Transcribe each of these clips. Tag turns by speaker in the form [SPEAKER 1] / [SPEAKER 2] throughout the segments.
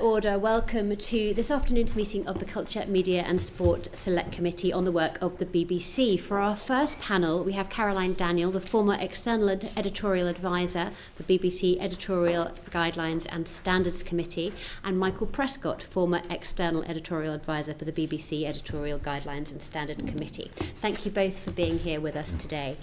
[SPEAKER 1] order. Welcome to this afternoon's meeting of the Culture, Media and Sport Select Committee on the work of the BBC. For our first panel, we have Caroline Daniel, the former external editorial advisor for BBC Editorial Guidelines and Standards Committee, and Michael Prescott, former external editorial advisor for the BBC Editorial Guidelines and Standard Committee. Thank you both for being here with us today.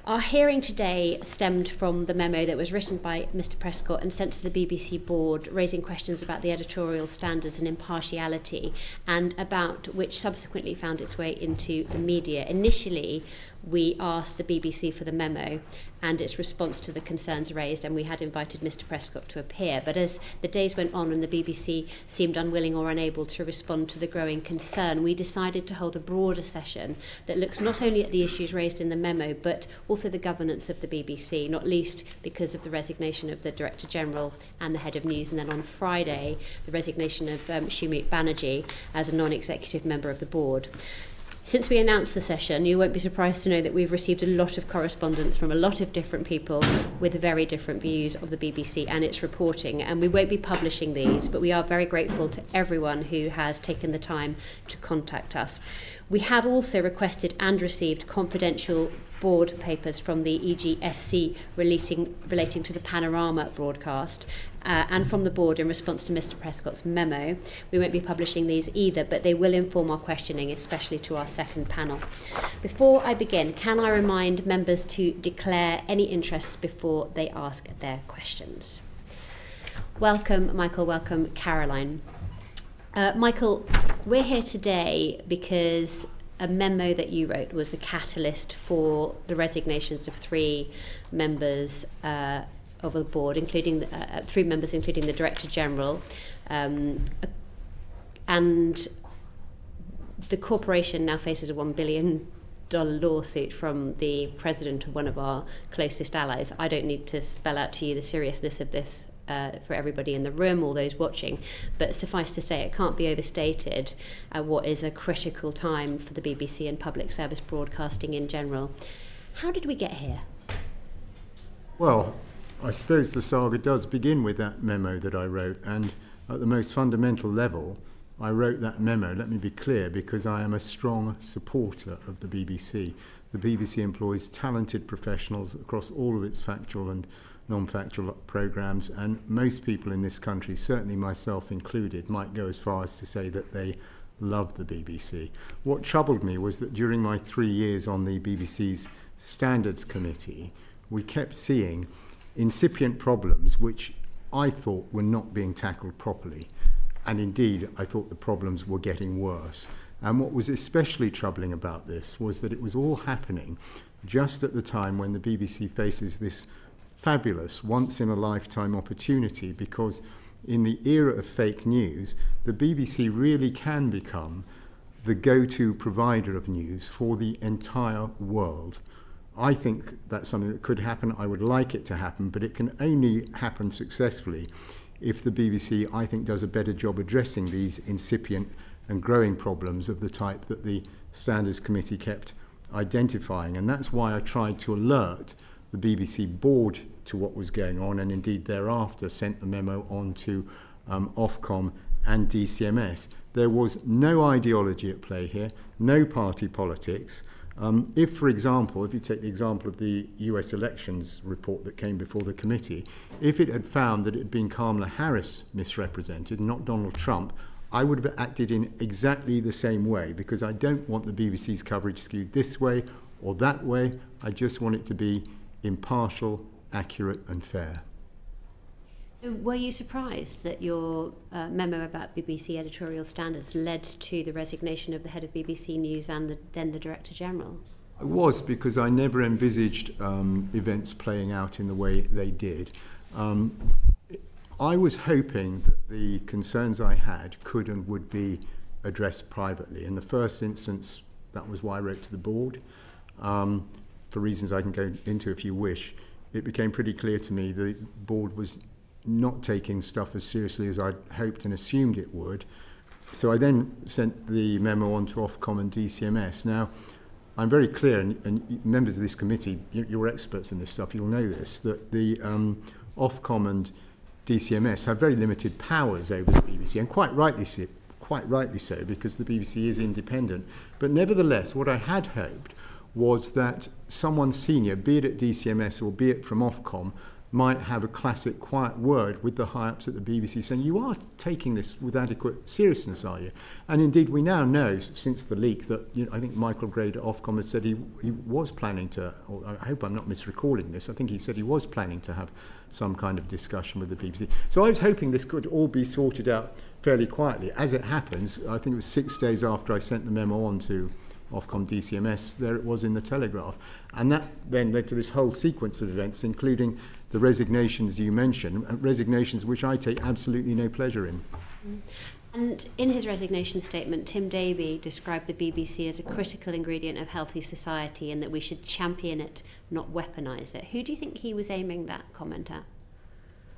[SPEAKER 1] Our hearing today stemmed from the memo that was written by Mr. Prescott and sent to the BBC board, raising questions about the editorial standards and impartiality, and about which subsequently found its way into the media. Initially, we asked the BBC for the memo and its response to the concerns raised, and we had invited Mr. Prescott to appear. But as the days went on and the BBC seemed unwilling or unable to respond to the growing concern, we decided to hold a broader session that looks not only at the issues raised in the memo, but also the governance of the BBC, not least because of the resignation of the Director General and the Head of News, and then on Friday, the resignation of Shumik Banerjee as a non-executive member of the board. Since we announced the session, you won't be surprised to know that we've received a lot of correspondence from a lot of different people with very different views of the BBC and its reporting, and we won't be publishing these, but we are very grateful to everyone who has taken the time to contact us. We have also requested and received confidential board papers from the EGS relating to the Panorama broadcast and from the board in response to Mr. Prescott's memo. We won't be publishing these either, but they will inform our questioning, especially to our second panel. Before I begin, can I remind members to declare any interests before they ask their questions? Welcome, Michael. Welcome, Caroline. Michael, we're here today because a memo that you wrote was the catalyst for the resignations of three members of the board, including three members, including the Director General, and the corporation now faces a $1 billion lawsuit from the president of one of our closest allies. I don't need to spell out to you the seriousness of this for everybody in the room or those watching, but suffice to say it can't be overstated what is a critical time for the BBC and public service broadcasting in general. How did we get here?
[SPEAKER 2] Well, I suppose the saga does begin with that memo that I wrote, and at the most fundamental level I wrote that memo, let me be clear, because I am a strong supporter of the BBC. The BBC employs talented professionals across all of its factual and non-factual programmes, and most people in this country, certainly myself included, might go as far as to say that they love the BBC. What troubled me was that during my 3 years on the BBC's Standards Committee, we kept seeing incipient problems which I thought were not being tackled properly, and indeed I thought the problems were getting worse. And what was especially troubling about this was that it was all happening just at the time when the BBC faces this fabulous once-in-a-lifetime opportunity, because in the era of fake news, the BBC really can become the go-to provider of news for the entire world. I think that's something that could happen. I would like it to happen, but it can only happen successfully if the BBC, I think, does a better job addressing these incipient and growing problems of the type that the Standards Committee kept identifying. And that's why I tried to alert the BBC board to what was going on, and indeed thereafter sent the memo on to Ofcom and DCMS. There was no ideology at play here, no party politics. If, for example, if you take the example of the US elections report that came before the committee, if it had found that it had been Kamala Harris misrepresented, not Donald Trump, I would have acted in exactly the same way, because I don't want the BBC's coverage skewed this way or that way. I just want it to be impartial, accurate and fair.
[SPEAKER 1] So were you surprised that your memo about BBC editorial standards led to the resignation of the head of BBC News and then the Director General?
[SPEAKER 2] I was, because I never envisaged events playing out in the way they did. I was hoping that the concerns I had could and would be addressed privately. In the first instance, that was why I wrote to the board. For reasons I can go into if you wish. It became pretty clear to me the board was not taking stuff as seriously as I'd hoped and assumed it would. So I then sent the memo on to Ofcom and DCMS. Now, I'm very clear, and members of this committee, you're experts in this stuff, you'll know this, that the Ofcom and DCMS have very limited powers over the BBC, and quite rightly so, because the BBC is independent. But nevertheless, what I had hoped was that someone senior, be it at DCMS or be it from Ofcom, might have a classic quiet word with the high-ups at the BBC saying, you are taking this with adequate seriousness, are you? And indeed, we now know, since the leak, that I think Michael Grade at Ofcom has said he was planning to, or I hope I'm not misrecalling this, I think he said he was planning to have some kind of discussion with the BBC. So I was hoping this could all be sorted out fairly quietly. As it happens, I think it was 6 days after I sent the memo on to Ofcom DCMS, there it was in the Telegraph. And that then led to this whole sequence of events, including the resignations you mentioned, resignations which I take absolutely no pleasure in.
[SPEAKER 1] And in his resignation statement, Tim Davie described the BBC as a critical ingredient of healthy society and that we should champion it, not weaponise it. Who do you think he was aiming that comment at?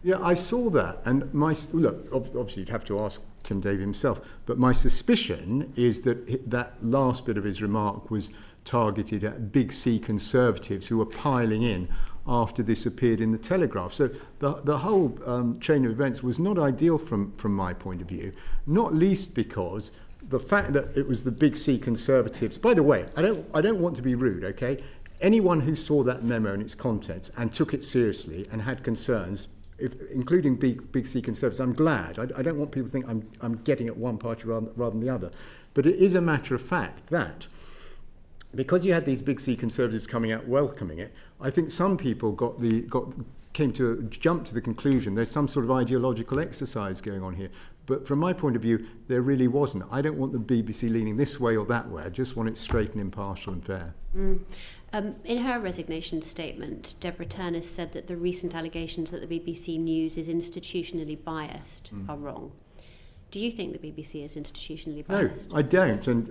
[SPEAKER 2] Yeah, I saw that, and look, obviously you'd have to ask Tim Davie himself, but my suspicion is that that last bit of his remark was targeted at big C Conservatives who were piling in after this appeared in the Telegraph. So the whole chain of events was not ideal from my point of view, not least because the fact that it was the big C Conservatives. By the way, I don't want to be rude, okay? Anyone who saw that memo and its contents and took it seriously and had concerns, including big C Conservatives, I'm glad. I don't want people to think I'm getting at one party rather than the other. But it is a matter of fact that because you had these big C Conservatives coming out welcoming it, I think some people came to jump to the conclusion there's some sort of ideological exercise going on here. But from my point of view, there really wasn't. I don't want the BBC leaning this way or that way. I just want it straight and impartial and fair.
[SPEAKER 1] In her resignation statement, Deborah Turner said that the recent allegations that the BBC News is institutionally biased are wrong. Do you think the BBC is institutionally biased?
[SPEAKER 2] No, I don't, and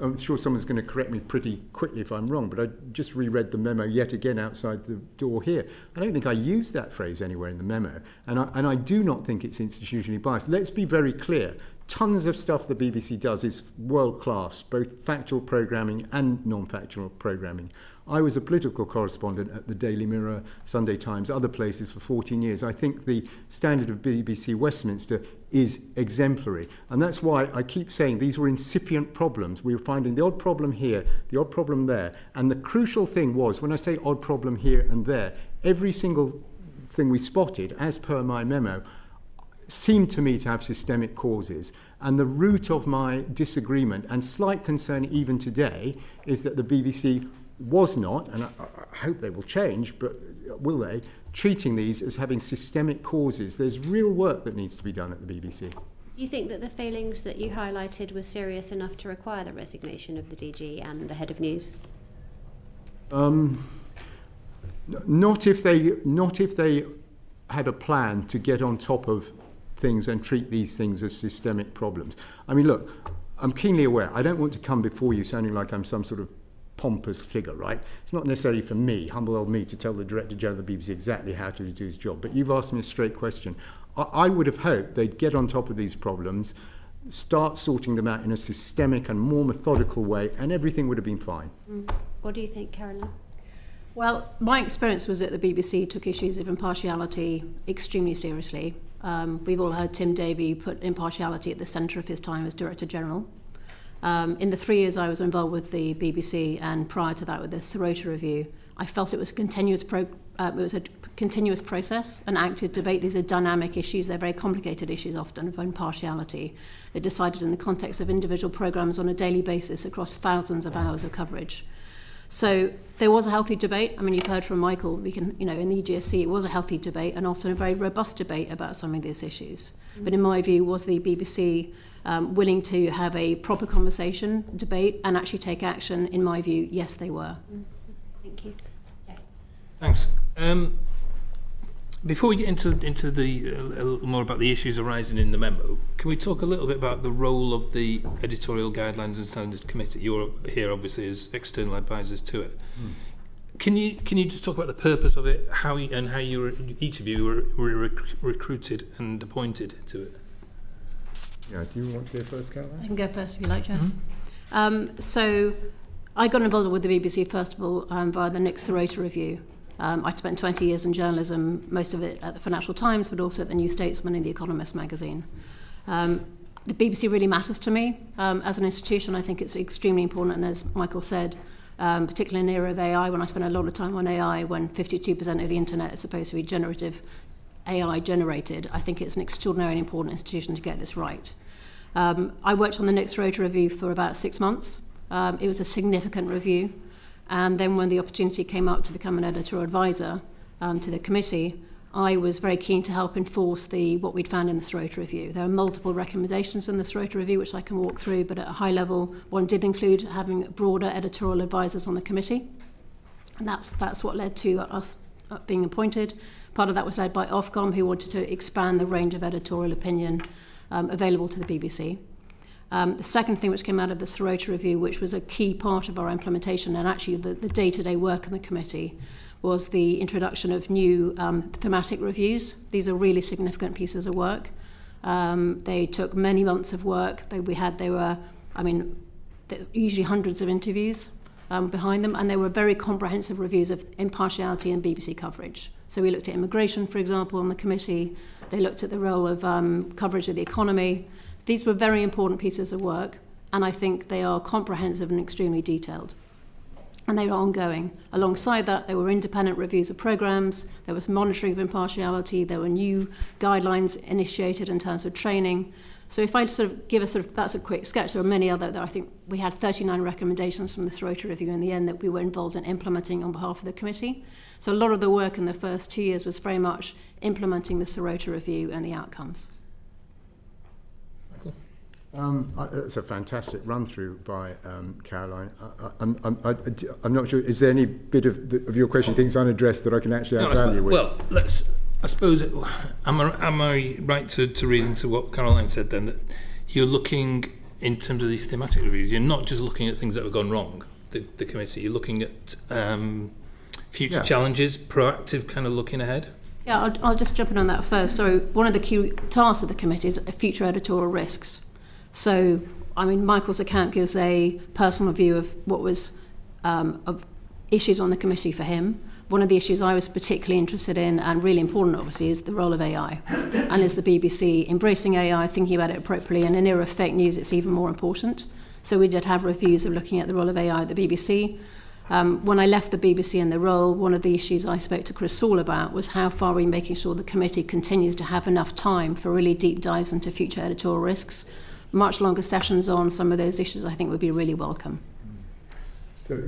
[SPEAKER 2] I'm sure someone's going to correct me pretty quickly if I'm wrong, but I just reread the memo yet again outside the door here. I don't think I used that phrase anywhere in the memo, and I do not think it's institutionally biased. Let's be very clear. Tons of stuff the BBC does is world-class, both factual programming and non-factual programming. I was a political correspondent at the Daily Mirror, Sunday Times, other places for 14 years. I think the standard of BBC Westminster is exemplary. And that's why I keep saying these were incipient problems. We were finding the odd problem here, the odd problem there. And the crucial thing was, when I say odd problem here and there, every single thing we spotted, as per my memo, seemed to me to have systemic causes. And the root of my disagreement and slight concern even today is that the BBC was not, and I hope they will change, but will they, treating these as having systemic causes. There's real work that needs to be done at the BBC.
[SPEAKER 1] Do you think that the failings that you highlighted were serious enough to require the resignation of the DG and the head of news?
[SPEAKER 2] Not if they had a plan to get on top of things and treat these things as systemic problems. I mean, look, I'm keenly aware. I don't want to come before you sounding like I'm some sort of pompous figure, right? It's not necessarily for me, humble old me, to tell the Director General of the BBC exactly how to do his job. But you've asked me a straight question. I would have hoped they'd get on top of these problems, start sorting them out in a systemic and more methodical way, and everything would have been fine.
[SPEAKER 1] What do you think, Caroline?
[SPEAKER 3] Well, my experience was that the BBC took issues of impartiality extremely seriously. We've all heard Tim Davie put impartiality at the centre of his time as Director General. In the 3 years I was involved with the BBC and prior to that with the Sirota Review, I felt it was a continuous process, an active debate. These are dynamic issues, they're very complicated issues often of impartiality. They're decided in the context of individual programmes on a daily basis across thousands of hours of coverage. So there was a healthy debate. I mean, you've heard from Michael, we can, in the EGSC, it was a healthy debate and often a very robust debate about some of these issues. But in my view, was the BBC willing to have a proper conversation, debate, and actually take action? In my view, yes, they were.
[SPEAKER 1] Thank you.
[SPEAKER 4] Thanks. Before we get into the a little more about the issues arising in the memo, can we talk a little bit about the role of the Editorial Guidelines and Standards Committee? You're here obviously as external advisors to it. Can you just talk about the purpose of it, how you each of you were recruited and appointed to it?
[SPEAKER 2] Yeah, do you want to go first, Caroline?
[SPEAKER 3] I can go first if you like, Jeff. So I got involved with the BBC first of all via the Nick Sirota Review. I'd spent 20 years in journalism, most of it at the Financial Times, but also at the New Statesman and the Economist magazine. The BBC really matters to me. As an institution, I think it's extremely important, and as Michael said, particularly in the era of AI, when I spend a lot of time on AI, when 52% of the internet is supposed to be generative AI generated, I think it's an extraordinarily important institution to get this right. I worked on the next Rota review for about 6 months. It was a significant review. And then when the opportunity came up to become an editorial advisor to the committee, I was very keen to help enforce what we'd found in the Rota review. There are multiple recommendations in the Rota review, which I can walk through, but at a high level, one did include having broader editorial advisors on the committee. And that's what led to us being appointed. Part of that was led by Ofcom, who wanted to expand the range of editorial opinion available to the BBC. The second thing which came out of the Rota review, which was a key part of our implementation and actually the day-to-day work in the committee, was the introduction of new thematic reviews. These are really significant pieces of work. They took many months of work. They were usually hundreds of interviews behind them, and they were very comprehensive reviews of impartiality and BBC coverage. So we looked at immigration, for example, on the committee. They looked at the role of coverage of the economy. These were very important pieces of work, and I think they are comprehensive and extremely detailed. And they are ongoing. Alongside that, there were independent reviews of programmes, there was monitoring of impartiality, there were new guidelines initiated in terms of training. So if I that's a quick sketch, there are many other, I think we had 39 recommendations from this Rota review in the end that we were involved in implementing on behalf of the committee. So a lot of the work in the first 2 years was very much implementing the Rota review and the outcomes.
[SPEAKER 2] It's a fantastic run-through by Caroline. I'm not sure, is there any bit of your question you think is unaddressed that I can actually add value with?
[SPEAKER 4] Well, I suppose, am I right to read into what Caroline said then, that you're looking, in terms of these thematic reviews, you're not just looking at things that have gone wrong, the committee, you're looking at future challenges, proactive kind of looking ahead?
[SPEAKER 3] Yeah, I'll just jump in on that first. So one of the key tasks of the committee is future editorial risks. So, Michael's account gives a personal view of what was of issues on the committee for him. One of the issues I was particularly interested in, and really important obviously, is the role of AI. And is the BBC embracing AI, thinking about it appropriately? And in an era of fake news, it's even more important. So we did have reviews of looking at the role of AI at the BBC. When I left the BBC in the role, one of the issues I spoke to Chris Saul about was how far are we making sure the committee continues to have enough time for really deep dives into future editorial risks. Much longer sessions on some of those issues I think would be really welcome.
[SPEAKER 2] So,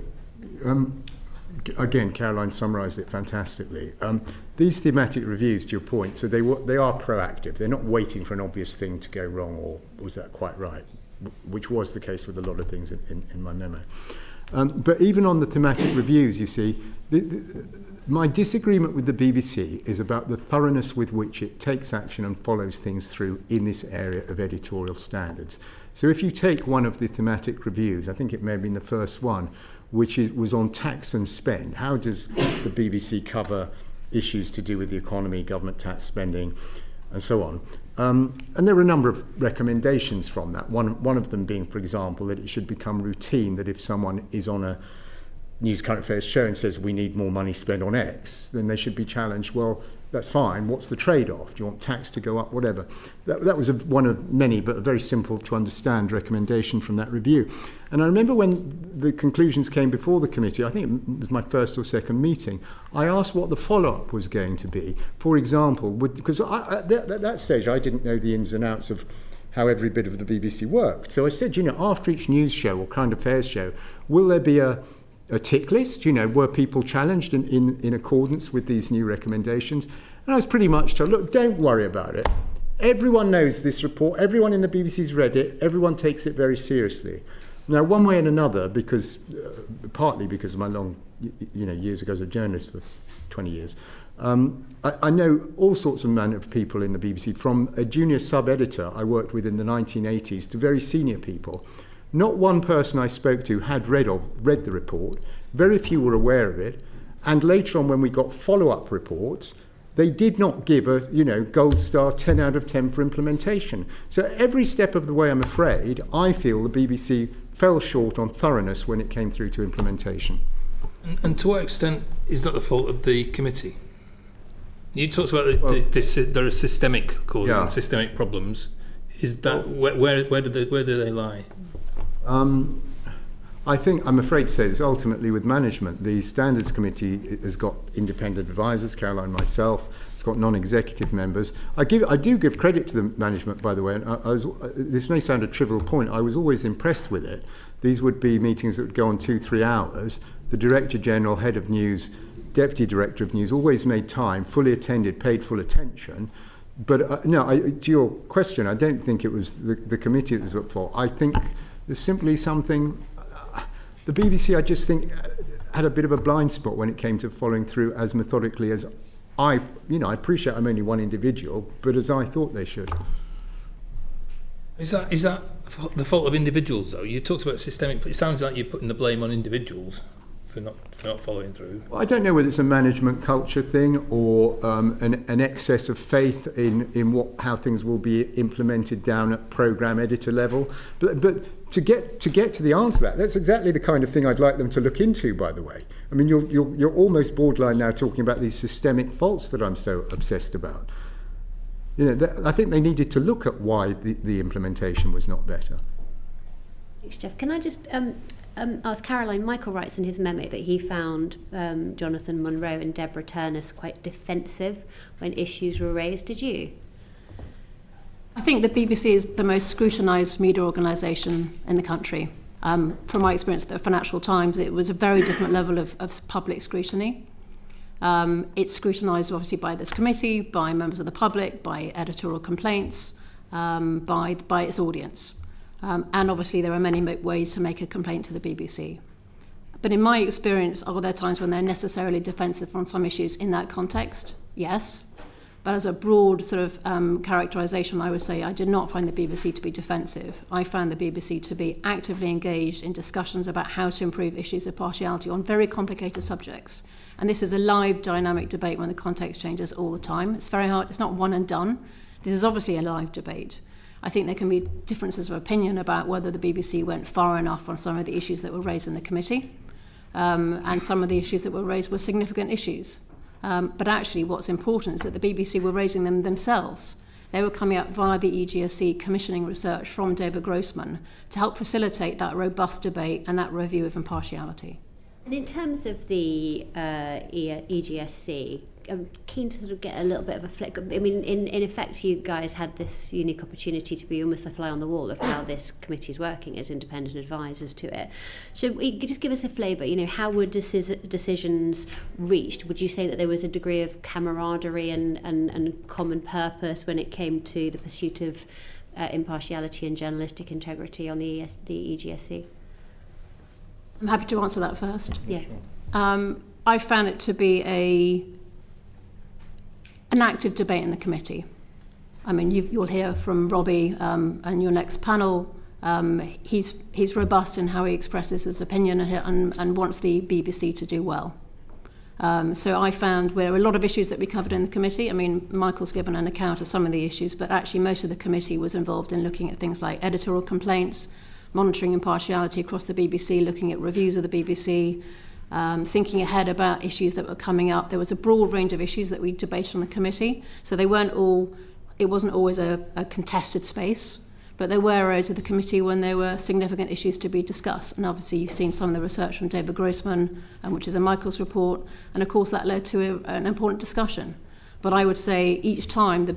[SPEAKER 2] again, Caroline summarised it fantastically. These thematic reviews, to your point, so they are proactive. They're not waiting for an obvious thing to go wrong, or was that quite right? Which was the case with a lot of things in my memo. But even on the thematic reviews, you see, my disagreement with the BBC is about the thoroughness with which it takes action and follows things through in this area of editorial standards. So if you take one of the thematic reviews, I think it may have been the first one, which was on tax and spend. How does the BBC cover issues to do with the economy, government tax spending, and so on? And there are a number of recommendations from that. One of them being, for example, that it should become routine that if someone is on a News Current Affairs show and says we need more money spent on X, then they should be challenged, well, that's fine, what's the trade-off? Do you want tax to go up, whatever? That was one of many, but a very simple to understand recommendation from that review. And I remember when the conclusions came before the committee, I think it was my first or second meeting, I asked what the follow-up was going to be. For example, because at that stage I didn't know the ins and outs of how every bit of the BBC worked. So I said, after each news show or current affairs show, will there be a tick list? Were people challenged in accordance with these new recommendations? And I was pretty much told, look, don't worry about it. Everyone knows this report. Everyone in the BBC's read it. Everyone takes it very seriously. Now, one way and another, because partly because of my long, years ago as a journalist for 20 years, I know all sorts of people in the BBC, from a junior sub-editor I worked with in the 1980s to very senior people. Not one person I spoke to had read the report. Very few were aware of it. And later on, when we got follow-up reports, they did not give a gold star 10 out of 10 for implementation. So every step of the way, I'm afraid, I feel the BBC fell short on thoroughness when it came through to implementation.
[SPEAKER 4] And to what extent is that the fault of the committee? You talked about there are systemic causes and systemic problems. Is that where do they lie?
[SPEAKER 2] I think, I'm afraid to say this, ultimately with management. The Standards Committee has got independent advisors, Caroline, myself. It's got non-executive members. I do give credit to the management, by the way, and this may sound a trivial point. I was always impressed with it. These would be meetings that would go on 2-3 hours. The Director General, Head of News, Deputy Director of News always made time, fully attended, paid full attention. But to your question, I don't think it was the committee that was at fault. I think there's simply something... The BBC, I just think, had a bit of a blind spot when it came to following through as methodically as I appreciate I'm only one individual, but as I thought they should.
[SPEAKER 4] Is that the fault of individuals, though? You talked about systemic, but it sounds like you're putting the blame on individuals for not following through.
[SPEAKER 2] Well, I don't know whether it's a management culture thing or an excess of faith in how things will be implemented down at programme editor level. But to get to the answer to that, that's exactly the kind of thing I'd like them to look into, by the way. I mean, you're almost borderline now talking about these systemic faults that I'm so obsessed about. I think they needed to look at why the implementation was not better.
[SPEAKER 1] Thanks, Jeff. Can I just ask Caroline? Michael writes in his memo that he found Jonathan Munro and Deborah Turnus quite defensive when issues were raised. Did you?
[SPEAKER 3] I think the BBC is the most scrutinised media organisation in the country. From my experience at the Financial Times, it was a very different level of public scrutiny. It's scrutinised obviously by this committee, by members of the public, by editorial complaints, by its audience. And obviously there are many ways to make a complaint to the BBC. But in my experience, are there times when they're necessarily defensive on some issues in that context? Yes. But as a broad sort of characterisation, I would say I did not find the BBC to be defensive. I found the BBC to be actively engaged in discussions about how to improve issues of partiality on very complicated subjects. And this is a live, dynamic debate when the context changes all the time. It's very hard. It's not one and done. This is obviously a live debate. I think there can be differences of opinion about whether the BBC went far enough on some of the issues that were raised in the committee. And some of the issues that were raised were significant issues. But actually what's important is that the BBC were raising them themselves. They were coming up via the EGSC commissioning research from David Grossman to help facilitate that robust debate and that review of impartiality.
[SPEAKER 1] And in terms of the EGSC, I'm keen to sort of get a little bit of a flick. I mean, in effect, you guys had this unique opportunity to be almost a fly on the wall of how this committee is working as independent advisors to it. So you could just give us a flavour, how were decisions reached? Would you say that there was a degree of camaraderie and common purpose when it came to the pursuit of impartiality and journalistic integrity on the EGSC?
[SPEAKER 3] I'm happy to answer that first.
[SPEAKER 1] Yeah.
[SPEAKER 3] I found it to be an active debate in the committee. I mean, you'll hear from Robbie and your next panel. He's robust in how he expresses his opinion and wants the BBC to do well. So I found there were a lot of issues that we covered in the committee. I mean, Michael's given an account of some of the issues, but actually most of the committee was involved in looking at things like editorial complaints, monitoring impartiality across the BBC, looking at reviews of the BBC, thinking ahead about issues that were coming up. There was a broad range of issues that we debated on the committee, so it wasn't always a contested space, but there were areas of the committee when there were significant issues to be discussed. And obviously you've seen some of the research from David Grossman, which is in Michael's report, and of course that led to an important discussion. But I would say each time the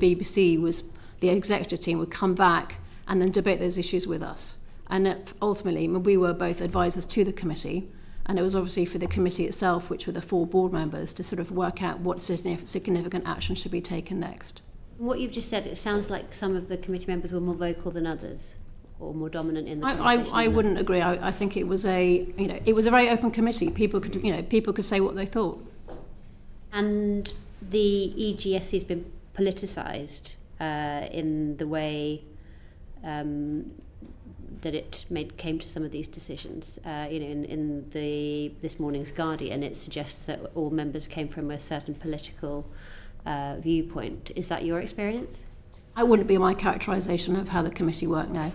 [SPEAKER 3] executive team would come back and then debate those issues with us. And ultimately, we were both advisors to the committee, and it was obviously for the committee itself, which were the 4 board members, to sort of work out what significant action should be taken next.
[SPEAKER 1] What you've just said, it sounds like some of the committee members were more vocal than others, or more dominant in the conversation.
[SPEAKER 3] I wouldn't agree. I think it was a very open committee. People could say what they thought. And
[SPEAKER 1] the EGSC has been politicised in the way that it came to some of these decisions. In this morning's Guardian, it suggests that all members came from a certain political viewpoint. Is that your experience?
[SPEAKER 3] I wouldn't be my characterisation of how the committee worked now.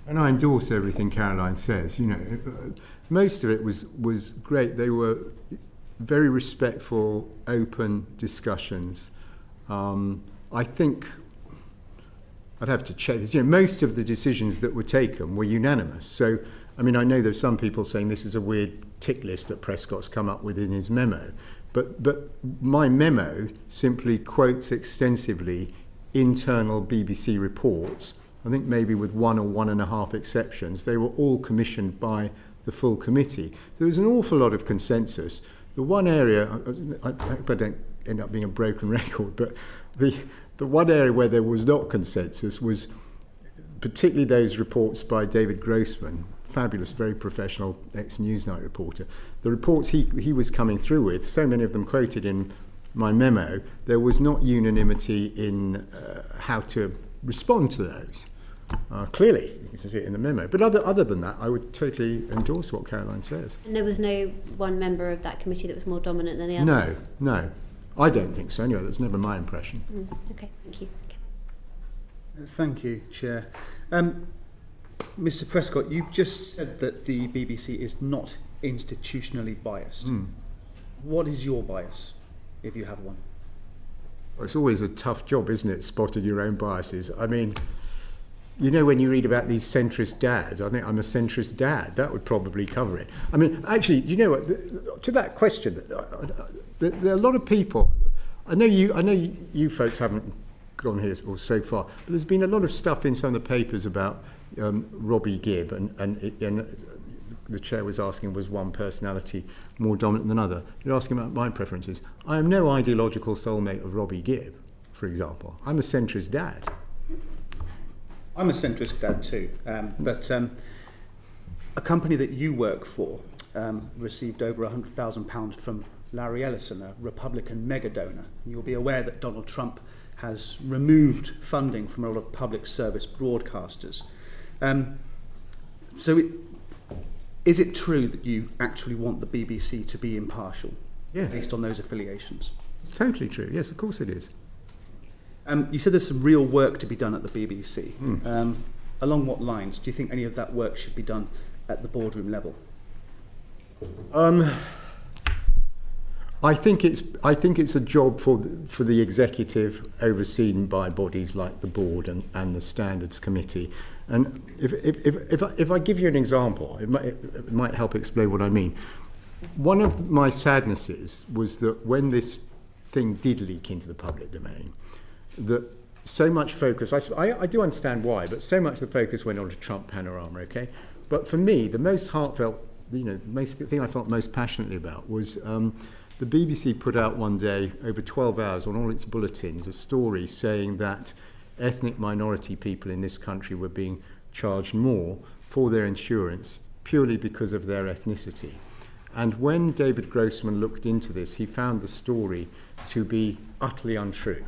[SPEAKER 2] And I endorse everything Caroline says. Most of it was great. They were very respectful, open discussions. I think I'd have to check this. Most of the decisions that were taken were unanimous. So, I know there's some people saying this is a weird tick list that Prescott's come up with in his memo. But my memo simply quotes extensively internal BBC reports. I think maybe with 1 or 1.5 exceptions. They were all commissioned by the full committee. There was an awful lot of consensus. The one area, I hope I don't end up being a broken record, but the one area where there was not consensus was particularly those reports by David Grossman, fabulous, very professional ex-Newsnight reporter. The reports he was coming through with, so many of them quoted in my memo, there was not unanimity in how to respond to those. Clearly, you can see it in the memo. But other than that, I would totally endorse what Caroline says.
[SPEAKER 1] And there was no one member of that committee that was more dominant than the other?
[SPEAKER 2] No. I don't think so. Anyway, that's never my impression.
[SPEAKER 1] Okay, thank you.
[SPEAKER 5] Thank you, Chair. Mr. Prescott, you've just said that the BBC is not institutionally biased. What is your bias, if you have one?
[SPEAKER 2] Well, it's always a tough job, isn't it, spotting your own biases? When you read about these centrist dads, I think I'm a centrist dad. That would probably cover it. Actually, you know what? To that question, there are a lot of people. I know you folks haven't gone here so far, but there's been a lot of stuff in some of the papers about Robbie Gibb, and the chair was asking, was one personality more dominant than another? You're asking about my preferences. I am no ideological soulmate of Robbie Gibb, for example. I'm a centrist dad.
[SPEAKER 5] I'm a centrist dad too, but a company that you work for received over £100,000 from Larry Ellison, a Republican mega donor. You'll be aware that Donald Trump has removed funding from a lot of public service broadcasters. Is it true that you actually want the BBC to be impartial?
[SPEAKER 2] Yes.
[SPEAKER 5] Based on those affiliations?
[SPEAKER 2] It's totally true. Yes, of course it is.
[SPEAKER 5] You said there's some real work to be done at the BBC. Along what lines? Do you think any of that work should be done at the boardroom level?
[SPEAKER 2] I think it's a job for the executive, overseen by bodies like the board and the Standards Committee. And if I give you an example, it might help explain what I mean. One of my sadnesses was that when this thing did leak into the public domain, that so much focus, I do understand why, but so much of the focus went on to Trump panorama, okay? But for me, the most heartfelt, the thing I felt most passionately about was the BBC put out one day, over 12 hours on all its bulletins, a story saying that ethnic minority people in this country were being charged more for their insurance purely because of their ethnicity. And when David Grossman looked into this, he found the story to be utterly untrue.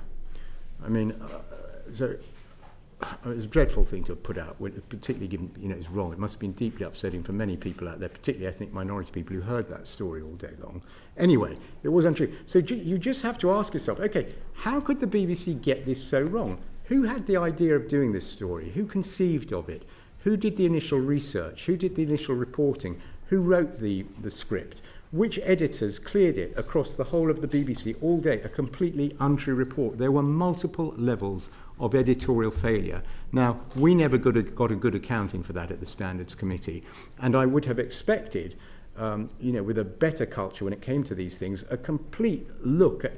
[SPEAKER 2] So it was a dreadful thing to have put out, particularly given, it's wrong. It must have been deeply upsetting for many people out there, particularly ethnic minority people who heard that story all day long. Anyway, it was untrue. So you just have to ask yourself, okay, how could the BBC get this so wrong? Who had the idea of doing this story? Who conceived of it? Who did the initial research? Who did the initial reporting? Who wrote the script? Which editors cleared it across the whole of the BBC all day? A completely untrue report. There were multiple levels of editorial failure. Now, we never got a good accounting for that at the Standards Committee, and I would have expected, with a better culture when it came to these things, a complete look at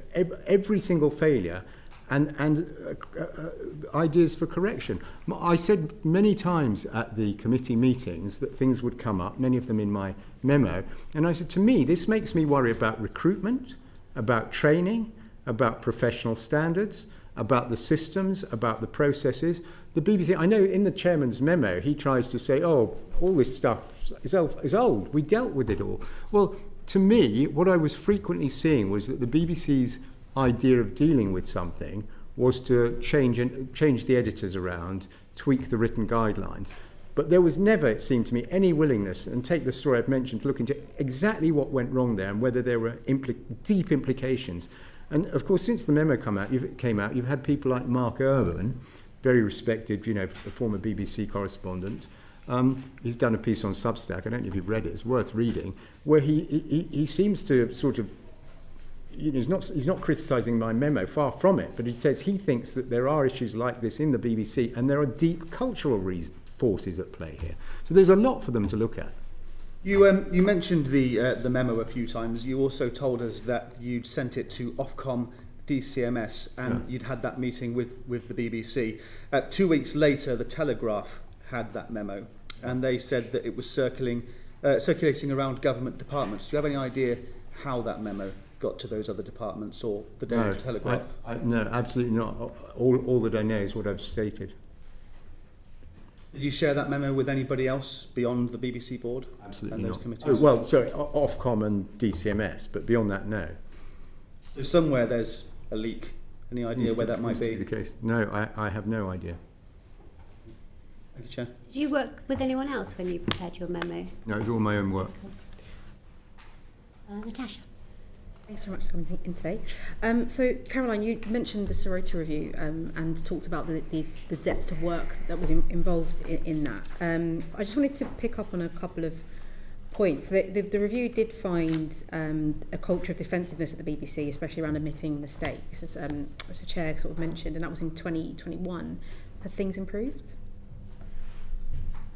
[SPEAKER 2] every single failure and ideas for correction. I said many times at the committee meetings that things would come up, many of them in my memo, and I said, to me, this makes me worry about recruitment, about training, about professional standards, about the systems, about the processes. The BBC, I know in the chairman's memo, he tries to say, all this stuff is old. We dealt with it all. Well, to me, what I was frequently seeing was that the BBC's idea of dealing with something was to change the editors around, tweak the written guidelines. But there was never, it seemed to me, any willingness, and take the story I've mentioned, to look into exactly what went wrong there and whether there were deep implications. And of course, since the memo came out, you've had people like Mark Irwin, very respected, a former BBC correspondent, He's done a piece on Substack, I don't know if you've read it, it's worth reading, where he seems to sort of, he's not criticising my memo, far from it, but he says he thinks that there are issues like this in the BBC and there are deep cultural forces at play here. So there's a lot for them to look at.
[SPEAKER 5] You mentioned the memo a few times. You also told us that you'd sent it to Ofcom, DCMS, and you'd had that meeting with the BBC. 2 weeks later, the Telegraph had that memo, and they said that it was circulating around government departments. Do you have any idea how that memo got to those other departments or the Daily Telegraph?
[SPEAKER 2] No, absolutely not. All that I know is what I've stated.
[SPEAKER 5] Did you share that memo with anybody else beyond the BBC board?
[SPEAKER 2] Absolutely
[SPEAKER 5] and those
[SPEAKER 2] not.
[SPEAKER 5] committees?
[SPEAKER 2] Oh, well, sorry, Ofcom and DCMS, but beyond that, no.
[SPEAKER 5] So somewhere there's a leak. Any idea where that might be?
[SPEAKER 2] The case. No, I have no idea.
[SPEAKER 5] Thank you, Chair.
[SPEAKER 1] Did you work with anyone else when you prepared your memo?
[SPEAKER 2] No, it's all my own work.
[SPEAKER 1] Natasha.
[SPEAKER 6] Thanks very much for coming in today. So, Caroline, you mentioned the sorority review and talked about the depth of work that was involved in that. I just wanted to pick up on a couple of points. The review did find a culture of defensiveness at the BBC, especially around admitting mistakes, as the Chair sort of mentioned, and that was in 2021. Have things improved?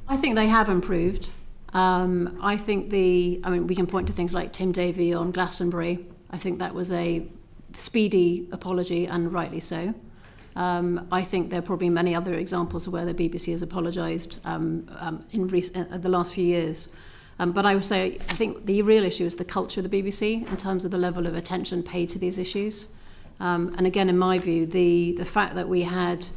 [SPEAKER 3] I think they have improved. I think we can point to things like Tim Davie on Glastonbury. I think that was a speedy apology, and rightly so. I think there are probably many other examples of where the BBC has apologised in the last few years. But I would say I think the real issue is the culture of the BBC in terms of the level of attention paid to these issues. And again, in my view, the fact that we had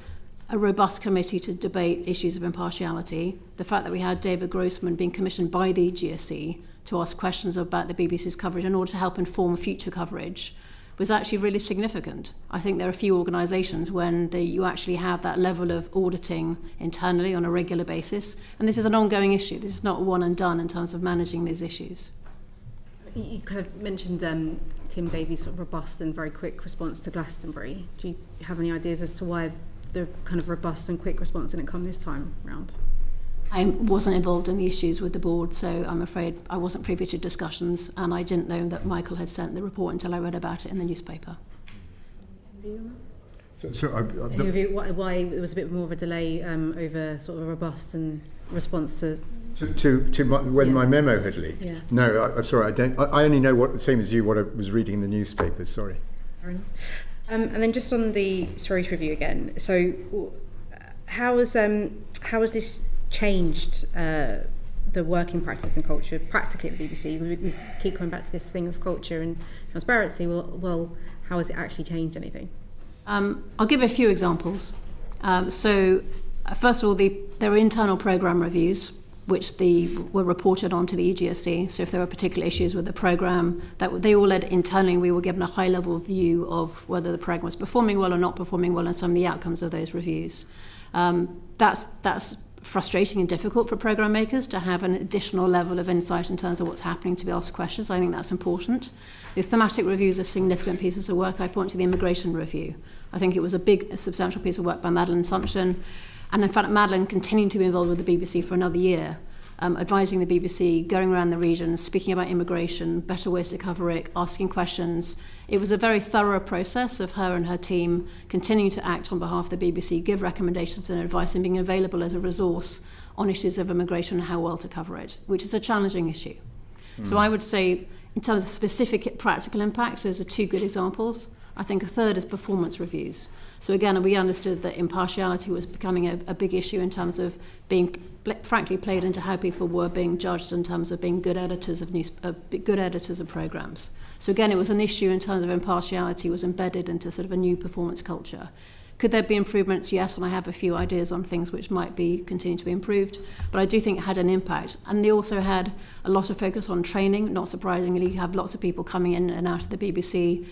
[SPEAKER 3] a robust committee to debate issues of impartiality, the fact that we had David Grossman being commissioned by the EGS to ask questions about the BBC's coverage in order to help inform future coverage was actually really significant. I think there are a few organisations when you actually have that level of auditing internally on a regular basis, and this is an ongoing issue. This is not one and done in terms of managing these issues.
[SPEAKER 6] You kind of mentioned Tim Davies' sort of robust and very quick response to Glastonbury. Do you have any ideas as to why the kind of robust and quick response didn't come this time round?
[SPEAKER 3] I wasn't involved in the issues with the board, so I'm afraid I wasn't privy to discussions, and I didn't know that Michael had sent the report until I read about it in the newspaper.
[SPEAKER 6] Why there was a bit more of a delay over sort of a robust and response to
[SPEAKER 2] my memo had leaked?
[SPEAKER 6] Yeah.
[SPEAKER 2] No, I'm sorry, I don't. I only know what, same as you, what I was reading in the newspapers. Sorry.
[SPEAKER 6] Fair enough. And then just on the sorority review again. So, how has this changed the working practice and culture practically at the BBC? We keep coming back to this thing of culture and transparency. Well, how has it actually changed anything?
[SPEAKER 3] I'll give a few examples. So, first of all, there are internal programme reviews which were reported on to the EGSC. So if there were particular issues with the programme, that they all led internally, we were given a high-level view of whether the programme was performing well or not performing well and some of the outcomes of those reviews. That's frustrating and difficult for programme makers to have an additional level of insight in terms of what's happening, to be asked questions. I think that's important. The thematic reviews are significant pieces of work. I point to the immigration review. I think it was a substantial piece of work by Madeleine Sumption. And in fact, Madeleine continued to be involved with the BBC for another year, advising the BBC, going around the region, speaking about immigration, better ways to cover it, asking questions. It was a very thorough process of her and her team continuing to act on behalf of the BBC, give recommendations and advice, and being available as a resource on issues of immigration and how well to cover it, which is a challenging issue. So I would say, in terms of specific practical impacts, those are two good examples. I think a third is performance reviews. So again, we understood that impartiality was becoming a big issue in terms of being, frankly, played into how people were being judged in terms of being good editors of programmes. So again, it was an issue in terms of impartiality was embedded into sort of a new performance culture. Could there be improvements? Yes, and I have a few ideas on things which might continue to be improved, but I do think it had an impact. And they also had a lot of focus on training. Not surprisingly, you have lots of people coming in and out of the BBC.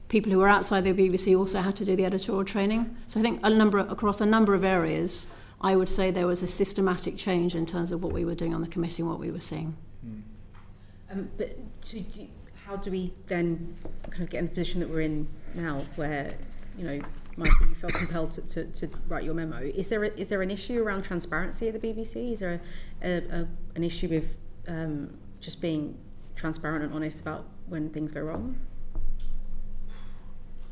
[SPEAKER 3] People who are outside the BBC also had to do the editorial training. So I think across a number of areas, I would say there was a systematic change in terms of what we were doing on the committee and what we were seeing.
[SPEAKER 6] But how do we then kind of get in the position that we're in now, where Michael, you felt compelled to write your memo. Is there an issue around transparency at the BBC? Is there an issue with just being transparent and honest about when things go wrong?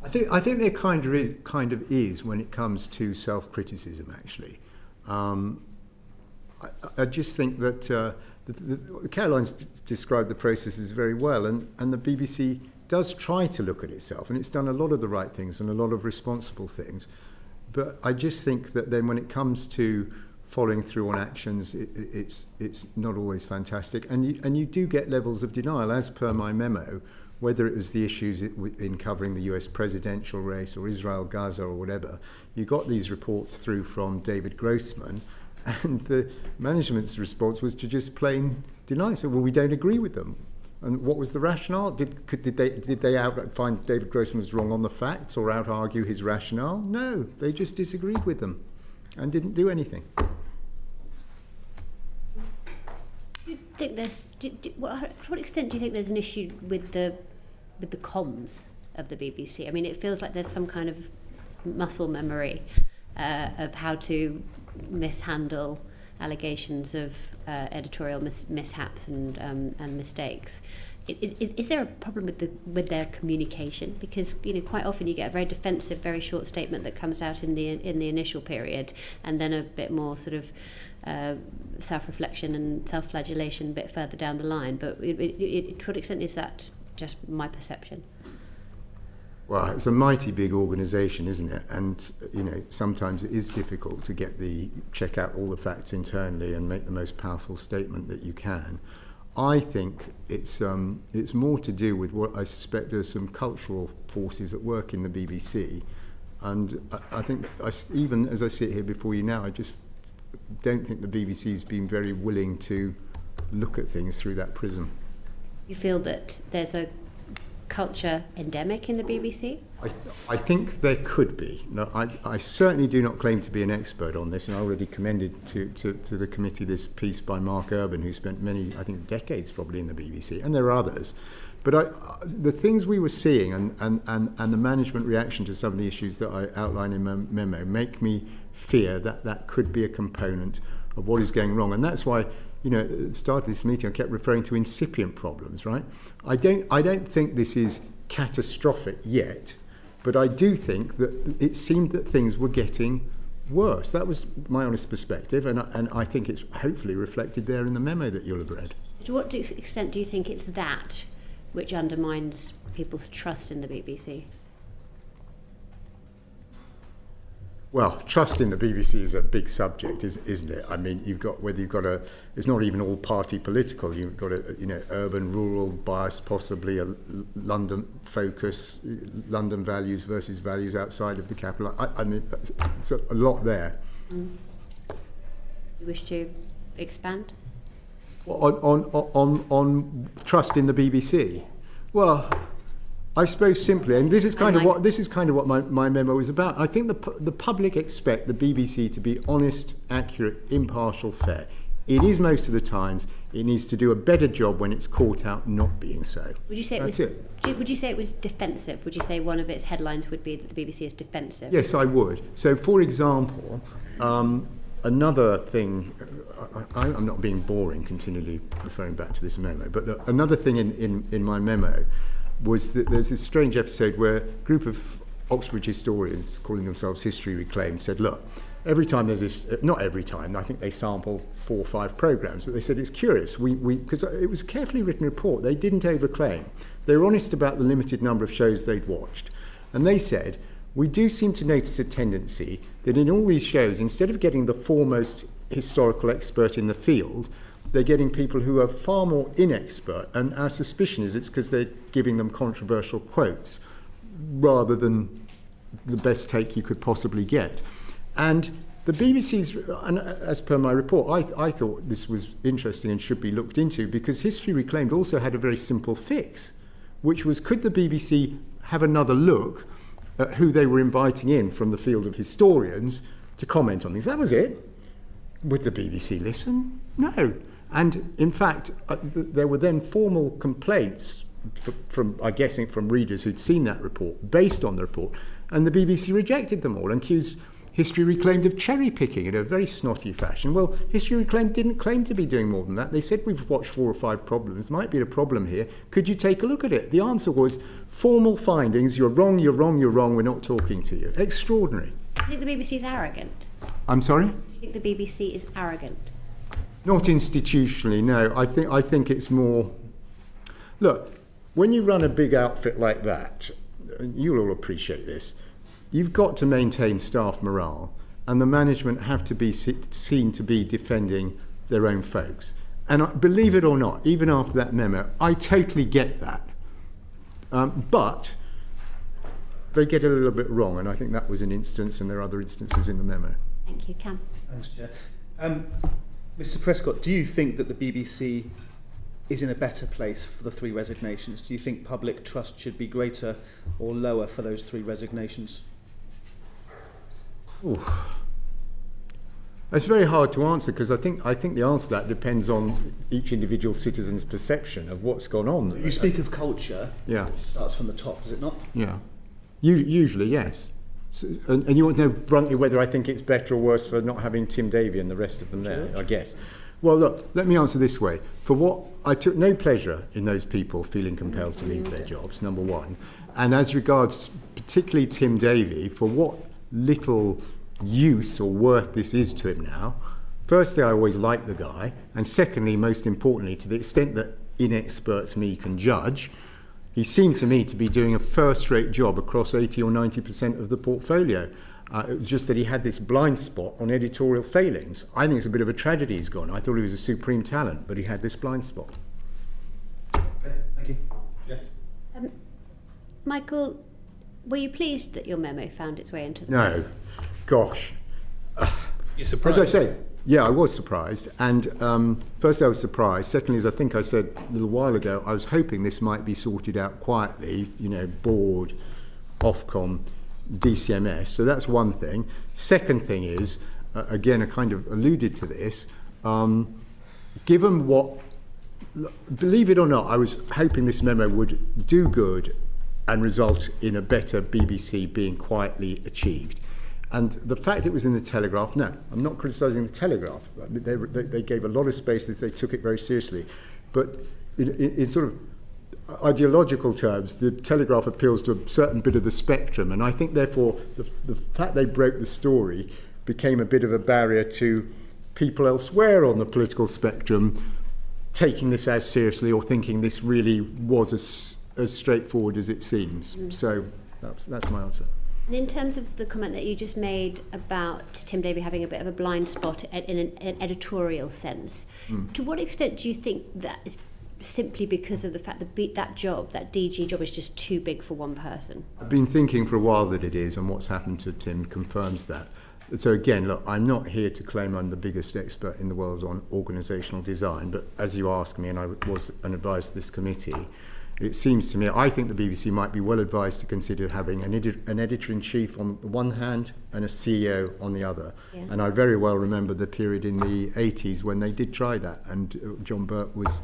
[SPEAKER 2] I think there kind of is when it comes to self-criticism, actually. I just think that Caroline's described the processes very well, and the BBC does try to look at itself, and it's done a lot of the right things and a lot of responsible things. But I just think that then when it comes to following through on actions, it's not always fantastic, and you do get levels of denial, as per my memo, whether it was the issues in covering the US presidential race or Israel, Gaza or whatever. You got these reports through from David Grossman, and the management's response was to just plain deny. So, well, we don't agree with them. And what was the rationale? Did they outright find David Grossman was wrong on the facts or out-argue his rationale? No, they just disagreed with them and didn't do anything.
[SPEAKER 1] Do you think to what extent do you think there's an issue with the comms of the BBC? I mean, it feels like there's some kind of muscle memory of how to mishandle allegations of editorial mishaps and mistakes. Is there a problem with their communication? Because quite often you get a very defensive, very short statement that comes out in the initial period, and then a bit more sort of self-reflection and self-flagellation a bit further down the line. But to what extent is that just my perception?
[SPEAKER 2] Well, it's a mighty big organisation, isn't it? And sometimes it is difficult to check out all the facts internally and make the most powerful statement that you can. I think it's more to do with what I suspect are some cultural forces at work in the BBC, and I think even as I sit here before you now, I just don't think the BBC's been very willing to look at things through that prism.
[SPEAKER 1] You feel that there's a culture endemic in the BBC?
[SPEAKER 2] I think there could be. No, I certainly do not claim to be an expert on this, and I already commended to the committee this piece by Mark Urban, who spent many, I think, decades probably in the BBC, and there are others. But the things we were seeing and the management reaction to some of the issues that I outline in my memo make me fear that could be a component of what is going wrong, and that's why at the start of this meeting I kept referring to incipient problems, right? I don't think this is catastrophic yet, but I do think that it seemed that things were getting worse. That was my honest perspective, and I think it's hopefully reflected there in the memo that you'll have read.
[SPEAKER 1] To what extent do you think it's that which undermines people's trust in the BBC?
[SPEAKER 2] Well, trust in the BBC is a big subject, isn't it? I mean, it's not even all party political. You've got a, urban, rural bias, possibly a London focus, London values versus values outside of the capital. I mean, it's a lot there.
[SPEAKER 1] You wish to expand?
[SPEAKER 2] On trust in the BBC? Well, I suppose simply, and this is kind of what my memo is about. I think the public expect the BBC to be honest, accurate, impartial, fair. It is most of the times. It needs to do a better job when it's caught out not being so.
[SPEAKER 1] Would you say it was defensive? Would you say one of its headlines would be that the BBC is defensive?
[SPEAKER 2] Yes, I would. So, for example, another thing, I'm not being boring, continually referring back to this memo, but another thing in my memo was that there's this strange episode where a group of Oxbridge historians calling themselves History Reclaimed said, look, every time there's this, not every time, I think they sample 4 or 5 programmes, but they said it's curious, because it was a carefully written report, they didn't overclaim. They were honest about the limited number of shows they'd watched. And they said, we do seem to notice a tendency that in all these shows, instead of getting the foremost historical expert in the field, they're getting people who are far more inexpert, and our suspicion is it's because they're giving them controversial quotes rather than the best take you could possibly get. And the BBC's, and as per my report, I thought this was interesting and should be looked into, because History Reclaimed also had a very simple fix, which was, could the BBC have another look at who they were inviting in from the field of historians to comment on things? That was it. Would the BBC listen? No. And in fact, there were then formal complaints from, I'm guessing, from readers who'd seen that report, based on the report, And the BBC rejected them all and accused History Reclaimed of cherry picking in a very snotty fashion. Well, History Reclaimed didn't claim to be doing more than that. They said, we've watched 4 or 5 problems. Might be a problem here. Could you take a look at it? The answer was formal findings. You're wrong, you're wrong, you're wrong. We're not talking to you. Extraordinary.
[SPEAKER 1] Do you think the BBC is arrogant?
[SPEAKER 2] I'm sorry?
[SPEAKER 1] Do you think the BBC is arrogant?
[SPEAKER 2] Not institutionally, no. I think it's more... Look, when you run a big outfit like that, you'll all appreciate this, you've got to maintain staff morale, and the management have to be seen to be defending their own folks. And believe it or not, even after that memo, I totally get that. But they get a little bit wrong, and I think that was an instance, and there are other instances in the memo.
[SPEAKER 1] Thank you, Cam.
[SPEAKER 5] Thanks, Chair. Mr. Prescott, do you think that the BBC is in a better place for the 3 resignations? Do you think public trust should be greater or lower for those 3 resignations?
[SPEAKER 2] Ooh. It's very hard to answer, because I think the answer to that depends on each individual citizen's perception of what's gone on.
[SPEAKER 5] You speak of culture,
[SPEAKER 2] Yeah.
[SPEAKER 5] which starts from the top, does it not?
[SPEAKER 2] Yeah. Usually, yes. So, and you want to know bluntly whether I think it's better or worse for not having Tim Davie and the rest of them there, I guess. Well, look, let me answer this way. For what, I took no pleasure in those people feeling compelled to leave their jobs, number one. And as regards particularly Tim Davie, for what little use or worth this is to him now, firstly, I always liked the guy. And secondly, most importantly, to the extent that inexpert me can judge, he seemed to me to be doing a first-rate job across 80 or 90% of the portfolio. It was just that he had this blind spot on editorial failings. I think it's a bit of a tragedy he's gone. I thought he was a supreme talent, but he had this blind spot.
[SPEAKER 5] Okay, thank you. Yeah.
[SPEAKER 1] Michael, were you pleased that your memo found its way into the
[SPEAKER 2] No, gosh.
[SPEAKER 4] You're surprised?
[SPEAKER 2] As I say, yeah, I was surprised. And first I was surprised. Secondly, as I think I said a little while ago, I was hoping this might be sorted out quietly, board, Ofcom, DCMS. So that's one thing. Second thing is, again, I kind of alluded to this, given what, believe it or not, I was hoping this memo would do good and result in a better BBC being quietly achieved. And the fact it was in the Telegraph, no, I'm not criticising the Telegraph. They gave a lot of space, they took it very seriously. But in sort of ideological terms, the Telegraph appeals to a certain bit of the spectrum, and I think therefore the fact they broke the story became a bit of a barrier to people elsewhere on the political spectrum taking this as seriously or thinking this really was as straightforward as it seems. So that's my answer.
[SPEAKER 1] And in terms of the comment that you just made about Tim Davie having a bit of a blind spot in an editorial sense, to what extent do you think that is simply because of the fact that that DG job is just too big for one person?
[SPEAKER 2] I've been thinking for a while that it is, and what's happened to Tim confirms that. So again, look, I'm not here to claim I'm the biggest expert in the world on organisational design, but as you asked me, and I was an advisor to this committee, it seems to me, I think the BBC might be well advised to consider having an editor-in-chief on the one hand and a CEO on the other. Yeah. And I very well remember the period in the 80s when they did try that, and John Burt was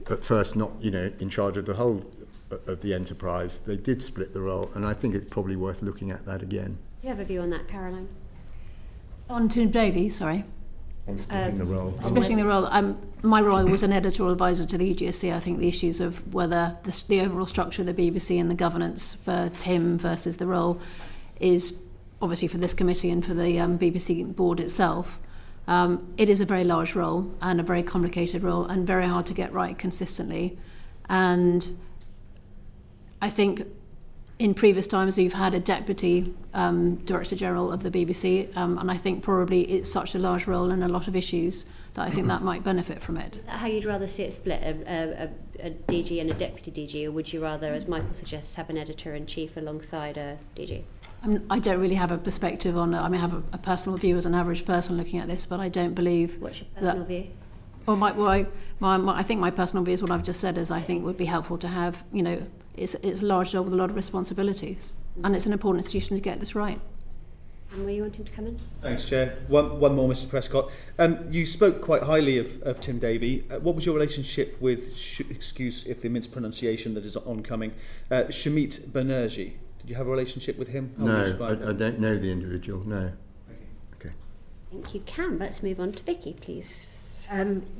[SPEAKER 2] at first not, in charge of the whole of the enterprise. They did split the role, and I think it's probably worth looking at that again.
[SPEAKER 1] Do you have a view on that, Caroline?
[SPEAKER 3] On Tim Davie, sorry.
[SPEAKER 2] On splitting the role.
[SPEAKER 3] Splitting the role. My role was an editorial advisor to the EGS. I think the issues of whether the overall structure of the BBC and the governance for Tim versus the role is obviously for this committee and for the BBC board itself. It is a very large role and a very complicated role and very hard to get right consistently. And I think in previous times we've had a deputy director general of the BBC, and I think probably it's such a large role and a lot of issues that I think that might benefit from it.
[SPEAKER 1] Is that how you'd rather see it split, a DG and a deputy DG, or would you rather, as Michael suggests, have an editor-in-chief alongside a DG?
[SPEAKER 3] I don't really have a perspective on it. I mean, I have a personal view as an average person looking at this, but I don't believe...
[SPEAKER 1] What's your personal view?
[SPEAKER 3] Well, I think my personal view is what I've just said, is I think would be helpful to have, it's a large job with a lot of responsibilities, and it's an important institution to get this right.
[SPEAKER 1] And were you wanting to come in?
[SPEAKER 5] Thanks, Chair. One more, Mr. Prescott. You spoke quite highly of Tim Davie. What was your relationship with, excuse if the mispronunciation that is oncoming, Shamit Banerjee? Did you have a relationship with him? How would you
[SPEAKER 2] No,
[SPEAKER 5] describe
[SPEAKER 2] I
[SPEAKER 5] him?
[SPEAKER 2] don't know the individual, no. Okay.
[SPEAKER 1] Thank you, Cam. Let's move on to Vicky, please.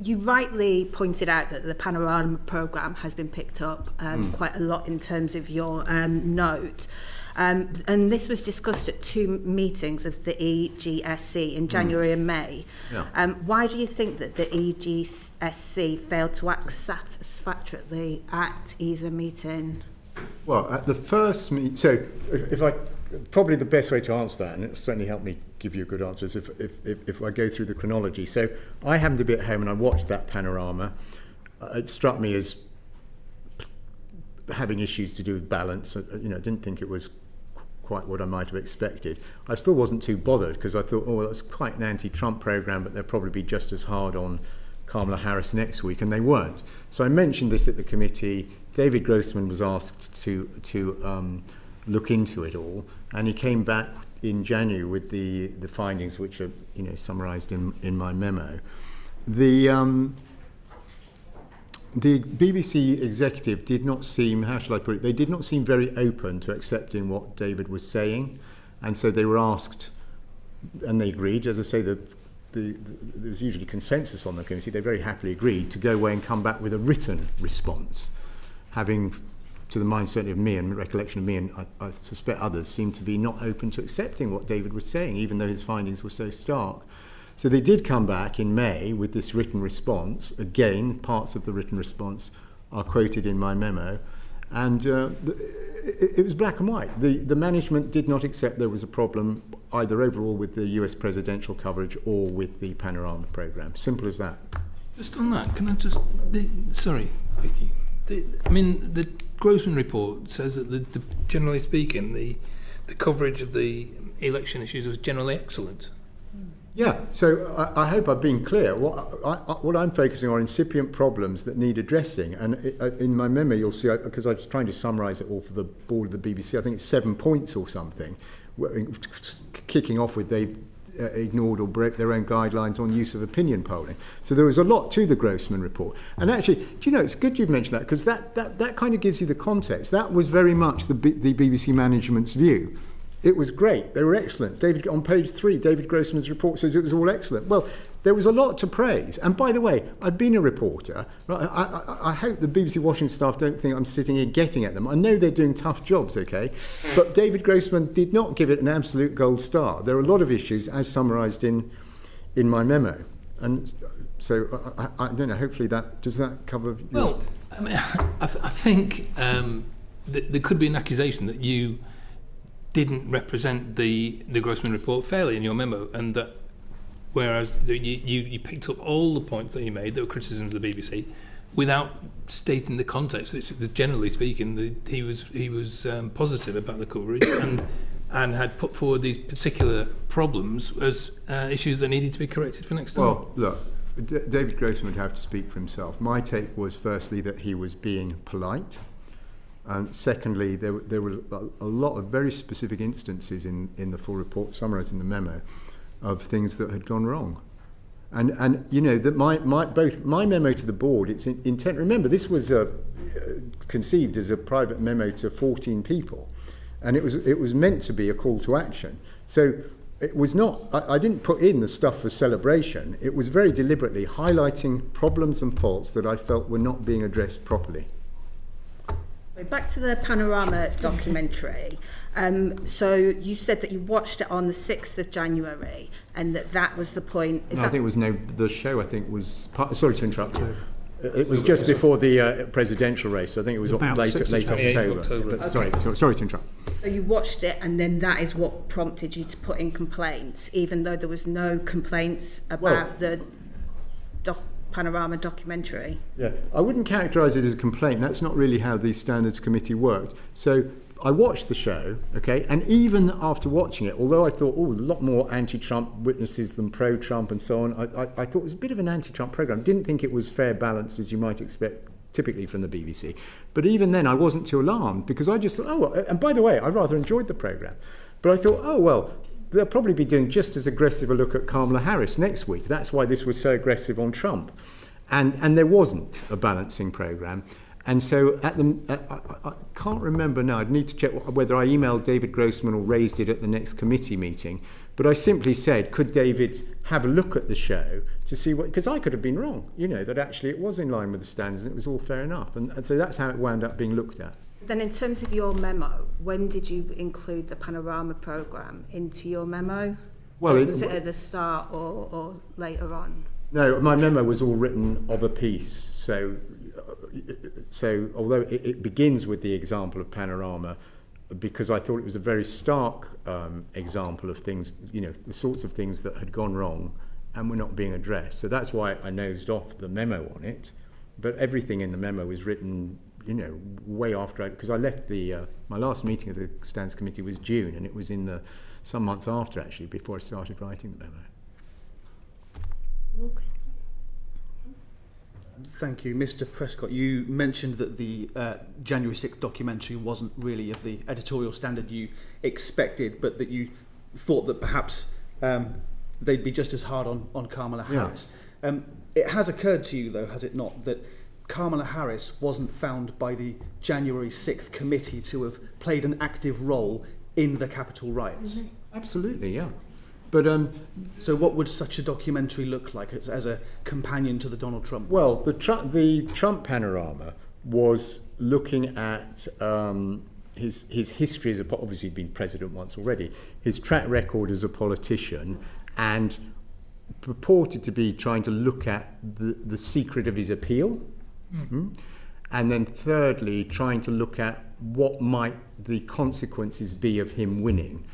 [SPEAKER 7] You rightly pointed out that the Panorama programme has been picked up quite a lot in terms of your note. And this was discussed at 2 meetings of the EGSC in January and May.
[SPEAKER 2] Yeah.
[SPEAKER 7] Why do you think that the EGSC failed to act satisfactorily at either meeting?
[SPEAKER 2] Well, at the first meeting, so if I, probably the best way to answer that, and it'll certainly help me give you a good answer, is if I go through the chronology. So I happened to be at home and I watched that Panorama. It struck me as having issues to do with balance. I didn't think it was quite what I might have expected. I still wasn't too bothered because I thought, well, that's quite an anti-Trump programme, but they'll probably be just as hard on Kamala Harris next week, and they weren't. So I mentioned this at the committee. David Grossman was asked to look into it all, and he came back in January with the findings, which are summarised in my memo. The BBC executive did not seem, how shall I put it, they did not seem very open to accepting what David was saying, and so they were asked, and they agreed. As I say, there's usually consensus on the committee. They very happily agreed to go away and come back with a written response, having, to the mind certainly of me and recollection of me, and I suspect others, seemed to be not open to accepting what David was saying, even though his findings were so stark. So they did come back in May with this written response. Again, parts of the written response are quoted in my memo, and it was black and white. The management did not accept there was a problem either overall with the US presidential coverage or with the Panorama programme. Simple as that.
[SPEAKER 4] Just on that, can I just... sorry, Vicky. The Grossman report says that generally speaking, the coverage of the election issues was generally excellent.
[SPEAKER 2] Yeah, so I hope I've been clear. What I'm focusing on incipient problems that need addressing, and in my memo you'll see, because I was trying to summarise it all for the board of the BBC, I think it's 7 points or something, kicking off with they ignored or broke their own guidelines on use of opinion polling. So there was a lot to the Grossman report. And actually, do you know, it's good you've mentioned that, because that kind of gives you the context. That was very much the BBC management's view. It was great. They were excellent. On page 3, David Grossman's report says it was all excellent. Well, there was a lot to praise. And by the way, I've been a reporter. I hope the BBC Washington staff don't think I'm sitting here getting at them. I know they're doing tough jobs, okay? But David Grossman did not give it an absolute gold star. There are a lot of issues, as summarised in my memo. And so, I don't know, hopefully does that cover...
[SPEAKER 4] Well, I mean, I think there could be an accusation that you didn't represent the Grossman report fairly in your memo, and that whereas you picked up all the points that he made that were criticisms of the BBC without stating the context, which generally speaking he was positive about the coverage and had put forward these particular problems as issues that needed to be corrected for next time.
[SPEAKER 2] Well, look, David Grossman would have to speak for himself. My take was firstly that he was being polite. And secondly, there were a lot of very specific instances in the full report, summarised in the memo, of things that had gone wrong. And you know, that both my memo to the board, its intent, remember, this was conceived as a private memo to 14 people, and it was meant to be a call to action. So it was not, I didn't put in the stuff for celebration. It was very deliberately highlighting problems and faults that I felt were not being addressed properly.
[SPEAKER 7] Back to the Panorama documentary. So you said that you watched it on the 6th of January and that was the point.
[SPEAKER 2] I think it was the show, I think, was... sorry to interrupt you. It was just before the presidential race. I think it was late October. But sorry to interrupt.
[SPEAKER 7] So you watched it, and then that is what prompted you to put in complaints, even though there was no complaints about the Panorama documentary.
[SPEAKER 2] Yeah, I wouldn't characterise it as a complaint. That's not really how the Standards Committee worked. So I watched the show, okay, and even after watching it, although I thought, a lot more anti-Trump witnesses than pro-Trump and so on, I thought it was a bit of an anti-Trump programme. Didn't think it was fair balanced, as you might expect typically from the BBC. But even then, I wasn't too alarmed, because I just thought, and by the way, I rather enjoyed the programme. But I thought, they'll probably be doing just as aggressive a look at Kamala Harris next week. That's why this was so aggressive on Trump. And there wasn't a balancing programme. And so I can't remember now, I'd need to check whether I emailed David Grossman or raised it at the next committee meeting, but I simply said, could David have a look at the show to see what, because I could have been wrong, that actually it was in line with the standards and it was all fair enough. And so that's how it wound up being looked at.
[SPEAKER 7] Then in terms of your memo, when did you include the Panorama programme into your memo?
[SPEAKER 2] Well,
[SPEAKER 7] was it at the start or later on?
[SPEAKER 2] No, my memo was all written of a piece. So although it begins with the example of Panorama, because I thought it was a very stark example of things, the sorts of things that had gone wrong and were not being addressed. So that's why I nosed off the memo on it. But everything in the memo was written, way after because I left my last meeting of the Standards Committee was June, and it was in some months after, actually, before I started writing the memo.
[SPEAKER 5] Thank you. Mr. Prescott, you mentioned that the January 6th documentary wasn't really of the editorial standard you expected, but that you thought that perhaps they'd be just as hard on Kamala Harris. Yeah. It has occurred to you, though, has it not, that Kamala Harris wasn't found by the January 6th committee to have played an active role in the Capitol riots?
[SPEAKER 2] Mm-hmm. Absolutely, yeah. But
[SPEAKER 5] so what would such a documentary look like as a companion to the Donald Trump?
[SPEAKER 2] Well, the Trump Panorama was looking at his history as obviously he'd been president once already, his track record as a politician, and purported to be trying to look at the secret of his appeal. Mm-hmm. And then thirdly, trying to look at what might the consequences be of him winning.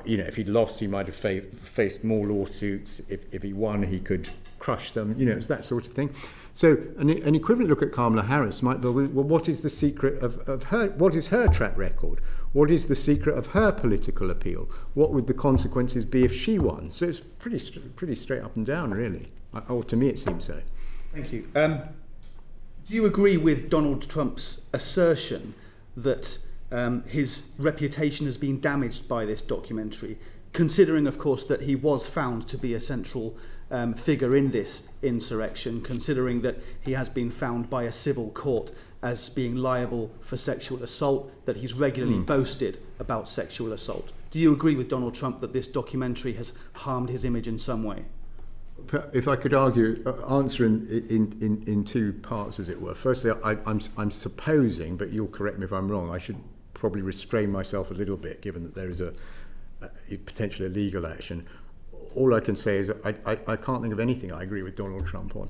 [SPEAKER 2] If he'd lost, he might have faced more lawsuits. If he won, he could crush them. It's that sort of thing. So an equivalent look at Kamala Harris might be, well, what is the secret of her? What is her track record? What is the secret of her political appeal? What would the consequences be if she won? So it's pretty straight up and down, really. Or to me, it seems so.
[SPEAKER 5] Thank you. Do you agree with Donald Trump's assertion that his reputation has been damaged by this documentary, considering, of course, that he was found to be a central figure in this insurrection, considering that he has been found by a civil court as being liable for sexual assault, that he's regularly boasted about sexual assault? Do you agree with Donald Trump that this documentary has harmed his image in some way?
[SPEAKER 2] If I could answer in two parts, as it were. Firstly, I'm supposing, but you'll correct me if I'm wrong, I should probably restrain myself a little bit, given that there is a potentially a legal action. All I can say is I can't think of anything I agree with Donald Trump on.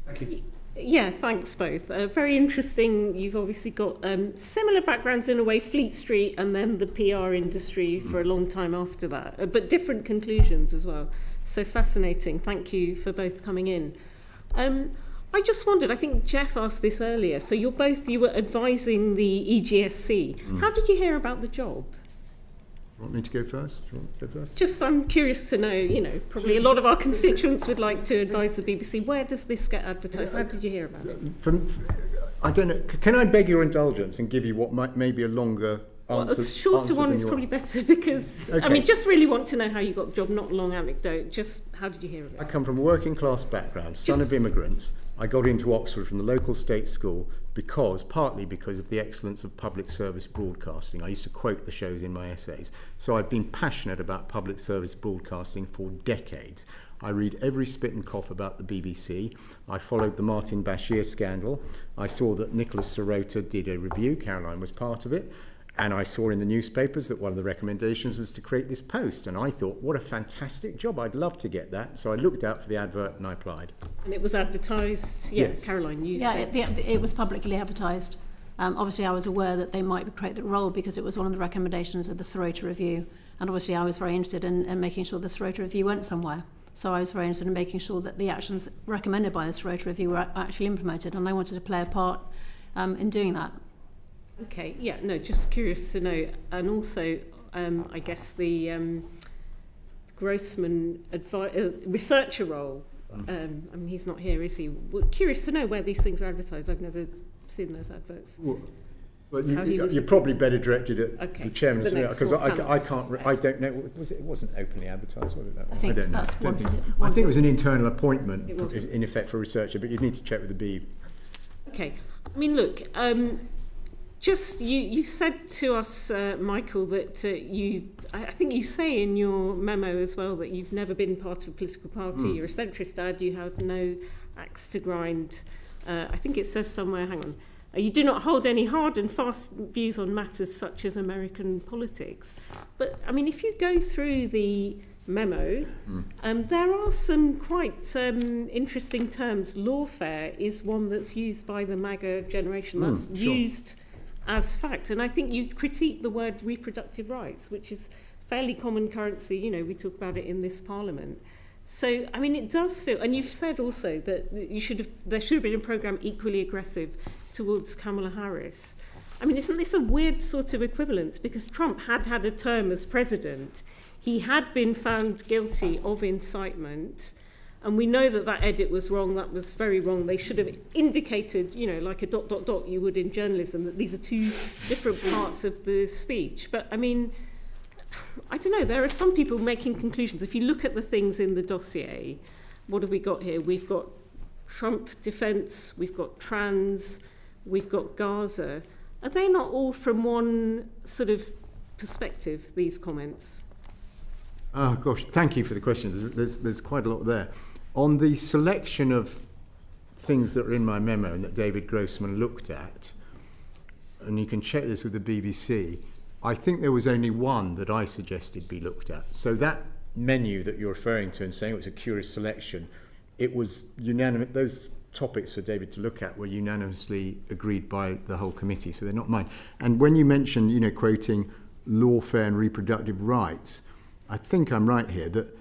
[SPEAKER 5] Thank you.
[SPEAKER 8] Yeah, thanks both. Very interesting. You've obviously got similar backgrounds in a way, Fleet Street and then the PR industry for a long time after that, but different conclusions as well. So fascinating. Thank you for both coming in. I just wondered, I think Jeff asked this earlier, so you were advising the EGSC. How did you hear about the job?
[SPEAKER 2] You want me to go first? Do you want to go first?
[SPEAKER 8] Just, I'm curious to know, probably a lot of our constituents would like to advise the BBC. Where does this get advertised? How did you hear about it?
[SPEAKER 2] I don't know. Can I beg your indulgence and give you what may be a longer answer?
[SPEAKER 8] A shorter one is probably better because, okay. Just really want to know how you got the job, not a long anecdote. Just how did you hear about it?
[SPEAKER 2] I come from a working class background, son of immigrants. I got into Oxford from the local state school partly because of the excellence of public service broadcasting. I used to quote the shows in my essays. So I've been passionate about public service broadcasting for decades. I read every spit and cough about the BBC. I followed the Martin Bashir scandal. I saw that Nicholas Sirota did a review. Caroline was part of it. And I saw in the newspapers that one of the recommendations was to create this post. And I thought, what a fantastic job. I'd love to get that. So I looked out for the advert and I applied.
[SPEAKER 8] And it was advertised? Yeah, yes. Caroline, you said.
[SPEAKER 3] It was publicly advertised. Obviously, I was aware that they might create the role because it was one of the recommendations of the Sirota Review. And obviously, I was very interested in making sure the Sirota Review went somewhere. So I was very interested in making sure that the actions recommended by the Sirota Review were actually implemented. And I wanted to play a part in doing that.
[SPEAKER 8] Okay, yeah, no, just curious to know. And also, I guess the Grossman researcher role, he's not here, is he? Well, curious to know where these things are advertised. I've never seen those adverts.
[SPEAKER 2] Well, Well,
[SPEAKER 8] How he was
[SPEAKER 2] you're probably better directed at
[SPEAKER 8] Okay.
[SPEAKER 2] the chairman
[SPEAKER 8] The next
[SPEAKER 2] because
[SPEAKER 8] one,
[SPEAKER 2] I
[SPEAKER 8] panel.
[SPEAKER 2] can't. I don't know. It wasn't openly advertised, was it? That
[SPEAKER 3] I
[SPEAKER 2] one?
[SPEAKER 3] think
[SPEAKER 2] don't know.
[SPEAKER 3] that's
[SPEAKER 2] Don't
[SPEAKER 3] one.
[SPEAKER 2] think so. I think it was an internal appointment,
[SPEAKER 8] It wasn't.
[SPEAKER 2] in effect, for a researcher. But you'd need to check with the B.
[SPEAKER 8] Okay. I mean, look, just you said to us, Michael, that I think you say in your memo as well that you've never been part of a political party. You're a centrist dad. You have no axe to grind. I think it says somewhere, hang on, you do not hold any hard and fast views on matters such as American politics. But, I mean, if you go through the memo, there are some quite interesting terms. Lawfare is one that's used by the MAGA generation. That's used as fact. And I think you critique the word reproductive rights, which is fairly common currency. You know, we talk about it in this parliament. So, I mean, it does feel, and you've said also that there should have been a programme equally aggressive towards Kamala Harris. I mean, isn't this a weird sort of equivalence? Because Trump had a term as president. He had been found guilty of incitement. And we know that edit was wrong. That was very wrong. They should have indicated, you know, like a ... you would in journalism, that these are two different parts of the speech. But, I mean, I don't know, there are some people making conclusions. If you look at the things in the dossier, what have we got here? We've got Trump defence, we've got trans, we've got Gaza. Are they not all from one sort of perspective, these comments?
[SPEAKER 2] Oh gosh, thank you for the question. There's quite a lot there. On the selection of things that are in my memo and that David Grossman looked at, and you can check this with the BBC, I think there was only one that I suggested be looked at. So that menu that you're referring to and saying it was a curious selection, it was unanimous. Those topics for David to look at were unanimously agreed by the whole committee, so they're not mine. And when you mention, you know, quoting lawfare and reproductive rights, I think I'm right here that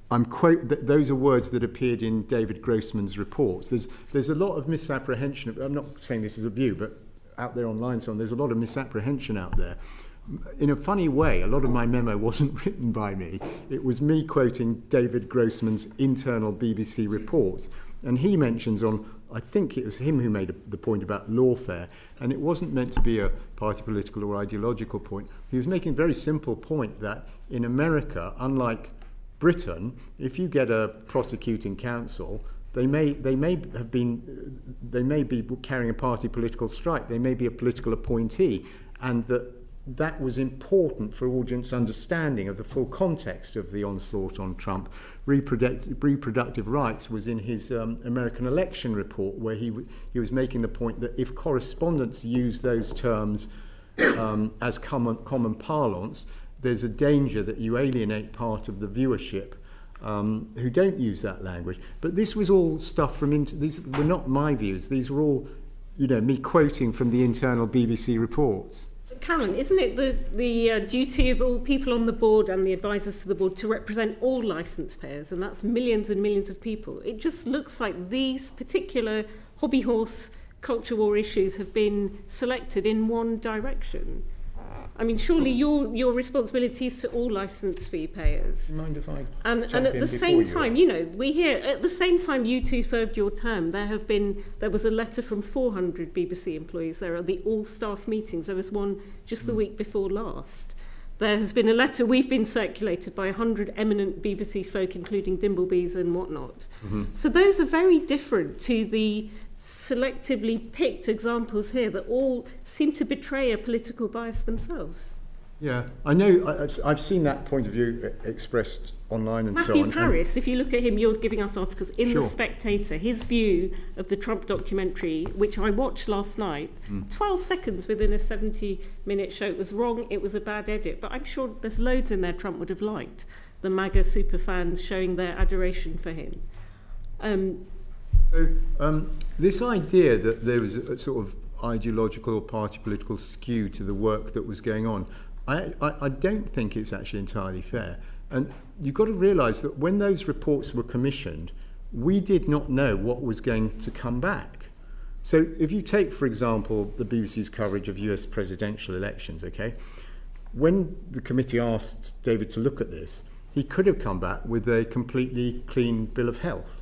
[SPEAKER 2] those are words that appeared in David Grossman's reports. There's a lot of misapprehension. I'm not saying this is a view, but out there online and so on, there's a lot of misapprehension out there. In a funny way, a lot of my memo wasn't written by me. It was me quoting David Grossman's internal BBC reports. And he mentions I think it was him who made the point about lawfare, and it wasn't meant to be a party political or ideological point. He was making a very simple point that in America, unlike Britain, if you get a prosecuting counsel, they may be carrying a party political strike, they may be a political appointee, and that was important for audience understanding of the full context of the onslaught on Trump. Reproductive rights was in his American election report, where he was making the point that if correspondents use those terms as common parlance, there's a danger that you alienate part of the viewership who don't use that language. But this was all stuff these were not my views. These were all, you know, me quoting from the internal BBC reports.
[SPEAKER 8] Carolyn, isn't it the duty of all people on the board and the advisors to the board to represent all licence payers, and that's millions and millions of people? It just looks like these particular hobby horse culture war issues have been selected in one direction. I mean, surely your responsibility is to all licence fee payers.
[SPEAKER 2] Mind if I
[SPEAKER 8] and at the same time, you know, we hear at the same time you two served your term, there was a letter from 400 BBC employees. There are the all-staff meetings. There was one just the week before last. There has been a letter we've been circulated by 100 eminent BBC folk, including Dimblebees and whatnot. So those are very different to the selectively picked examples here that all seem to betray a political bias themselves.
[SPEAKER 2] Yeah, I know. I've seen that point of view expressed online and so on.
[SPEAKER 8] Matthew Parris, if you look at him, you're giving us articles in
[SPEAKER 2] Sure.
[SPEAKER 8] The Spectator. His view of the Trump documentary, which I watched last night, 12 seconds within a 70-minute show. It was wrong, it was a bad edit, but I'm sure there's loads in there Trump would have liked. The MAGA superfans showing their adoration for him.
[SPEAKER 2] So this idea that there was a sort of ideological or party political skew to the work that was going on, I don't think it's actually entirely fair. And you've got to realise that when those reports were commissioned, we did not know what was going to come back. So if you take, for example, the BBC's coverage of US presidential elections, okay, when the committee asked David to look at this, he could have come back with a completely clean bill of health.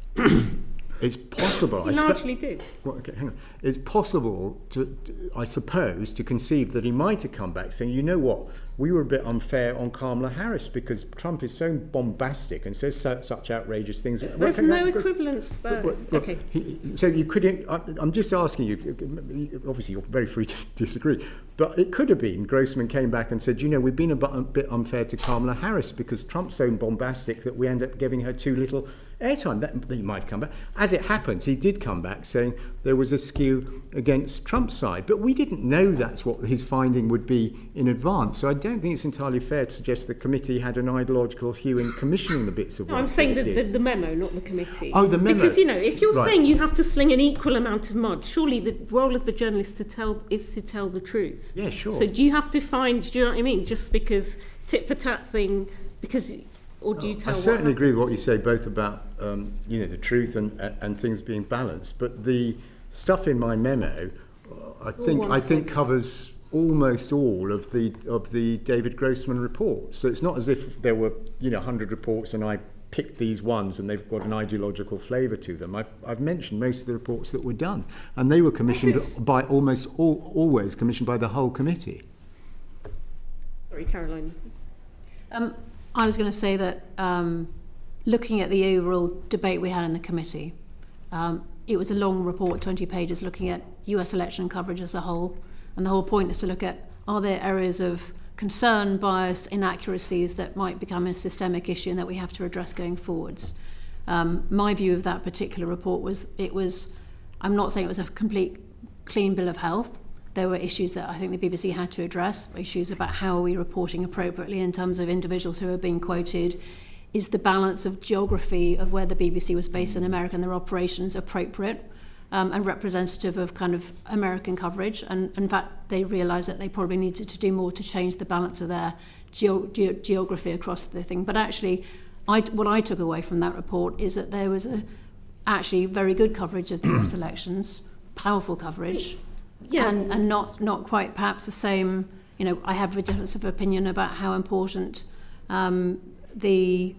[SPEAKER 2] It's possible.
[SPEAKER 8] He largely did.
[SPEAKER 2] Well, okay, hang on. It's possible I suppose, to conceive that he might have come back saying, you know what, we were a bit unfair on Kamala Harris because Trump is so bombastic and says such outrageous things.
[SPEAKER 8] There's no equivalence there. Okay.
[SPEAKER 2] So you couldn't. I'm just asking you. Obviously, you're very free to disagree, but it could have been Grossman came back and said, you know, we've been a bit unfair to Kamala Harris because Trump's so bombastic that we end up giving her too little airtime. That he might come back. As it happens, he did come back saying there was a skew against Trump's side, but we didn't know that's what his finding would be in advance. So I don't think it's entirely fair to suggest the committee had an ideological hue in commissioning the bits of work.
[SPEAKER 8] No, I'm saying the memo, not the committee.
[SPEAKER 2] Oh, the memo.
[SPEAKER 8] Because, you know, if you're
[SPEAKER 2] Right.
[SPEAKER 8] saying you have to sling an equal amount of mud, surely the role of the journalist is to tell the truth.
[SPEAKER 2] Yeah, sure.
[SPEAKER 8] So do you have to find, do you know what I mean, just because tit for tat thing, because, or do you tell
[SPEAKER 2] I certainly
[SPEAKER 8] what
[SPEAKER 2] agree with what you say, both about you know, the truth and things being balanced. But the stuff in my memo, I think covers almost all of the David Grossman report. So it's not as if there were 100 reports and I picked these ones and they've got an ideological flavour to them. I've mentioned most of the reports that were done, and they were commissioned by always commissioned by the whole committee.
[SPEAKER 8] Sorry, Caroline.
[SPEAKER 3] I was going to say that looking at the overall debate we had in the committee, it was a long report, 20 pages, looking at US election coverage as a whole. And the whole point is to look at, are there areas of concern, bias, inaccuracies that might become a systemic issue and that we have to address going forwards. My view of that particular report was, I'm not saying it was a complete clean bill of health. There were issues that I think the BBC had to address, issues about how are we reporting appropriately in terms of individuals who are being quoted. Is the balance of geography of where the BBC was based in America and their operations appropriate and representative of kind of American coverage? And in fact, they realised that they probably needed to do more to change the balance of their geography across the thing. But actually, what I took away from that report is that there was actually very good coverage of the US elections, powerful coverage.
[SPEAKER 8] Yeah.
[SPEAKER 3] And not quite perhaps the same, I have a difference of opinion about how important the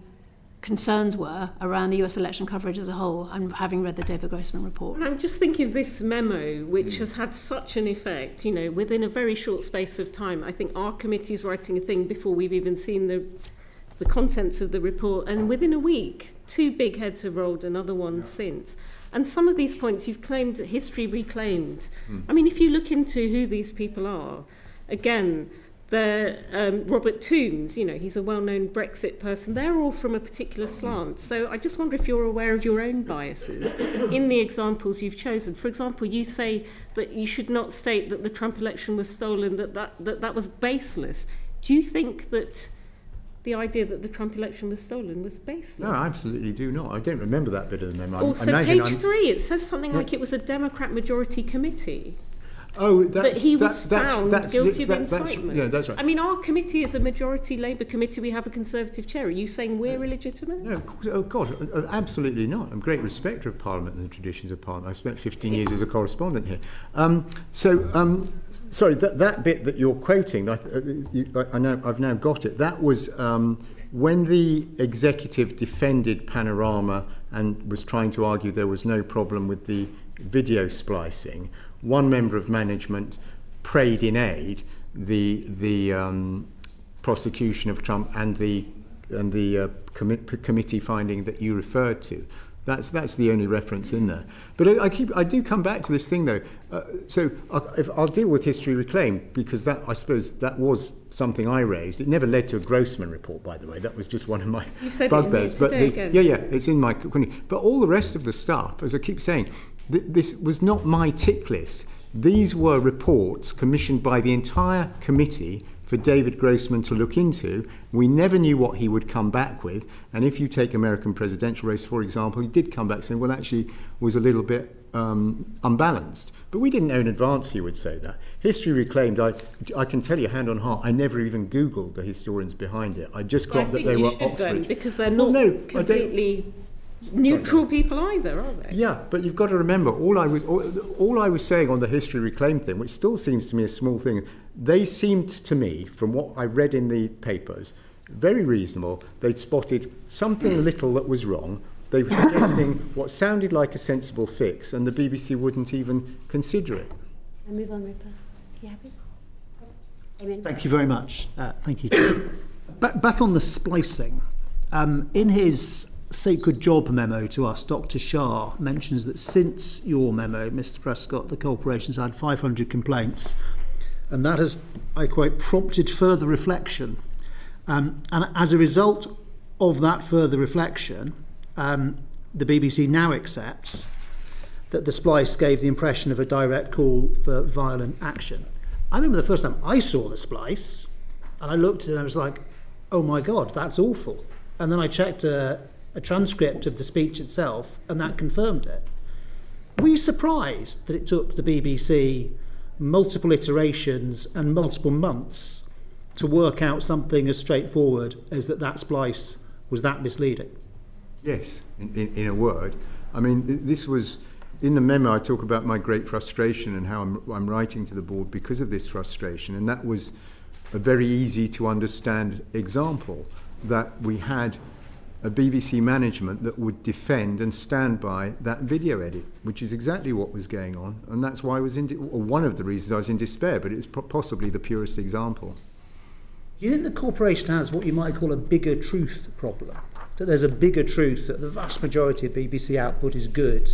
[SPEAKER 3] concerns were around the US election coverage as a whole, and having read the David Grossman report.
[SPEAKER 8] And I'm just thinking of this memo, which has had such an effect, within a very short space of time. I think our committee's writing a thing before we've even seen the contents of the report, and within a week, 2 big heads have rolled, another one since. And some of these points you've claimed history reclaimed. I mean, if you look into who these people are, again, they're Robert Toombs, he's a well-known Brexit person. They're all from a particular slant. So I just wonder if you're aware of your own biases in the examples you've chosen. For example, you say that you should not state that the Trump election was stolen, that was baseless. Do you think that the idea that the Trump election was stolen was baseless?
[SPEAKER 2] No, I absolutely do not. I don't remember that bit of the memo.
[SPEAKER 8] Also, page 3, it says something like it was a Democrat majority committee.
[SPEAKER 2] Oh,
[SPEAKER 8] that he was found guilty of incitement.
[SPEAKER 2] That's right.
[SPEAKER 8] I mean, our committee is a majority Labour committee. We have a Conservative chair. Are you saying we're illegitimate?
[SPEAKER 2] No, of course. Oh, God, absolutely not. I'm a great respecter of Parliament and the traditions of Parliament. I spent 15 years as a correspondent here. Sorry, that bit that you're quoting, I've now got it. That was when the executive defended Panorama and was trying to argue there was no problem with the video splicing. One member of management prayed in aid the prosecution of Trump and the committee finding that you referred to. That's the only reference in there. But I do come back to this thing though. I'll deal with history reclaimed, because I suppose that was something I raised. It never led to a Grossman report, by the way. That was just one of my bugbears. It's in my. But all the rest of the stuff, as I keep saying, this was not my tick list. These were reports commissioned by the entire committee for David Grossman to look into. We never knew what he would come back with. And if you take American presidential race, for example, he did come back saying, well, actually, was a little bit unbalanced. But we didn't know in advance he would say that. History reclaimed, I can tell you hand on heart, I never even Googled the historians behind it. I just got that they were Oxford.
[SPEAKER 8] Then, because they're not completely neutral people either, are they?
[SPEAKER 2] Yeah, but you've got to remember, all I was saying on the history reclaimed thing, which still seems to me a small thing, they seemed to me, from what I read in the papers, very reasonable. They'd spotted something little that was wrong. They were suggesting what sounded like a sensible fix, and the BBC wouldn't even consider it.
[SPEAKER 1] And move on, Rupert. You happy? Amen.
[SPEAKER 9] Thank you very much. Thank you. Back on the splicing. In his sacred job memo to us, Dr. Shah mentions that since your memo, Mr. Prescott, the corporation's had 500 complaints, and that has, I quote, prompted further reflection. And as a result of that further reflection, the BBC now accepts that the splice gave the impression of a direct call for violent action. I remember the first time I saw the splice, and I looked at it and I was like, oh my God, that's awful. And then I checked a transcript of the speech itself, and that confirmed it. Were you surprised that it took the BBC multiple iterations and multiple months to work out something as straightforward as that splice was that misleading?
[SPEAKER 2] Yes, in a word. I mean, this was, in the memo I talk about my great frustration and how I'm writing to the board because of this frustration, and that was a very easy to understand example, that we had a BBC management that would defend and stand by that video edit, which is exactly what was going on, and that's why I was one of the reasons I was in despair, but it's possibly the purest example.
[SPEAKER 9] Do you think the corporation has what you might call a bigger truth problem? That there's a bigger truth that the vast majority of BBC output is good,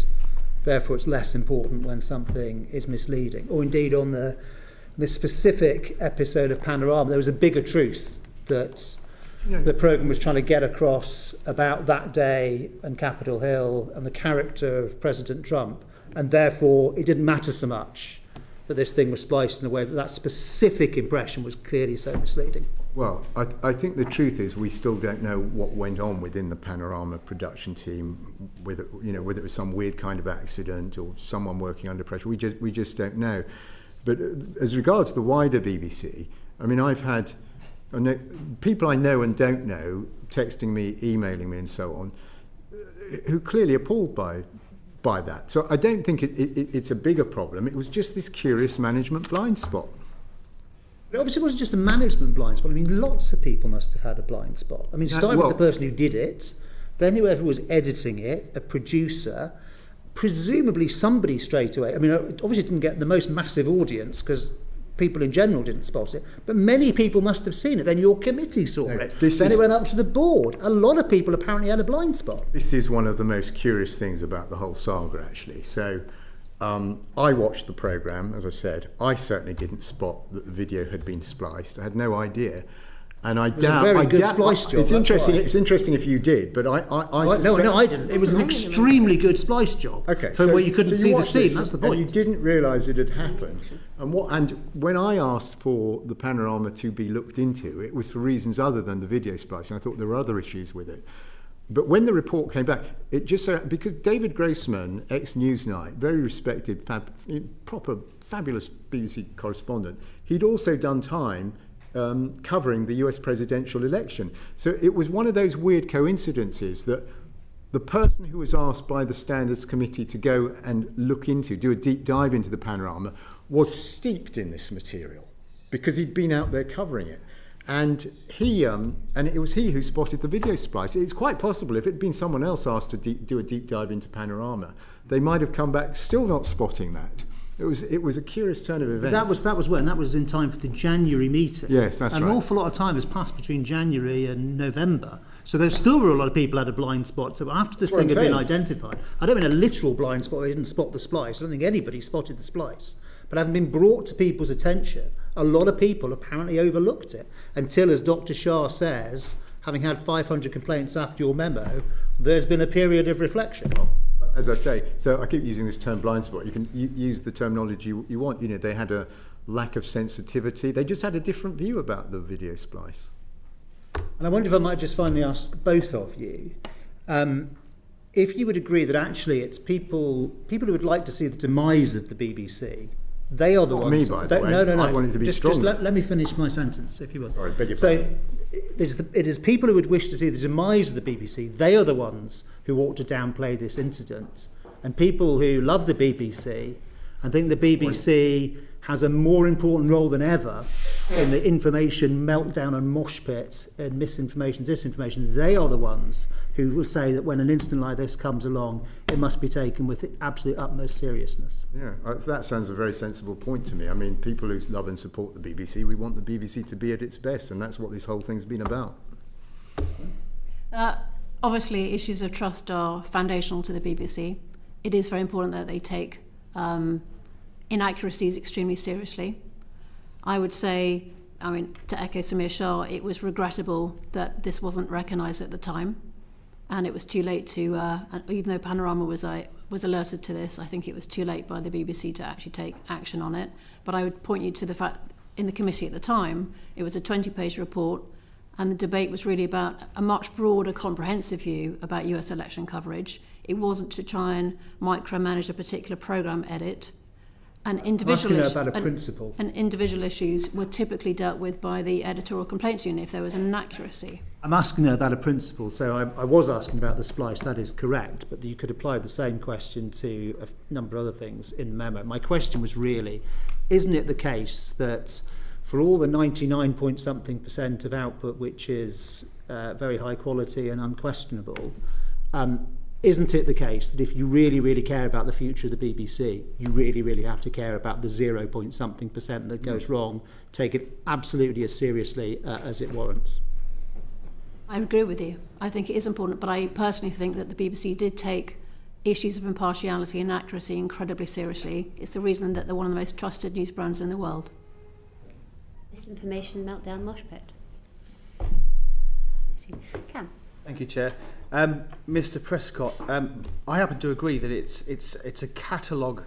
[SPEAKER 9] therefore it's less important when something is misleading? Or indeed on the specific episode of Panorama, there was a bigger truth that the programme was trying to get across about that day and Capitol Hill and the character of President Trump, and therefore it didn't matter so much that this thing was spliced in a way that specific impression was clearly so misleading.
[SPEAKER 2] Well, I think the truth is we still don't know what went on within the Panorama production team, whether it was some weird kind of accident or someone working under pressure. We just don't know. But as regards the wider BBC, I mean, I've had people I know and don't know texting me, emailing me and so on, who are clearly appalled by that. So I don't think it's a bigger problem. It was just this curious management blind spot.
[SPEAKER 9] But obviously it wasn't just a management blind spot. I mean, lots of people must have had a blind spot. I mean, starting with the person who did it, then whoever was editing it, a producer, presumably somebody straight away. I mean, obviously it didn't get the most massive audience because people in general didn't spot it, but many people must have seen it. Then your committee saw it. Then it went up to the board. A lot of people apparently had a blind spot.
[SPEAKER 2] This is one of the most curious things about the whole saga, actually. So I watched the programme, as I said. I certainly didn't spot that the video had been spliced. I had no idea. And I doubt...
[SPEAKER 9] It was a very good splice job.
[SPEAKER 2] It's interesting. It's interesting if you did, but I suspect...
[SPEAKER 9] No, I didn't. It was an extremely good splice job.
[SPEAKER 2] Okay,
[SPEAKER 9] so where you couldn't see the scene. That's the point.
[SPEAKER 2] And you didn't realise it had happened. And when I asked for the Panorama to be looked into, it was for reasons other than the video splicing. I thought there were other issues with it. But when the report came back, it just so... Because David Grossman, ex-Newsnight, very respected, proper, fabulous BBC correspondent, he'd also done time covering the US presidential election. So it was one of those weird coincidences that the person who was asked by the Standards Committee to go and do a deep dive into the Panorama, was steeped in this material because he'd been out there covering it. And it was he who spotted the video splice. It's quite possible if it had been someone else asked to do a deep dive into Panorama, they might have come back still not spotting that. It was a curious turn of events.
[SPEAKER 9] That was when? That was in time for the January meeting.
[SPEAKER 2] Yes, that's right.
[SPEAKER 9] An awful lot of time has passed between January and November. So there still were a lot of people who had a blind spot. So after this thing had been identified, I don't mean a literal blind spot, they didn't spot the splice. I don't think anybody spotted the splice. But having been brought to people's attention, a lot of people apparently overlooked it until, as Dr. Shah says, having had 500 complaints after your memo, there's been a period of reflection.
[SPEAKER 2] As I say, so I keep using this term blind spot. You can use the terminology you want. They had a lack of sensitivity. They just had a different view about the video splice.
[SPEAKER 9] And I wonder if I might just finally ask both of you, if you would agree that actually it's people who would like to see the demise of the BBC. They are the ones.
[SPEAKER 2] Me, by the way.
[SPEAKER 9] No.
[SPEAKER 2] I want it to be strong.
[SPEAKER 9] Just let me finish my sentence, if you will.
[SPEAKER 2] All right, beg your
[SPEAKER 9] pardon. It is people who would wish to see the demise of the BBC. They are the ones who ought to downplay this incident. And people who love the BBC and think the BBC has a more important role than ever in the information meltdown and mosh pit and misinformation, disinformation. They are the ones who will say that when an incident like this comes along, it must be taken with the absolute utmost seriousness.
[SPEAKER 2] Yeah, that sounds a very sensible point to me. I mean, people who love and support the BBC, we want the BBC to be at its best, and that's what this whole thing's been about.
[SPEAKER 3] Obviously, issues of trust are foundational to the BBC. It is very important that they take inaccuracies extremely seriously. I would say, to echo Samir Shah, it was regrettable that this wasn't recognised at the time, and it was too late to, even though Panorama was alerted to this, I think it was too late by the BBC to actually take action on it. But I would point you to the fact in the committee at the time, it was a 20-page report, and the debate was really about a much broader, comprehensive view about US election coverage. It wasn't to try and micromanage a particular programme edit. And individual issues were typically dealt with by the editorial complaints unit if there was an inaccuracy.
[SPEAKER 9] I'm asking her about a principle, so I was asking about the splice, that is correct, but you could apply the same question to a number of other things in the memo. My question was really, isn't it the case that for all the 99-point-something% of output, which is very high quality and unquestionable, isn't it the case that if you really, really care about the future of the BBC, you really, really have to care about the 0-point-something% that goes wrong, take it absolutely as seriously as it warrants?
[SPEAKER 3] I agree with you. I think it is important, but I personally think that the BBC did take issues of impartiality and accuracy incredibly seriously. It's the reason that they're one of the most trusted news brands in the world.
[SPEAKER 1] Misinformation meltdown mosh pit. Cam.
[SPEAKER 5] Thank you, Chair. Mr. Prescott, I happen to agree that it's a catalogue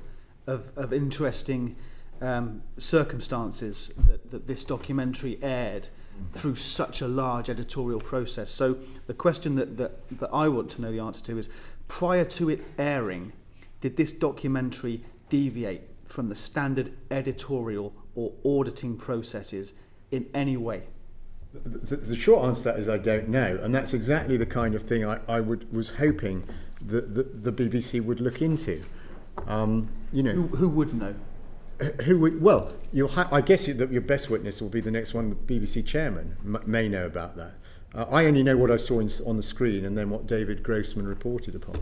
[SPEAKER 5] of interesting circumstances that this documentary aired through such a large editorial process. So the question that I want to know the answer to is, prior to it airing, did this documentary deviate from the standard editorial or auditing processes in any way?
[SPEAKER 2] The short answer to that is I don't know, and that's exactly the kind of thing I was hoping that the BBC would look into.
[SPEAKER 5] Who would know?
[SPEAKER 2] Who would? Well, I guess your best witness will be the next one. The BBC chairman may know about that. I only know what I saw on the screen and then what David Grossman reported upon.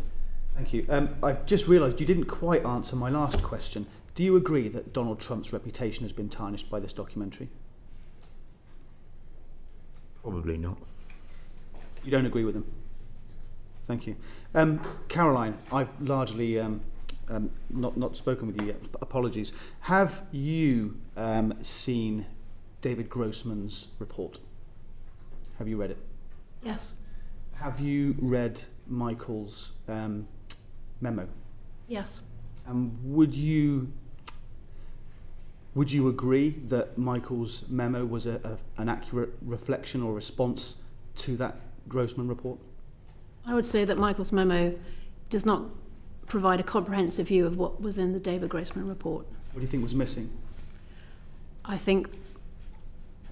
[SPEAKER 5] Thank you. I just realised you didn't quite answer my last question. Do you agree that Donald Trump's reputation has been tarnished by this documentary?
[SPEAKER 2] Probably not.
[SPEAKER 5] You don't agree with him? Thank you. Caroline, I've largely not spoken with you yet. Apologies. Have you seen David Grossman's report? Have you read it?
[SPEAKER 3] Yes.
[SPEAKER 5] Have you read Michael's memo?
[SPEAKER 3] Yes.
[SPEAKER 5] Would you agree that Michael's memo was an accurate reflection or response to that Grossman report?
[SPEAKER 3] I would say that Michael's memo does not provide a comprehensive view of what was in the David Grossman report.
[SPEAKER 5] What do you think was missing?
[SPEAKER 3] I think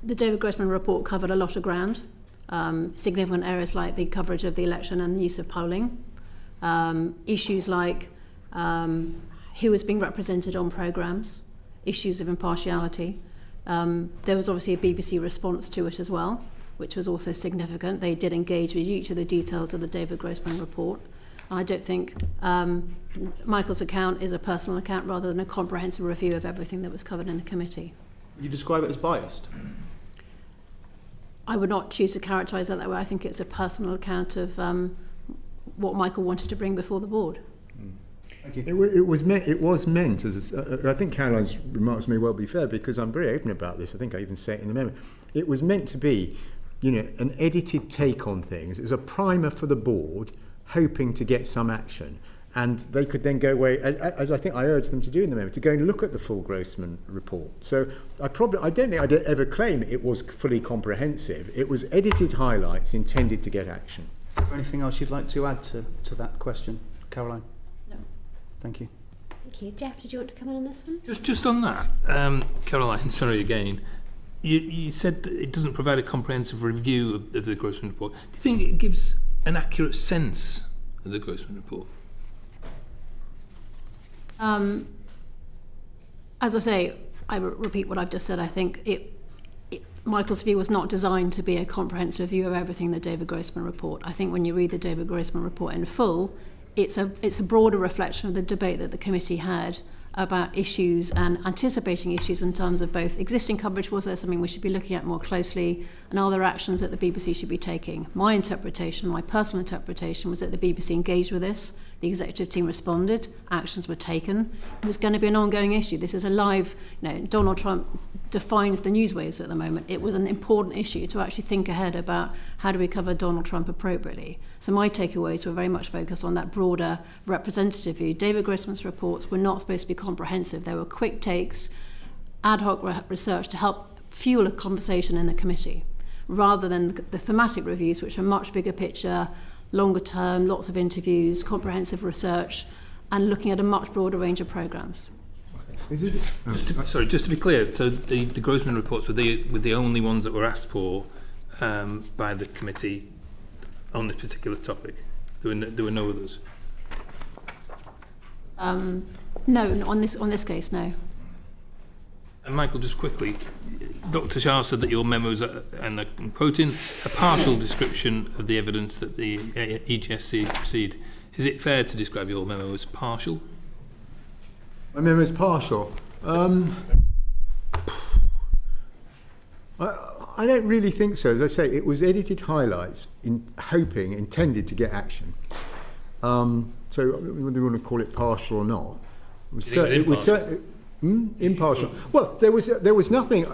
[SPEAKER 3] the David Grossman report covered a lot of ground, significant areas like the coverage of the election and the use of polling, issues like who was being represented on programmes, issues of impartiality. There was obviously a BBC response to it as well, which was also significant. They did engage with each of the details of the David Grossman report. I don't think Michael's account is a personal account rather than a comprehensive review of everything that was covered in the committee.
[SPEAKER 5] You describe it as biased?
[SPEAKER 3] I would not choose to characterise that way. I think it's a personal account of what Michael wanted to bring before the board.
[SPEAKER 5] Thank you.
[SPEAKER 2] It was meant as I think Caroline's remarks may well be fair, because I'm very open about this. I think I even say it in the memo. It was meant to be, an edited take on things. It was a primer for the board, hoping to get some action, and they could then go away, as I think I urged them to do in the memo, to go and look at the full Grossman report. So I don't think I'd ever claim it was fully comprehensive. It was edited highlights intended to get action.
[SPEAKER 5] Is there anything else you'd like to add to that question, Caroline?
[SPEAKER 3] No.
[SPEAKER 5] Thank you.
[SPEAKER 1] Thank you. Jeff, did you want to come in on this one?
[SPEAKER 4] Just on that, Caroline, sorry again. You said that it doesn't provide a comprehensive review of the Grossman report. Do you think it gives an accurate sense of the Grossman report?
[SPEAKER 3] As I say, I repeat what I've just said. I think Michael's view was not designed to be a comprehensive view of everything in the David Grossman report. I think when you read the David Grossman report in full, it's a broader reflection of the debate that the committee had about issues and anticipating issues in terms of both existing coverage, was there something we should be looking at more closely, and are there actions that the BBC should be taking. My interpretation, my personal interpretation, was that the BBC engaged with this, the executive team responded, actions were taken. It was going to be an ongoing issue. This is a live, Donald Trump defines the news waves at the moment. It was an important issue to actually think ahead about how do we cover Donald Trump appropriately. So my takeaways were very much focused on that broader representative view. David Grossman's reports were not supposed to be comprehensive. They were quick takes, ad hoc research to help fuel a conversation in the committee, rather than the thematic reviews, which are much bigger picture, longer term, lots of interviews, comprehensive research, and looking at a much broader range of programmes.
[SPEAKER 4] Just to be clear, so the Grossman reports were the only ones that were asked for by the committee on this particular topic? There were no others?
[SPEAKER 3] No, on this case, no.
[SPEAKER 4] And Michael, just quickly, Dr. Shah said that your memos are, and I'm quoting, a partial description of the evidence that the EGS received. Is it fair to describe your memo as partial?
[SPEAKER 2] My memo is partial. I don't really think so. As I say, it was edited highlights intended to get action. So whether you want to call it partial or not, it was impartial. Well, there was nothing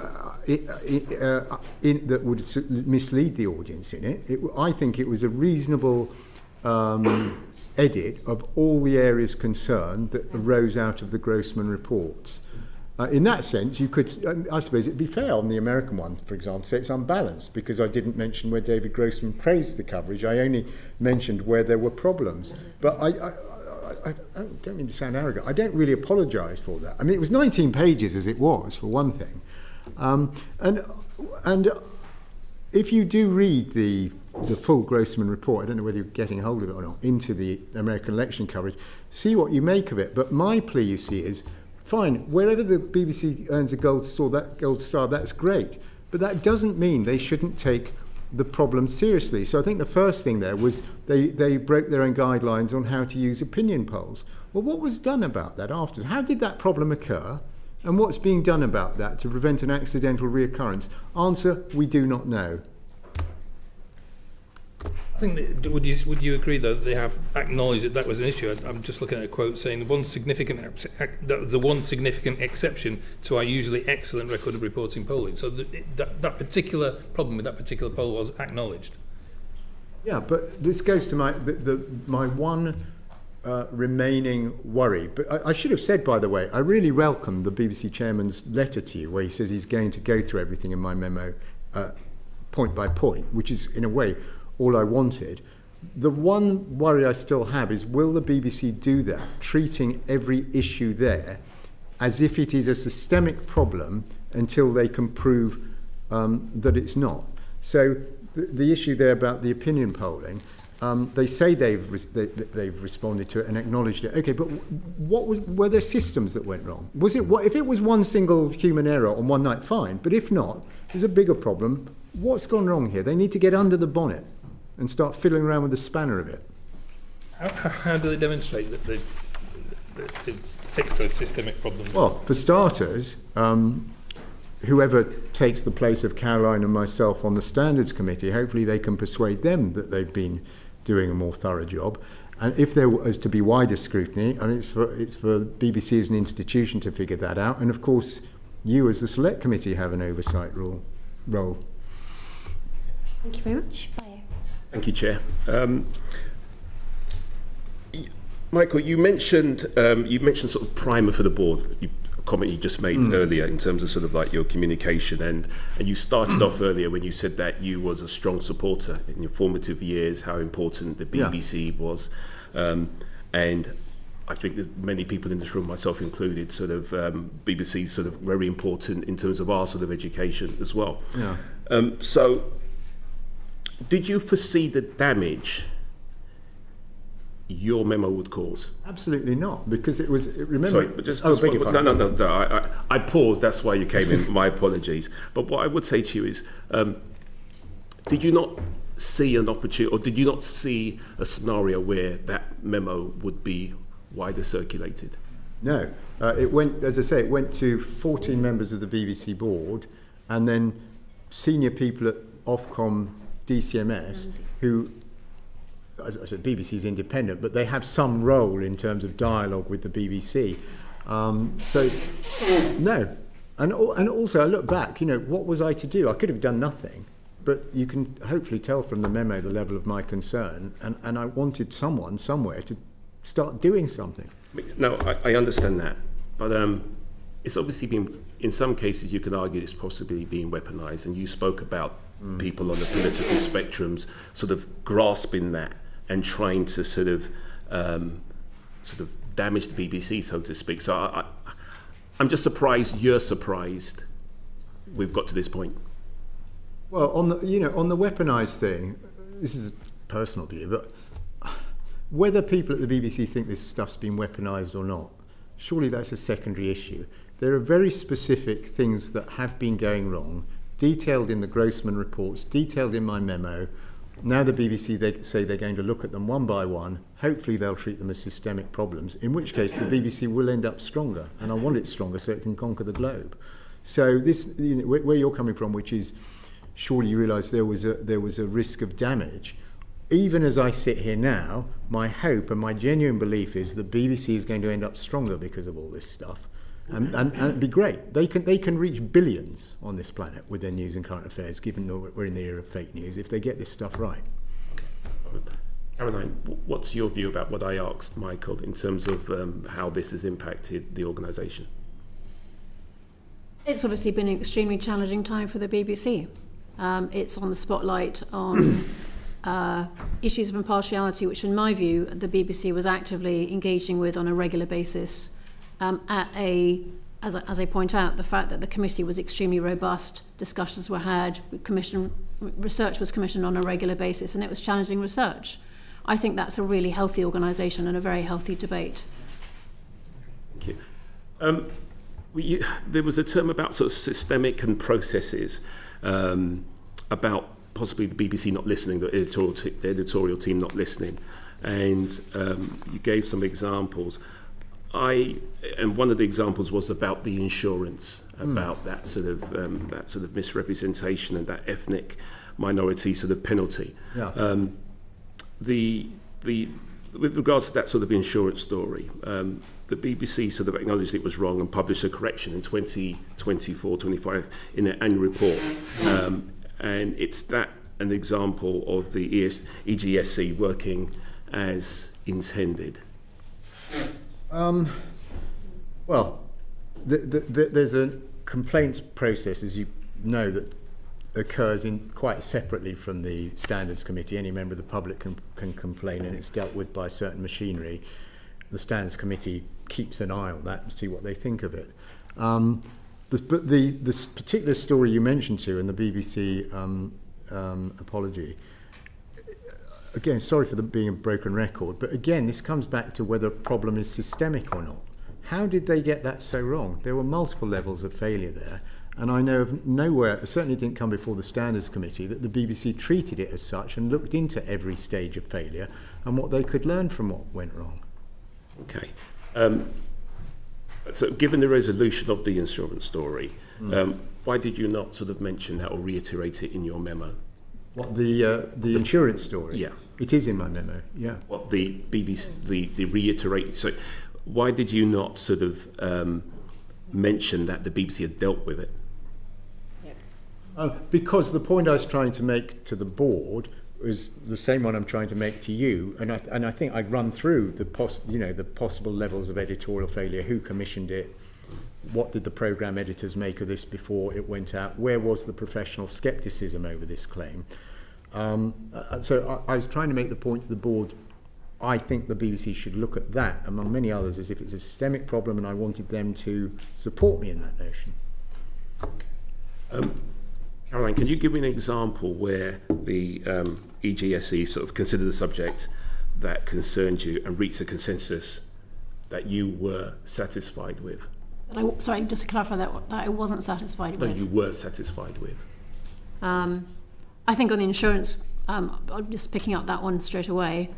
[SPEAKER 2] that would mislead the audience in it. I think it was a reasonable edit of all the areas concerned that arose out of the Grossman reports. In that sense, you could, I suppose it'd be fair on the American one, for example, say it's unbalanced, because I didn't mention where David Grossman praised the coverage. I only mentioned where there were problems. But I don't mean to sound arrogant. I don't really apologise for that. I mean, it was 19 pages as it was, for one thing. And if you do read the full Grossman report, I don't know whether you're getting hold of it or not, into the American election coverage, see what you make of it. But my plea, you see, is fine, wherever the BBC earns a gold star, that's great. But that doesn't mean they shouldn't take the problem seriously. So I think the first thing there was they broke their own guidelines on how to use opinion polls. Well, what was done about that after? How did that problem occur? And what's being done about that to prevent an accidental reoccurrence? Answer, we do not know.
[SPEAKER 4] I think that, would you agree though that they have acknowledged that was an issue? I'm just looking at a quote saying that was the one significant exception to our usually excellent record of reporting polling. So that particular problem with that particular poll was acknowledged. Yeah,
[SPEAKER 2] but this goes to my one remaining worry. But I should have said, by the way, I really welcome the BBC chairman's letter to you, where he says he's going to go through everything in my memo point by point, which is in a way all I wanted. The one worry I still have is, will the BBC do that, treating every issue there as if it is a systemic problem until they can prove that it's not? So the issue there about the opinion polling, they say they've responded to it and acknowledged it. Okay, but were there systems that went wrong? If it was one single human error on one night, fine. But if not, there's a bigger problem. What's gone wrong here? They need to get under the bonnet and start fiddling around with the spanner of it.
[SPEAKER 4] How do they demonstrate that they fix those systemic problems?
[SPEAKER 2] Well, for starters, whoever takes the place of Caroline and myself on the Standards Committee, hopefully they can persuade them that they've been doing a more thorough job. And if there was to be wider scrutiny, I mean, it's for BBC as an institution to figure that out. And of course, you as the Select Committee have an oversight role.
[SPEAKER 1] Thank you very much. Bye.
[SPEAKER 10] Thank you, Chair. Michael, you mentioned sort of primer for the board. A comment you just made earlier in terms of sort of like your communication, and you started off earlier when you said that you was a strong supporter in your formative years, how important the BBC was, and I think that many people in this room, myself included, sort of BBC is sort of very important in terms of our sort of education as well. Yeah. So, did you foresee the damage your memo would cause?
[SPEAKER 2] Absolutely not, because it was. Remember,
[SPEAKER 10] Sorry, but just
[SPEAKER 2] beg your pardon.
[SPEAKER 10] no. I paused. That's why you came in. My apologies. But what I would say to you is, did you not see an opportunity, or did you not see a scenario where that memo would be wider circulated?
[SPEAKER 2] No, it went. As I say, it went to 14 members of the BBC board, and then senior people at Ofcom, DCMS, who. As I said, BBC is independent, but they have some role in terms of dialogue with the BBC. So, no. And also, I look back, what was I to do? I could have done nothing, but you can hopefully tell from the memo the level of my concern, and I wanted someone somewhere to start doing something.
[SPEAKER 10] No, I understand that, but it's obviously been, in some cases you can argue it's possibly being weaponised, and you spoke about people on the political spectrums sort of grasping that and trying to sort of damage the BBC, so to speak. So I'm just surprised you're surprised we've got to this point.
[SPEAKER 2] Well, on the weaponised thing, this is a personal view, but whether people at the BBC think this stuff's been weaponised or not, surely that's a secondary issue. There are very specific things that have been going wrong, detailed in the Grossman reports, detailed in my memo. Now the BBC, they say they're going to look at them one by one. Hopefully they'll treat them as systemic problems, in which case the BBC will end up stronger. And I want it stronger so it can conquer the globe. So this, where you're coming from, which is, surely you realise there was a risk of damage. Even as I sit here now, my hope and my genuine belief is the BBC is going to end up stronger because of all this stuff. And it'd be great. They can reach billions on this planet with their news and current affairs, given that we're in the era of fake news, if they get this stuff right.
[SPEAKER 10] Caroline, what's your view about what I asked Michael in terms of how this has impacted the organisation?
[SPEAKER 3] It's obviously been an extremely challenging time for the BBC. It's on the spotlight on issues of impartiality, which in my view the BBC was actively engaging with on a regular basis. As I point out, the fact that the committee was extremely robust, discussions were had, research was commissioned on a regular basis, and it was challenging research. I think that's a really healthy organisation and a very healthy debate.
[SPEAKER 10] Thank you. There was a term about sort of systemic and processes, about possibly the BBC not listening, the editorial team not listening, and you gave some examples. And one of the examples was about the insurance, about that sort of misrepresentation and that ethnic minority sort of penalty.
[SPEAKER 2] Yeah.
[SPEAKER 10] With regards to that sort of insurance story, the BBC sort of acknowledged it was wrong and published a correction in 2024-25 in their annual report, and it's that an example of the EGSC working as intended.
[SPEAKER 2] Well, there's a complaints process, as you know, that occurs quite separately from the Standards Committee. Any member of the public can complain, and it's dealt with by certain machinery. The Standards Committee keeps an eye on that and see what they think of it. But this particular story you mentioned to, and the BBC apology, again, sorry for being a broken record, but again, this comes back to whether a problem is systemic or not. How did they get that so wrong? There were multiple levels of failure there, and I know of nowhere, it certainly didn't come before the Standards Committee, that the BBC treated it as such and looked into every stage of failure and what they could learn from what went wrong.
[SPEAKER 10] Okay. So given the resolution of the insurance story, why did you not sort of mention that or reiterate it in your memo?
[SPEAKER 2] What, the insurance story?
[SPEAKER 10] Yeah.
[SPEAKER 2] It is in my memo, yeah.
[SPEAKER 10] What the BBC, the reiterate, so why did you not sort of mention that the BBC had dealt with it?
[SPEAKER 2] Because the point I was trying to make to the board is the same one I'm trying to make to you, and I think I'd run through the possible levels of editorial failure, who commissioned it, what did the programme editors make of this before it went out, where was the professional scepticism over this claim. So I was trying to make the point to the board, I think the BBC should look at that, among many others, as if it's a systemic problem, and I wanted them to support me in that notion.
[SPEAKER 10] Caroline, can you give me an example where the EGSE sort of considered the subject, that concerned you and reached a consensus that you were satisfied with?
[SPEAKER 3] Sorry, just to clarify that I wasn't satisfied with.
[SPEAKER 10] No, you were satisfied with.
[SPEAKER 3] I think on the insurance, I'm just picking up that one straight away.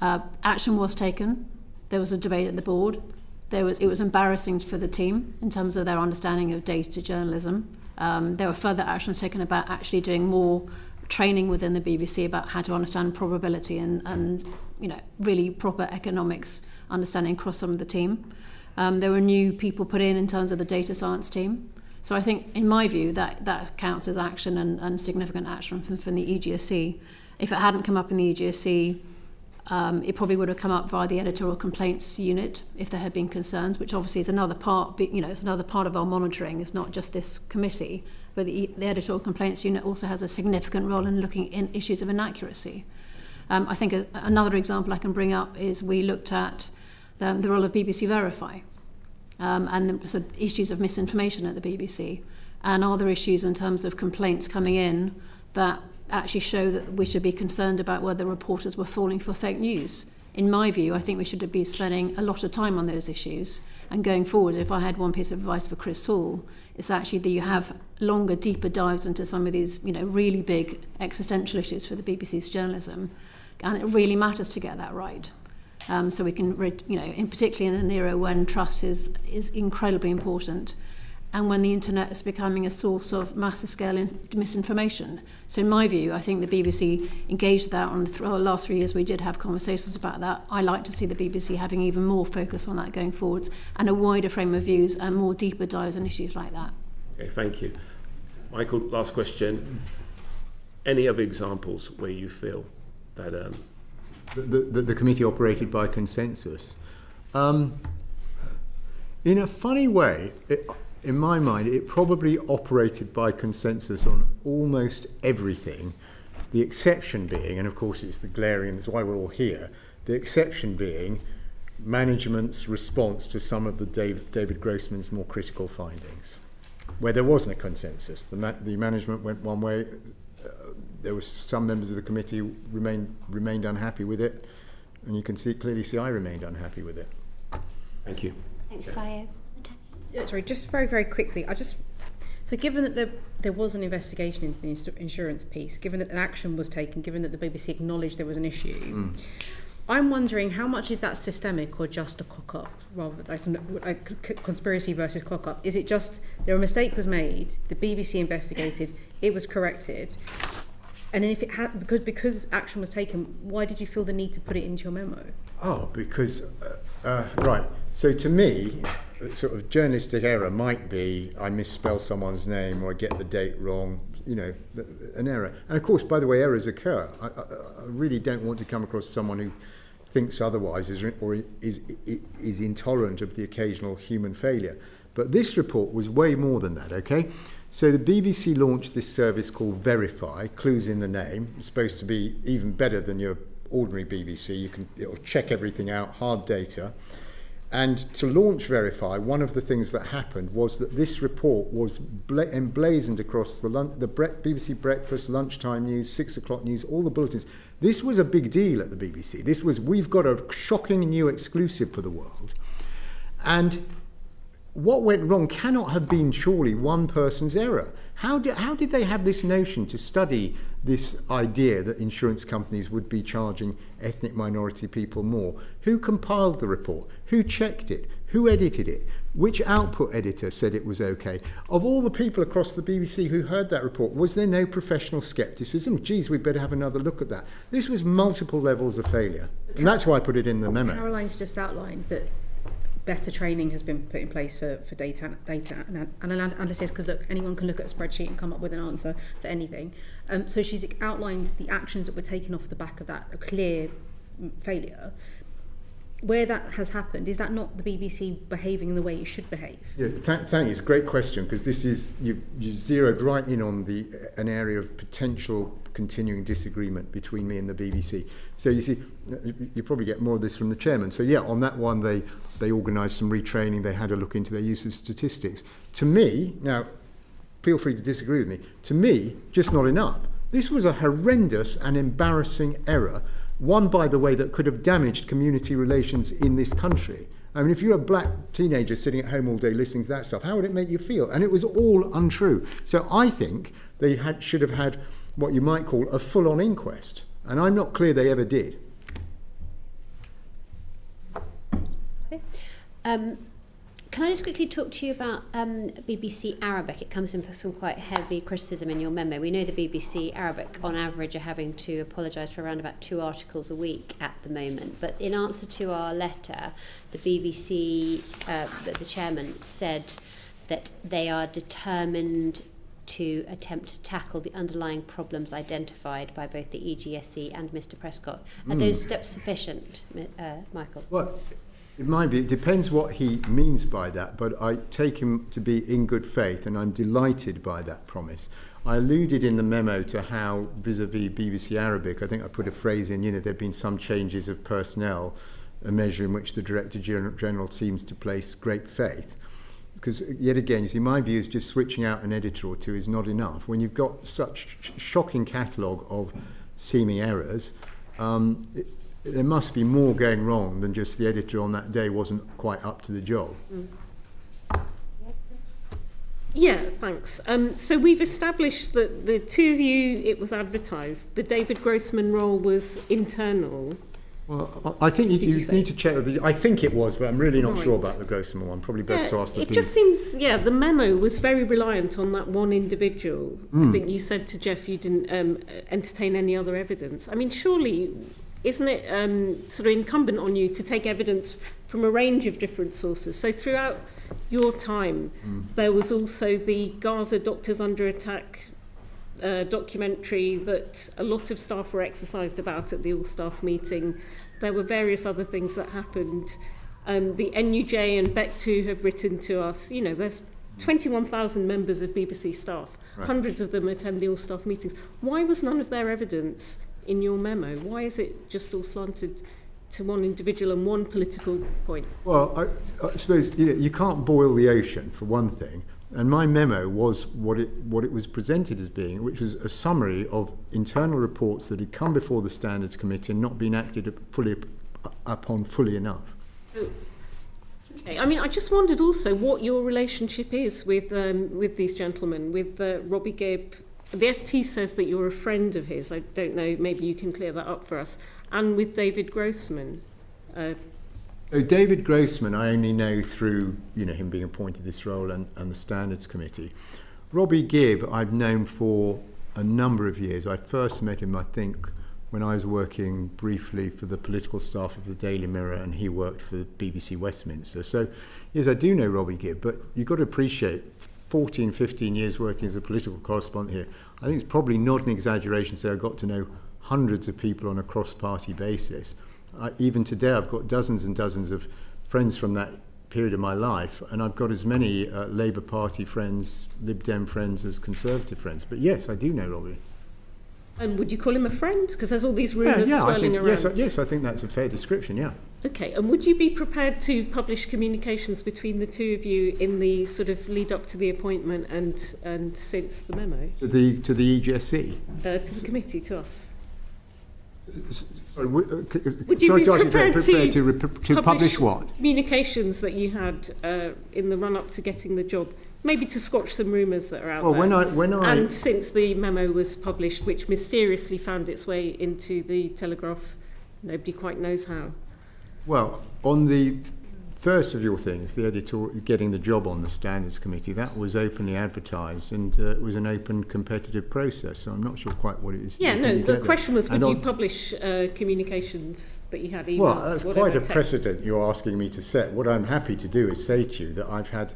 [SPEAKER 3] Action was taken. There was a debate at the board. It was embarrassing for the team in terms of their understanding of data journalism. There were further actions taken about actually doing more training within the BBC about how to understand probability and really proper economics understanding across some of the team. There were new people put in terms of the data science team. So I think, in my view, that counts as action and significant action from the EGSC. If it hadn't come up in the EGSC, it probably would have come up via the editorial complaints unit if there had been concerns, which obviously is another part. It's another part of our monitoring. It's not just this committee, but the editorial complaints unit also has a significant role in looking in issues of inaccuracy. I think another example I can bring up is we looked at the role of BBC Verify. And the sort of issues of misinformation at the BBC, and are there issues in terms of complaints coming in that actually show that we should be concerned about whether reporters were falling for fake news? In my view, I think we should be spending a lot of time on those issues, and going forward, if I had one piece of advice for Chris Hall, it's actually that you have longer, deeper dives into some of these really big existential issues for the BBC's journalism, and it really matters to get that right. So we can, particularly in an era when trust is incredibly important, and when the internet is becoming a source of massive scale misinformation. So in my view, I think the BBC engaged that on the last 3 years. We did have conversations about that. I like to see the BBC having even more focus on that going forwards, and a wider frame of views and more deeper dives on issues like that.
[SPEAKER 10] Okay, thank you. Michael, last question. Any other examples where you feel that
[SPEAKER 2] the committee operated by consensus? In a funny way, in my mind, it probably operated by consensus on almost everything, the exception being, and of course it's the glaring, that's why we're all here, the exception being management's response to some of the David Grossman's more critical findings, where there wasn't a consensus. The management went one way. There were some members of the committee who remained unhappy with it, and you can clearly see I remained unhappy with it.
[SPEAKER 10] Thank you.
[SPEAKER 1] Thanks, Bio.
[SPEAKER 6] Sorry, just very, very quickly. So given that there was an investigation into the insurance piece, given that an action was taken, given that the BBC acknowledged there was an issue, I'm wondering how much is that systemic or just a cock-up, rather than conspiracy versus cock-up? Is it just a mistake was made, the BBC investigated, it was corrected, and then if it had, because action was taken, why did you feel the need to put it into your memo?
[SPEAKER 2] Oh, because, right, so to me, sort of journalistic error might be I misspell someone's name or I get the date wrong, an error. And of course, by the way, errors occur. I really don't want to come across someone who thinks otherwise or is intolerant of the occasional human failure. But this report was way more than that, okay? So the BBC launched this service called Verify, clues in the name. It's supposed to be even better than your ordinary BBC. It'll check everything out, hard data. And to launch Verify, one of the things that happened was that this report was emblazoned across the BBC Breakfast, lunchtime news, 6 o'clock news, all the bulletins. This was a big deal at the BBC. We've got a shocking new exclusive for the world. And what went wrong cannot have been surely one person's error. How did they have this notion to study this idea that insurance companies would be charging ethnic minority people more? Who compiled the report? Who checked it? Who edited it? Which output editor said it was okay? Of all the people across the BBC who heard that report, was there no professional scepticism? Geez, we'd better have another look at that. This was multiple levels of failure. And that's why I put it in the memo.
[SPEAKER 6] Caroline's just outlined that better training has been put in place for data analysis, because look, anyone can look at a spreadsheet and come up with an answer for anything. So she's outlined the actions that were taken off the back of that, a clear failure. Where that has happened, is that not the BBC behaving in the way it should behave?
[SPEAKER 2] Yeah, thank you. It's a great question, because this is you zeroed right in on an area of potential continuing disagreement between me and the BBC. So you see, you probably get more of this from the chairman. So yeah, on that one they organised some retraining. They had a look into their use of statistics. To me, now, feel free to disagree with me. To me, just not enough. This was a horrendous and embarrassing error One, by the way, that could have damaged community relations in this country. I mean, if you're a black teenager sitting at home all day listening to that stuff, how would it make you feel? And it was all untrue. So I think they should have had what you might call a full-on inquest. And I'm not clear they ever did.
[SPEAKER 1] Okay. Can I just quickly talk to you about BBC Arabic? It comes in for some quite heavy criticism in your memo. We know the BBC Arabic, on average, are having to apologise for around about 2 articles a week at the moment. But in answer to our letter, the BBC, the chairman, said that they are determined to attempt to tackle the underlying problems identified by both the EGSE and Mr. Prescott. Are those steps sufficient, Michael?
[SPEAKER 2] Well, it might be. It depends what he means by that, but I take him to be in good faith, and I'm delighted by that promise. I alluded in the memo to how, vis-à-vis BBC Arabic, I think I put a phrase in, there have been some changes of personnel, a measure in which the Director General seems to place great faith. Because, yet again, you see, my view is just switching out an editor or two is not enough. When you've got such shocking catalogue of seeming errors, there must be more going wrong than just the editor on that day wasn't quite up to the job.
[SPEAKER 8] Yeah, thanks. So we've established that the two of you, it was advertised. The David Grossman role was internal.
[SPEAKER 2] Well, I think you need to check. I think it was, but I'm really not sure about the Grossman one. Probably best to ask the
[SPEAKER 8] It just seems, the memo was very reliant on that one individual. I think you said to Jeff you didn't entertain any other evidence. I mean, surely, isn't it sort of incumbent on you to take evidence from a range of different sources? So throughout your time, there was also the Gaza Doctors Under Attack documentary that a lot of staff were exercised about at the all-staff meeting. There were various other things that happened. The NUJ and BEC2 have written to us. There's 21,000 members of BBC staff. Right. Hundreds of them attend the all-staff meetings. Why was none of their evidence in your memo? Why is it just all slanted to one individual and one political point?
[SPEAKER 2] Well, I suppose you can't boil the ocean, for one thing. And my memo was what it was presented as being, which was a summary of internal reports that had come before the Standards Committee and not been acted upon fully enough.
[SPEAKER 8] Okay, I mean, I just wondered also what your relationship is with these gentlemen, with Robbie Gibb. The FT says that you're a friend of his. I don't know, maybe you can clear that up for us. And with David Grossman.
[SPEAKER 2] So David Grossman, I only know through him being appointed this role and the Standards Committee. Robbie Gibb, I've known for a number of years. I first met him, I think, when I was working briefly for the political staff of the Daily Mirror, and he worked for BBC Westminster. So, yes, I do know Robbie Gibb, but you've got to appreciate 14, 15 years working as a political correspondent here. I think it's probably not an exaggeration to say I got to know hundreds of people on a cross-party basis. Even today, I've got dozens and dozens of friends from that period of my life, and I've got as many Labour Party friends, Lib Dem friends, as Conservative friends. But yes, I do know Robbie.
[SPEAKER 8] And would you call him a friend? Because there's all these rumours swirling around.
[SPEAKER 2] Yes, I think that's a fair description, yeah.
[SPEAKER 8] Okay, and would you be prepared to publish communications between the two of you in the sort of lead up to the appointment and since the memo?
[SPEAKER 2] To the EGSE?
[SPEAKER 8] To the committee, to us.
[SPEAKER 2] Sorry,
[SPEAKER 8] would you be prepared
[SPEAKER 2] to publish what?
[SPEAKER 8] Communications that you had in the run-up to getting the job, maybe to squash some rumours that are out there. And since the memo was published, which mysteriously found its way into the Telegraph, nobody quite knows how.
[SPEAKER 2] Well, on the first of your things, the editorial, getting the job on the Standards Committee, that was openly advertised, and it was an open, competitive process. So I'm not sure quite what it is.
[SPEAKER 8] Yeah, no. The question was, would you publish communications that you had, emails?
[SPEAKER 2] Well, that's quite a precedent you're asking me to set. What I'm happy to do is say to you that I've had,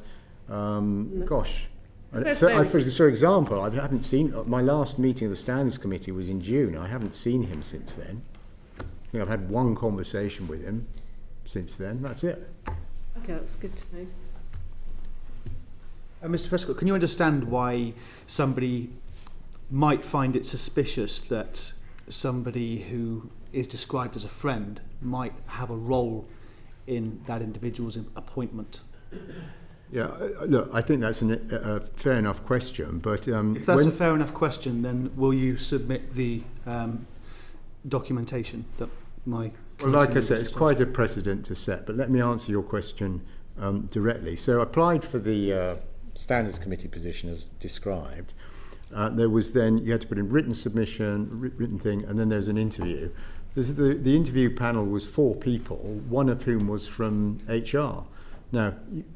[SPEAKER 2] for example, I haven't seen my last meeting of the Standards Committee was in June. I haven't seen him since then. I think I've had one conversation with him since then. That's it.
[SPEAKER 8] Okay, that's good to know.
[SPEAKER 9] Mr. Prescott, can you understand why somebody might find it suspicious that somebody who is described as a friend might have a role in that individual's appointment?
[SPEAKER 2] Yeah, look, I think that's a fair enough question, but
[SPEAKER 9] if that's a fair enough question, then will you submit the documentation that my
[SPEAKER 2] Well, like I
[SPEAKER 9] committee
[SPEAKER 2] said,
[SPEAKER 9] was
[SPEAKER 2] it's quite a precedent to set, but let me answer your question directly. So I applied for the Standards Committee position as described. There was then, you had to put in written submission, written thing, and then there's an interview. The interview panel was 4 people, one of whom was from HR. Now,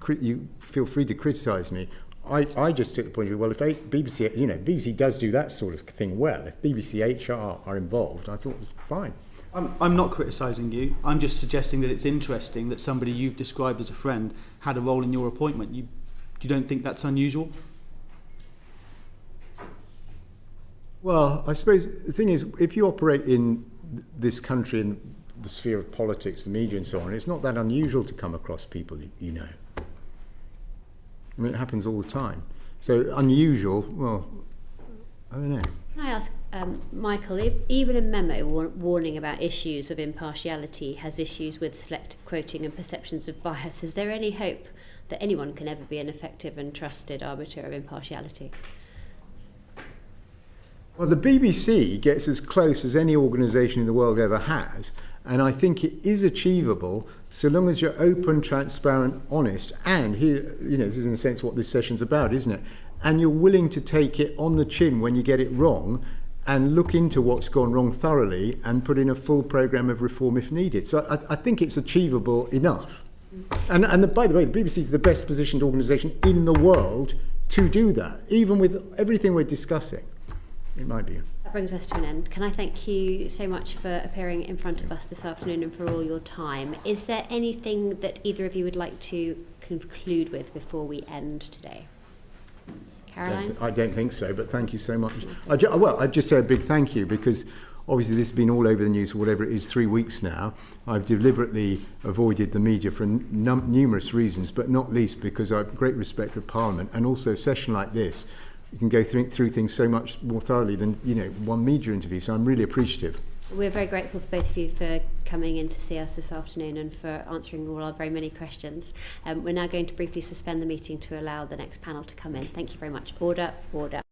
[SPEAKER 2] you feel free to criticise me. I just took the point of view, well, if BBC, BBC does do that sort of thing well, if BBC HR are involved, I thought it was fine.
[SPEAKER 9] I'm not criticising you. I'm just suggesting that it's interesting that somebody you've described as a friend had a role in your appointment. You don't think that's unusual?
[SPEAKER 2] Well, I suppose the thing is, if you operate in this country, in the sphere of politics, the media and so on, it's not that unusual to come across people you know. I mean, it happens all the time. So unusual, well, I don't know.
[SPEAKER 1] Can I ask, Michael, if even a memo warning about issues of impartiality has issues with selective quoting and perceptions of bias, is there any hope that anyone can ever be an effective and trusted arbiter of impartiality?
[SPEAKER 2] Well, the BBC gets as close as any organisation in the world ever has, and I think it is achievable so long as you're open, transparent, honest, and here, this is in a sense what this session's about, isn't it? And you're willing to take it on the chin when you get it wrong and look into what's gone wrong thoroughly and put in a full programme of reform if needed. So I think it's achievable enough. And by the way, the BBC is the best positioned organisation in the world to do that, even with everything we're discussing. It might be.
[SPEAKER 1] That brings us to an end. Can I thank you so much for appearing in front of us this afternoon and for all your time. Is there anything that either of you would like to conclude with before we end today? Caroline?
[SPEAKER 2] I don't think so, but thank you so much. I'd just say a big thank you, because obviously this has been all over the news for whatever it is, 3 weeks now. I've deliberately avoided the media for numerous reasons, but not least because I have great respect for Parliament, and also a session like this, you can go through things so much more thoroughly than one media interview. So I'm really appreciative.
[SPEAKER 1] We're very grateful for both of you for coming in to see us this afternoon and for answering all our very many questions. We're now going to briefly suspend the meeting to allow the next panel to come in. Thank you very much. Order, order.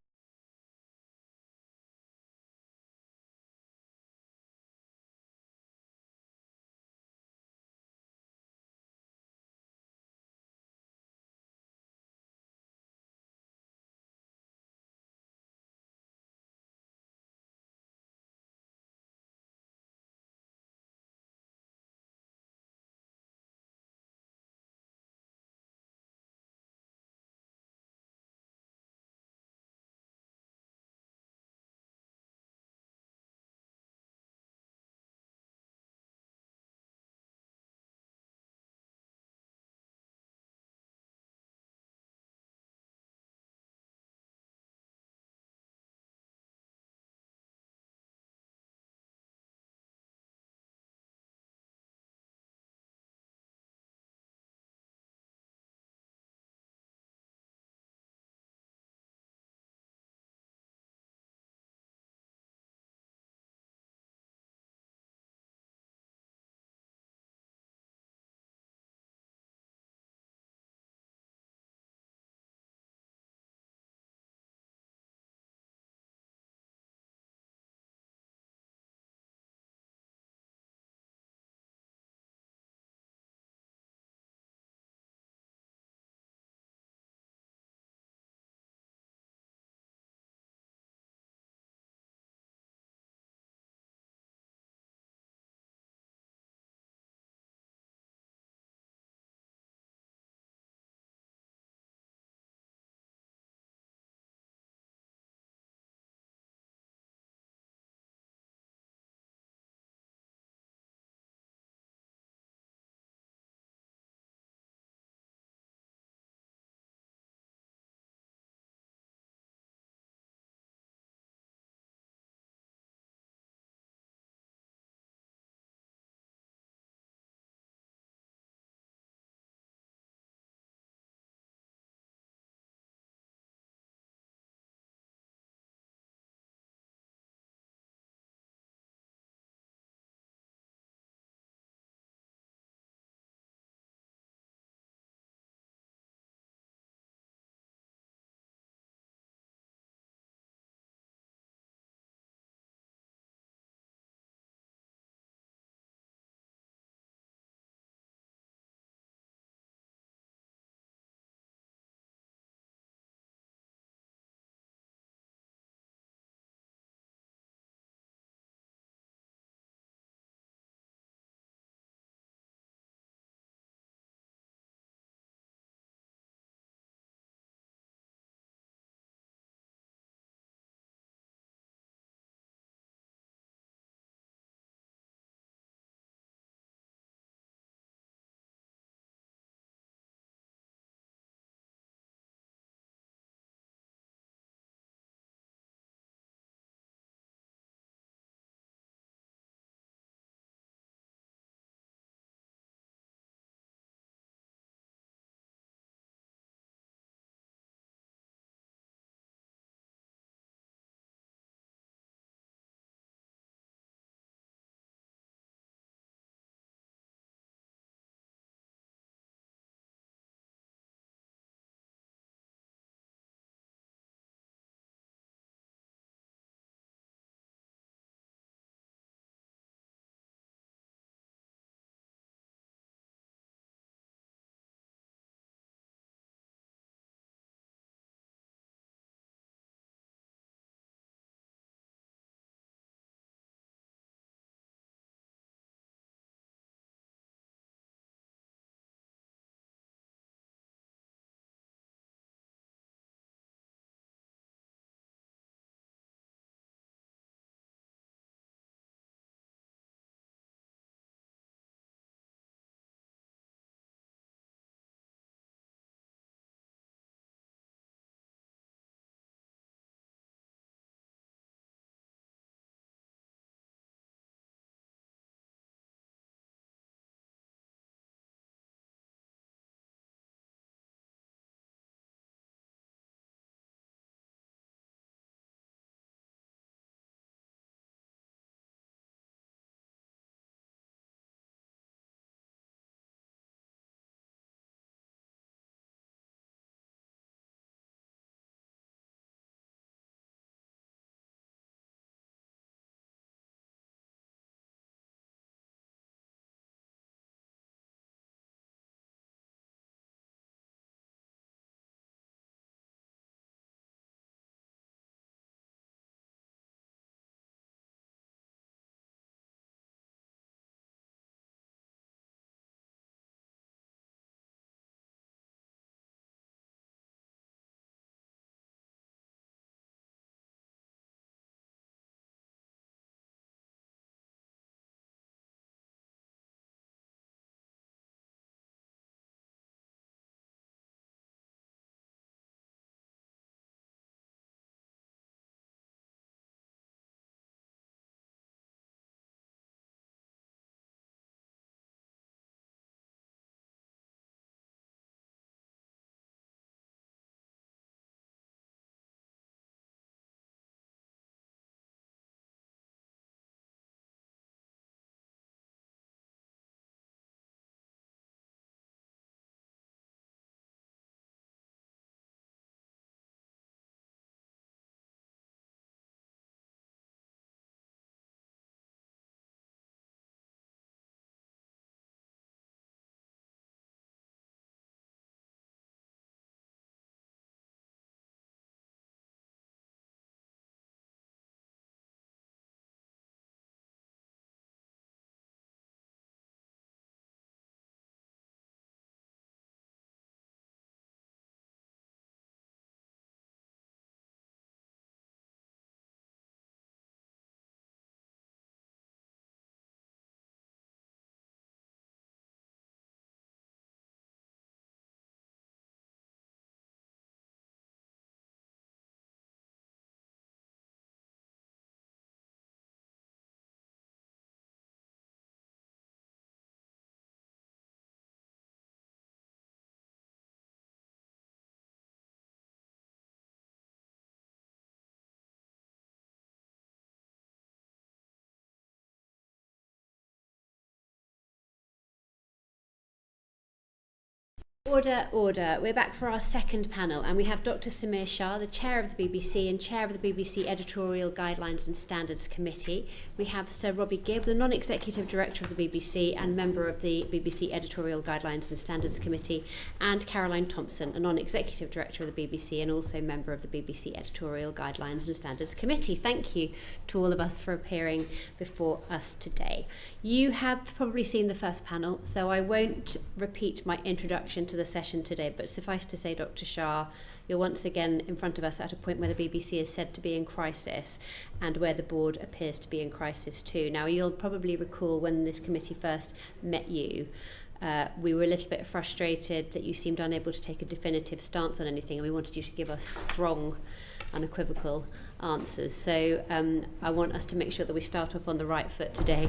[SPEAKER 1] Order, order. We're back for our second panel, and we have Dr. Samir Shah, the Chair of the BBC and Chair of the BBC Editorial Guidelines and Standards Committee. We have Sir Robbie Gibb, the Non-Executive Director of the BBC and member of the BBC Editorial Guidelines and Standards Committee, and Caroline Thomson, a Non-Executive Director of the BBC and also member of the BBC Editorial Guidelines and Standards Committee. Thank you to all of us for appearing before us today. You have probably seen the first panel, so I won't repeat my introduction to the session today, but suffice to say, Dr. Shah, you're once again in front of us at a point where the BBC is said to be in crisis and where the board appears to be in crisis too. Now, you'll probably recall when this committee first met you, we were a little bit frustrated that you seemed unable to take a definitive stance on anything, and we wanted you to give us strong, unequivocal answers. So I want us to make sure that we start off on the right foot today.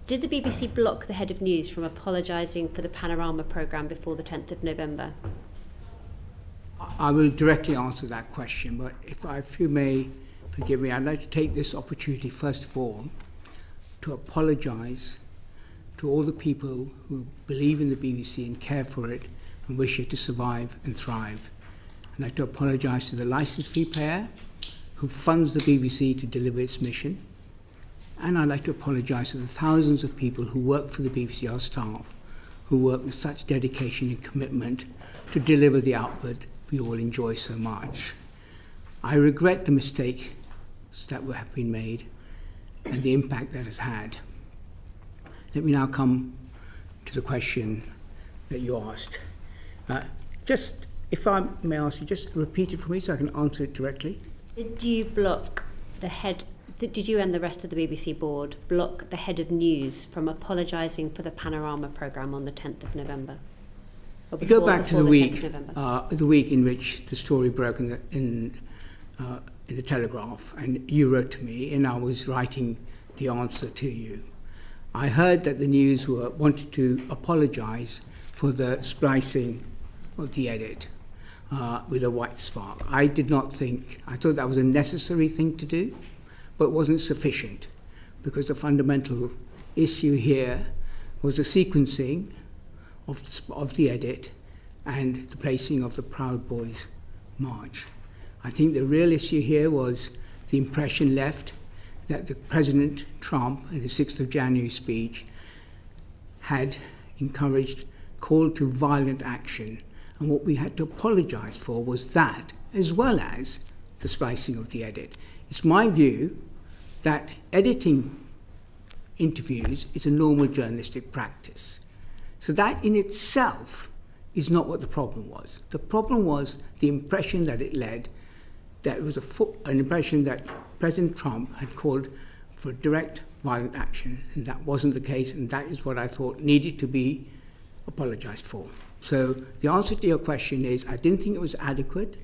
[SPEAKER 1] Did the BBC block the head of news from apologising for the Panorama programme before the 10th of November?
[SPEAKER 11] I will directly answer that question, but if you may forgive me, I'd like to take this opportunity first of all to apologise to all the people who believe in the BBC and care for it and wish it to survive and thrive. I'd like to apologise to the licence fee payer who funds the BBC to deliver its mission. And I'd like to apologise to the thousands of people who work for the BBC, our staff, who work with such dedication and commitment to deliver the output we all enjoy so much. I regret the mistakes that have been made and the impact that has had. Let me now come to the question that you asked. Just, if I may ask you, just repeat it for me so I can answer it directly.
[SPEAKER 1] Did you block the head? Did you and the rest of the BBC board block the head of news from apologising for the Panorama programme on the 10th of November?
[SPEAKER 11] You go back to the week in which the story broke in the Telegraph, and you wrote to me, and I was writing the answer to you. I heard that the news wanted to apologise for the splicing of the edit with a white spark. I thought that was a necessary thing to do, but wasn't sufficient, because the fundamental issue here was the sequencing of the edit and the placing of the Proud Boys march. I think the real issue here was the impression left that the President Trump in his 6th of January speech had called to violent action, and what we had to apologise for was that, as well as the splicing of the edit. It's my view that editing interviews is a normal journalistic practice. So that in itself is not what the problem was. The problem was the impression that it led, that it was an impression that President Trump had called for direct violent action, and that wasn't the case, and that is what I thought needed to be apologised for. So the answer to your question is, I didn't think it was adequate.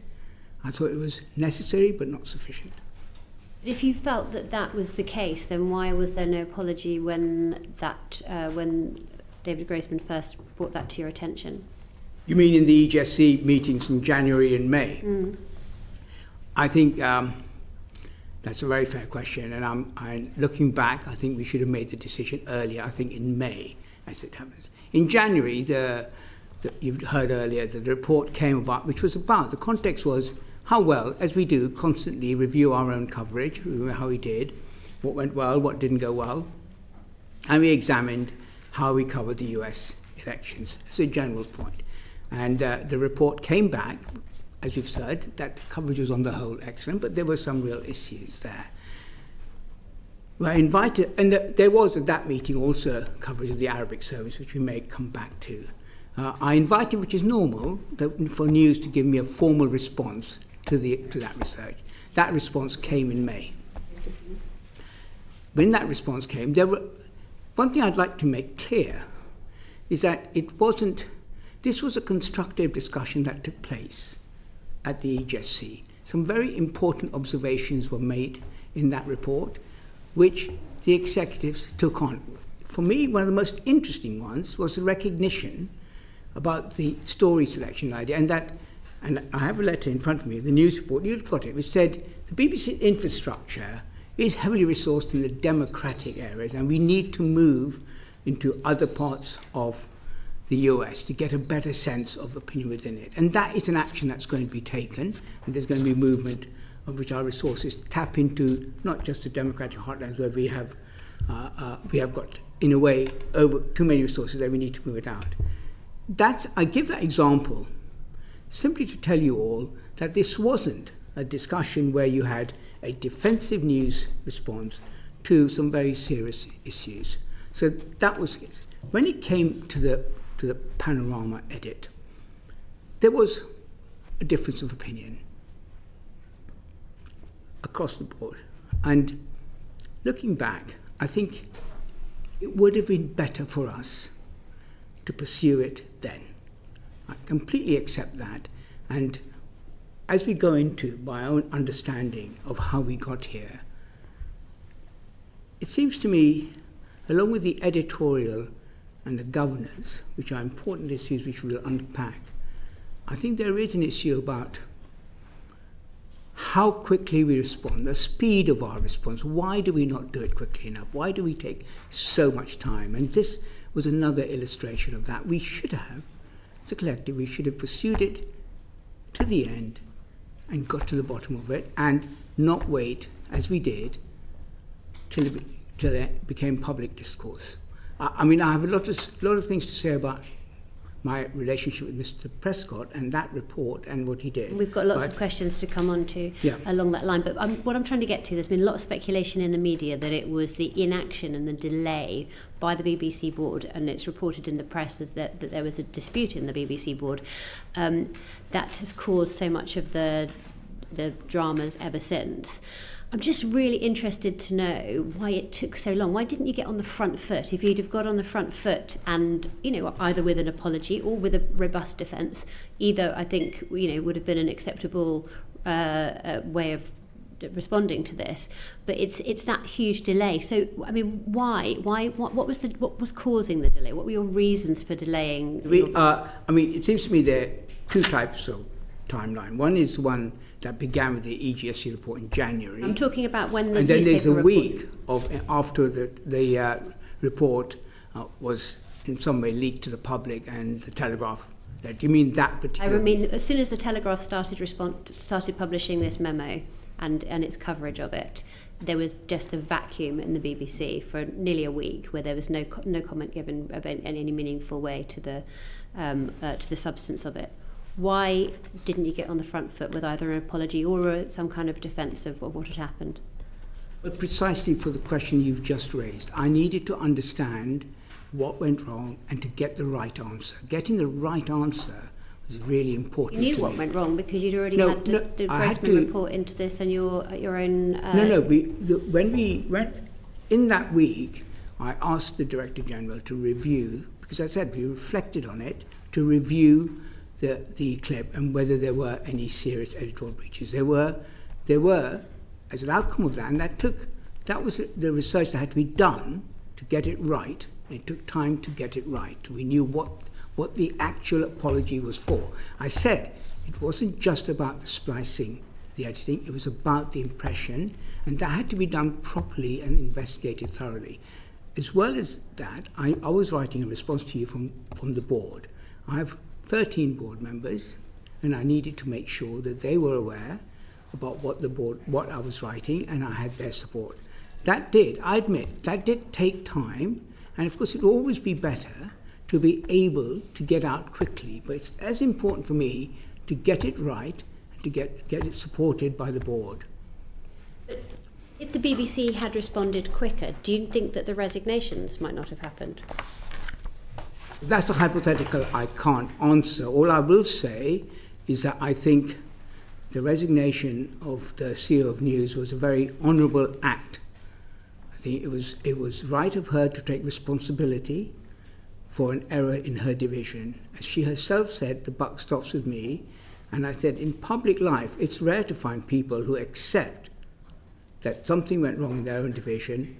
[SPEAKER 11] I thought it was necessary but not sufficient.
[SPEAKER 1] If you felt that that was the case, then why was there no apology when David Grossman first brought that to your attention?
[SPEAKER 11] You mean in the EGS meetings from January and May? Mm. I think that's a very fair question, and I'm looking back, I think we should have made the decision earlier, I think in May, as it happens. In January, you've heard earlier that the report came about, which was about, the context was how well, as we do, constantly review our own coverage, how we did, what went well, what didn't go well, and we examined how we covered the US elections as a general point. And the report came back, as you've said, that the coverage was on the whole excellent, but there were some real issues there. We're invited, and there was at that meeting also coverage of the Arabic service, which we may come back to. I invited, which is normal, for news to give me a formal response to that research. That response came in May. When that response came, one thing I'd like to make clear is that this was a constructive discussion that took place at the EGS. Some very important observations were made in that report, which the executives took on. For me, one of the most interesting ones was the recognition about the story selection idea, and I have a letter in front of me, the news report, you've got it, which said the BBC infrastructure is heavily resourced in the democratic areas, and we need to move into other parts of the US to get a better sense of opinion within it. And that is an action that's going to be taken, and there's going to be movement of which our resources tap into not just the democratic heartlands where we have got, in a way, over too many resources that we need to move it out. I give that example simply to tell you all that this wasn't a discussion where you had a defensive news response to some very serious issues. So that was it. When it came to the panorama edit, there was a difference of opinion across the board. And looking back, I think it would have been better for us to pursue it then. I completely accept that. And as we go into my own understanding of how we got here, it seems to me, along with the editorial and the governance, which are important issues which we'll unpack, I think there is an issue about how quickly we respond, the speed of our response. Why do we not do it quickly enough? Why do we take so much time? And this was another illustration of that. We should have, as a collective, we should have pursued it to the end and got to the bottom of it and not wait, as we did, till it became public discourse. I mean, I have a lot of things to say about my relationship with Mr. Prescott and that report and what he did.
[SPEAKER 1] We've got lots of questions to come on to along that line, but what I'm trying to get to, there's been a lot of speculation in the media that it was the inaction and the delay by the BBC board, and it's reported in the press as that there was a dispute in the BBC board that has caused so much of the dramas ever since. I'm just really interested to know why it took so long. Why didn't you get on the front foot? If you'd have got on the front foot and, either with an apology or with a robust defence, either I think, would have been an acceptable way of responding to this. But it's that huge delay. So, I mean, why? What was causing the delay? What were your reasons for delaying?
[SPEAKER 11] It seems to me there are two types of timeline. One is one that began with the EGS report in January.
[SPEAKER 1] I'm talking about when the
[SPEAKER 11] and then there's a
[SPEAKER 1] report.
[SPEAKER 11] week after the report was in some way leaked to the public and the Telegraph. Do you mean that particular?
[SPEAKER 1] I mean, as soon as the Telegraph started publishing this memo and its coverage of it, there was just a vacuum in the BBC for nearly a week, where there was no comment given in any meaningful way to the substance of it. Why didn't you get on the front foot with either an apology or some kind of defence of what had happened?
[SPEAKER 11] But precisely for the question you've just raised, I needed to understand what went wrong and to get the right answer. Getting the right answer was really important.
[SPEAKER 1] You knew what went wrong because you'd already had the Grossman report into this and your own.
[SPEAKER 11] When we went in that week, I asked the Director General to review, because I said we reflected on it, to review the clip and whether there were any serious editorial breaches. There were, as an outcome of that, and that was the research that had to be done to get it right. It took time to get it right. We knew what the actual apology was for. I said it wasn't just about the splicing, the editing, it was about the impression, and that had to be done properly and investigated thoroughly. As well as that, I was writing a response to you from the board. I have 13 board members, and I needed to make sure that they were aware about what I was writing, and I had their support. I admit, that did take time, and of course it would always be better to be able to get out quickly, but it's as important for me to get it right and to get it supported by the board.
[SPEAKER 1] If the BBC had responded quicker, do you think that the resignations might not have happened?
[SPEAKER 11] That's a hypothetical I can't answer. All I will say is that I think the resignation of the CEO of News was a very honourable act. I think it was right of her to take responsibility for an error in her division. As she herself said, the buck stops with me. And I said, in public life, it's rare to find people who accept that something went wrong in their own division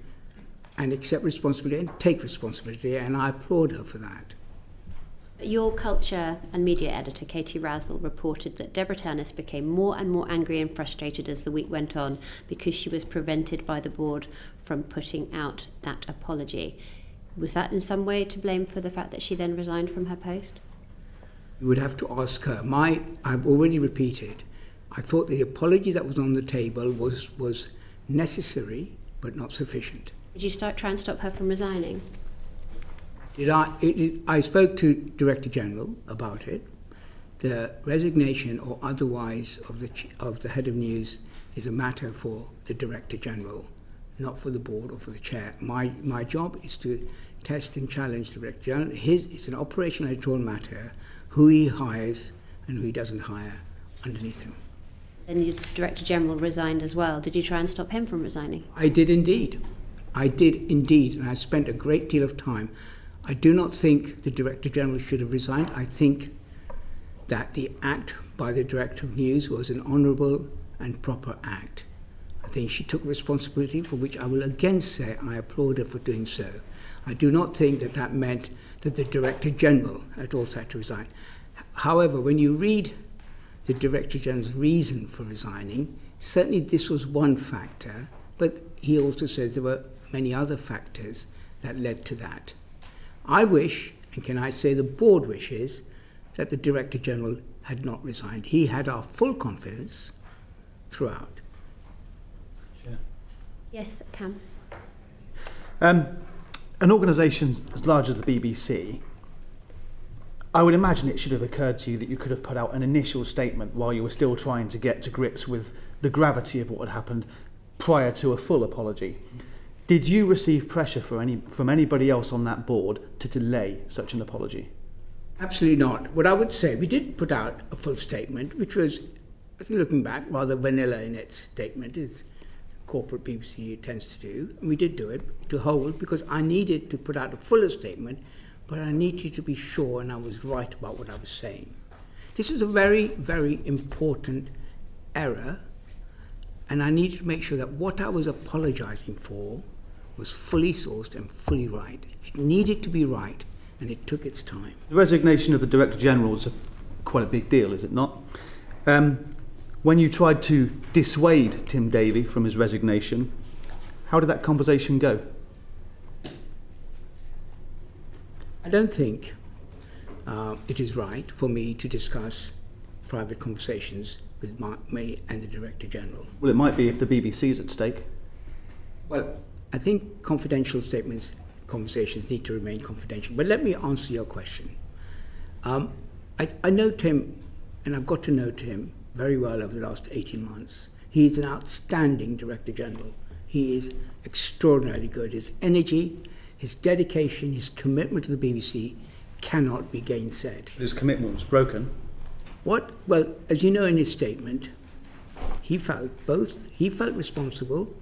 [SPEAKER 11] and accept responsibility and take responsibility, and I applaud her for that.
[SPEAKER 1] Your culture and media editor, Katie Razzle, reported that Deborah Turnus became more and more angry and frustrated as the week went on because she was prevented by the board from putting out that apology. Was that in some way to blame for the fact that she then resigned from her post?
[SPEAKER 11] You would have to ask her. I've already repeated, I thought the apology that was on the table was necessary but not sufficient.
[SPEAKER 1] Did you try and stop her from resigning?
[SPEAKER 11] I spoke to Director General about it. The resignation or otherwise of the head of news is a matter for the Director General, not for the board or for the chair. My job is to test and challenge the Director General. It's an operational editorial matter, who he hires and who he doesn't hire underneath him.
[SPEAKER 1] Then your Director General resigned as well. Did you try and stop him from resigning?
[SPEAKER 11] I did indeed, and I spent a great deal of time. I do not think the Director General should have resigned. I think that the act by the Director of News was an honourable and proper act. I think she took responsibility, for which I will again say I applaud her for doing so. I do not think that meant that the Director General had also had to resign. However, when you read the Director General's reason for resigning, certainly this was one factor, but he also says there were many other factors that led to that. I wish, and can I say the board wishes, that the Director General had not resigned. He had our full confidence throughout.
[SPEAKER 5] Sure.
[SPEAKER 1] Yes, Cam.
[SPEAKER 5] An organisation as large as the BBC, I would imagine it should have occurred to you that you could have put out an initial statement while you were still trying to get to grips with the gravity of what had happened prior to a full apology. Did you receive pressure from anybody else on that board to delay such an apology?
[SPEAKER 11] Absolutely not. What I would say, we did put out a full statement, which was, I think looking back, rather vanilla in its statement, as corporate BBC tends to do. And we did do it to hold, because I needed to put out a fuller statement, but I needed to be sure and I was right about what I was saying. This was a very, very important error, and I needed to make sure that what I was apologising for was fully sourced and fully right. It needed to be right, and it took its time.
[SPEAKER 5] The resignation of the Director General is quite a big deal, is it not? When you tried to dissuade Tim Davie from his resignation, how did that conversation go?
[SPEAKER 11] I don't think it is right for me to discuss private conversations with me and the Director General.
[SPEAKER 5] Well, it might be if the BBC is at stake.
[SPEAKER 11] Well, I think confidential statements, conversations need to remain confidential. But let me answer your question. I know Tim, and I've got to know Tim very well over the last 18 months. He is an outstanding Director General. He is extraordinarily good. His energy, his dedication, his commitment to the BBC cannot be gainsaid.
[SPEAKER 5] His commitment was broken.
[SPEAKER 11] What? Well, as you know in his statement, he felt responsible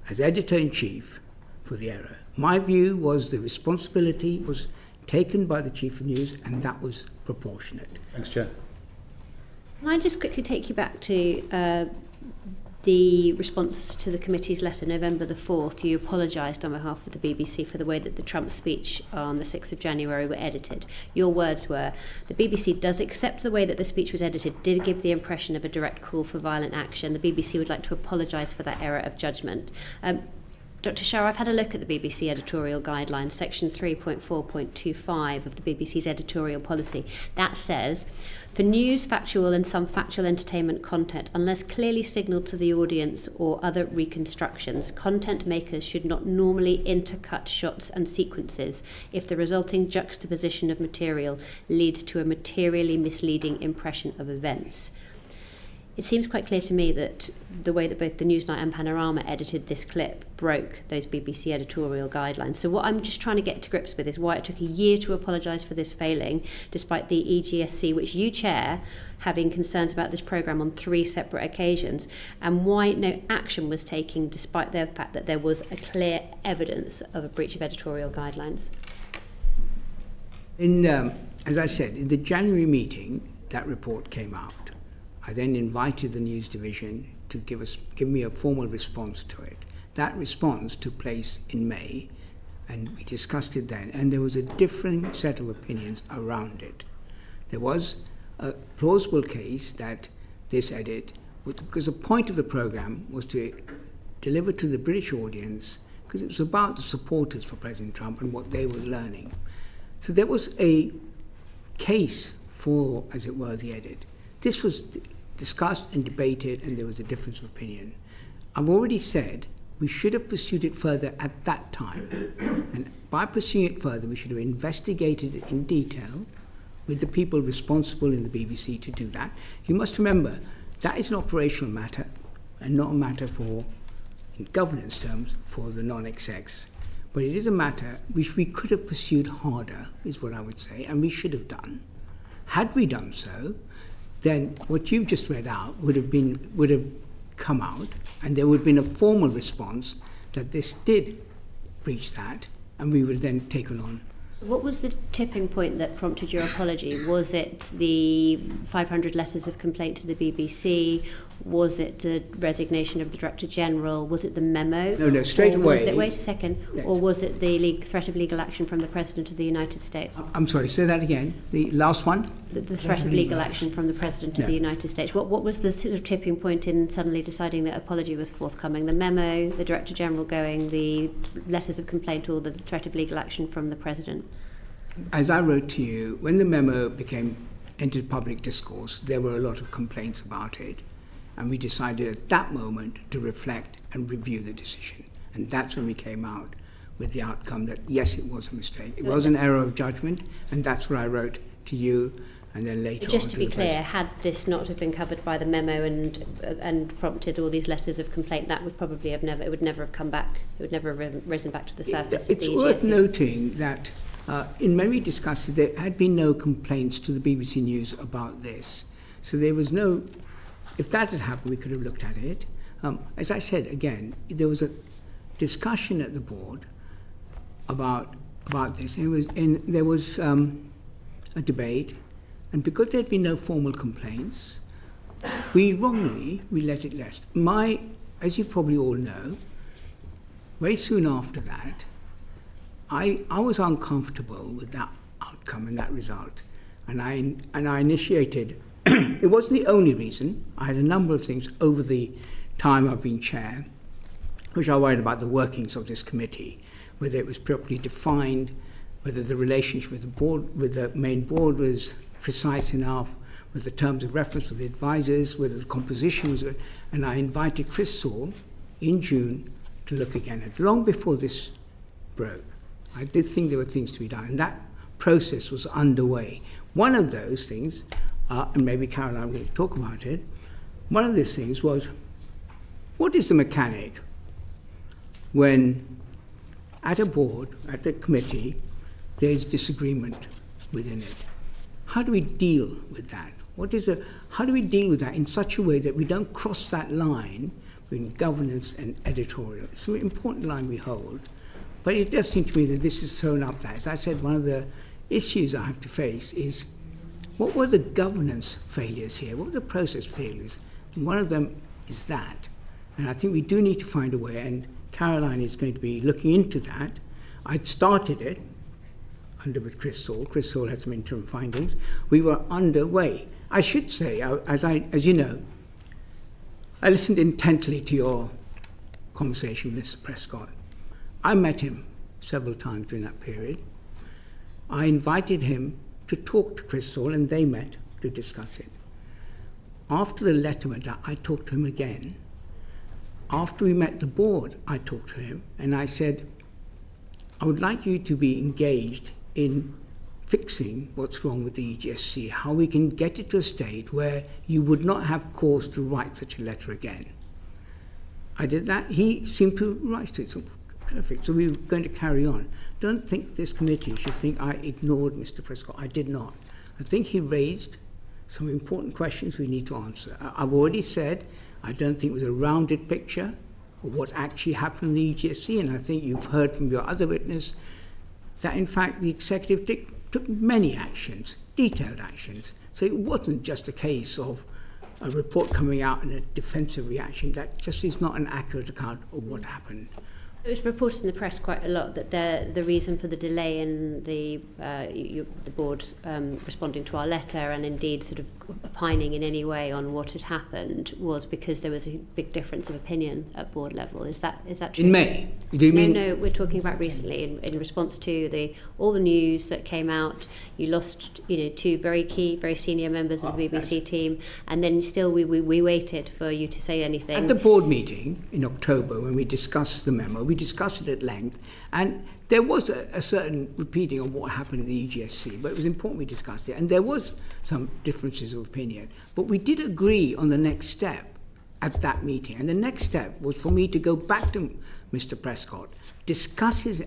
[SPEAKER 11] as Editor-in-Chief for the error. My view was the responsibility was taken by the Chief of News, and that was proportionate.
[SPEAKER 5] Thanks, Chair.
[SPEAKER 1] Can I just quickly take you back to the response to the committee's letter, November the 4th? You apologised on behalf of the BBC for the way that the Trump speech on the 6th of January were edited. Your words were, the BBC does accept the way that the speech was edited did give the impression of a direct call for violent action. The BBC would like to apologise for that error of judgment. Dr. Shah, I've had a look at the BBC editorial guidelines, section 3.4.25 of the BBC's editorial policy. That says, for news, factual and some factual entertainment content, unless clearly signalled to the audience or other reconstructions, content makers should not normally intercut shots and sequences if the resulting juxtaposition of material leads to a materially misleading impression of events. It seems quite clear to me that the way that both the Newsnight and Panorama edited this clip broke those BBC editorial guidelines. So what I'm just trying to get to grips with is why it took a year to apologise for this failing, despite the EGSC, which you chair, having concerns about this programme on 3 separate occasions, and why no action was taken despite the fact that there was a clear evidence of a breach of editorial guidelines.
[SPEAKER 11] As I said, in the January meeting, that report came out. I then invited the news division to give me a formal response to it. That response took place in May, and we discussed it then, and there was a different set of opinions around it. There was a plausible case that this edit, because the point of the programme was to deliver to the British audience because it was about the supporters for President Trump and what they were learning. So there was a case for, as it were, the edit. This was discussed and debated, and there was a difference of opinion. I've already said we should have pursued it further at that time. And by pursuing it further, we should have investigated it in detail with the people responsible in the BBC to do that. You must remember, that is an operational matter and not a matter for, in governance terms, for the non-execs. But it is a matter which we could have pursued harder, is what I would say, and we should have done. Had we done so, then what you've just read out would have come out, and there would have been a formal response that this did breach that, and we would have then taken on.
[SPEAKER 1] What was the tipping point that prompted your apology? Was it the 500 letters of complaint to the BBC? Was it the resignation of the Director General? Was it the memo?
[SPEAKER 11] No, straight away.
[SPEAKER 1] Wait a second. Yes. Or was it the threat of legal action from the President of the United States?
[SPEAKER 11] I'm sorry, say that again. The last one?
[SPEAKER 1] The threat of legal action from the President of the United States. What was the sort of tipping point in suddenly deciding that apology was forthcoming? The memo, the Director General going, the letters of complaint, or the threat of legal action from the President?
[SPEAKER 11] As I wrote to you, when the memo entered public discourse, there were a lot of complaints about it. And we decided at that moment to reflect and review the decision. And that's when we came out with the outcome that, yes, it was a mistake. It was an error of judgment, and that's what I wrote to you, and then later on.
[SPEAKER 1] Just to be clear, had this not have been covered by the memo and prompted all these letters of complaint, that would probably have never, it would never have come back, it would never have risen back to the surface of the EGS.
[SPEAKER 11] It's worth noting that in when we discussed it, there had been no complaints to the BBC News about this. So there was no, if that had happened, we could have looked at it. As I said, again, there was a discussion at the board about this. And there was a debate, and because there had been no formal complaints, we let it rest. As you probably all know, very soon after that, I was uncomfortable with that outcome and that result, and I initiated. It wasn't the only reason. I had a number of things over the time I've been chair, which I worried about the workings of this committee, whether it was properly defined, whether the relationship with the board, with the main board, was precise enough, with the terms of reference with the advisors, whether the composition was good. And I invited Chris Saul in June to look again at, long before this broke. I did think there were things to be done, and that process was underway. One of those things, and maybe Caroline will talk about it, one of those things was, what is the mechanic when at a board, at the committee, there's disagreement within it? How do we deal with that? How do we deal with that in such a way that we don't cross that line between governance and editorial? It's an important line we hold. But it does seem to me that this is thrown up there. As I said, one of the issues I have to face is, what were the governance failures here? What were the process failures? And one of them is that. And I think we do need to find a way, and Caroline is going to be looking into that. I'd started it with Chris Saul. Chris Saul had some interim findings. We were underway. I should say, as you know, I listened intently to your conversation with Mr. Prescott. I met him several times during that period. I invited him to talk to Chris Saul, and they met to discuss it. After the letter went out, I talked to him again. After we met the board, I talked to him, and I said, I would like you to be engaged in fixing what's wrong with the EGSC, how we can get it to a state where you would not have cause to write such a letter again. I did that. He seemed to rise to it. So perfect. So we were going to carry on. Don't think this committee should think I ignored Mr. Prescott. I did not. I think he raised some important questions we need to answer. I've already said I don't think it was a rounded picture of what actually happened in the EGSC, and I think you've heard from your other witness that, in fact, the executive took many actions, detailed actions. So it wasn't just a case of a report coming out and a defensive reaction. That just is not an accurate account of what happened.
[SPEAKER 1] It was reported in the press quite a lot that the reason for the delay in the board responding to our letter and indeed sort of opining in any way on what had happened was because there was a big difference of opinion at board level. Is that true?
[SPEAKER 11] In May? Do you mean?
[SPEAKER 1] No, we're talking about recently in response to all the news that came out. You lost, two very key, very senior members of the BBC team, and then still we waited for you to say anything.
[SPEAKER 11] At the board meeting in October, when we discussed the memo, we discussed it at length, and there was a certain repeating of what happened at the EGSC, but it was important we discussed it, and there was some differences of opinion. But we did agree on the next step at that meeting, and the next step was for me to go back to Mr. Prescott, discuss his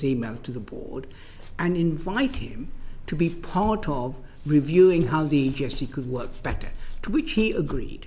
[SPEAKER 11] email to the board, and invite him to be part of reviewing how the EGSC could work better, to which he agreed.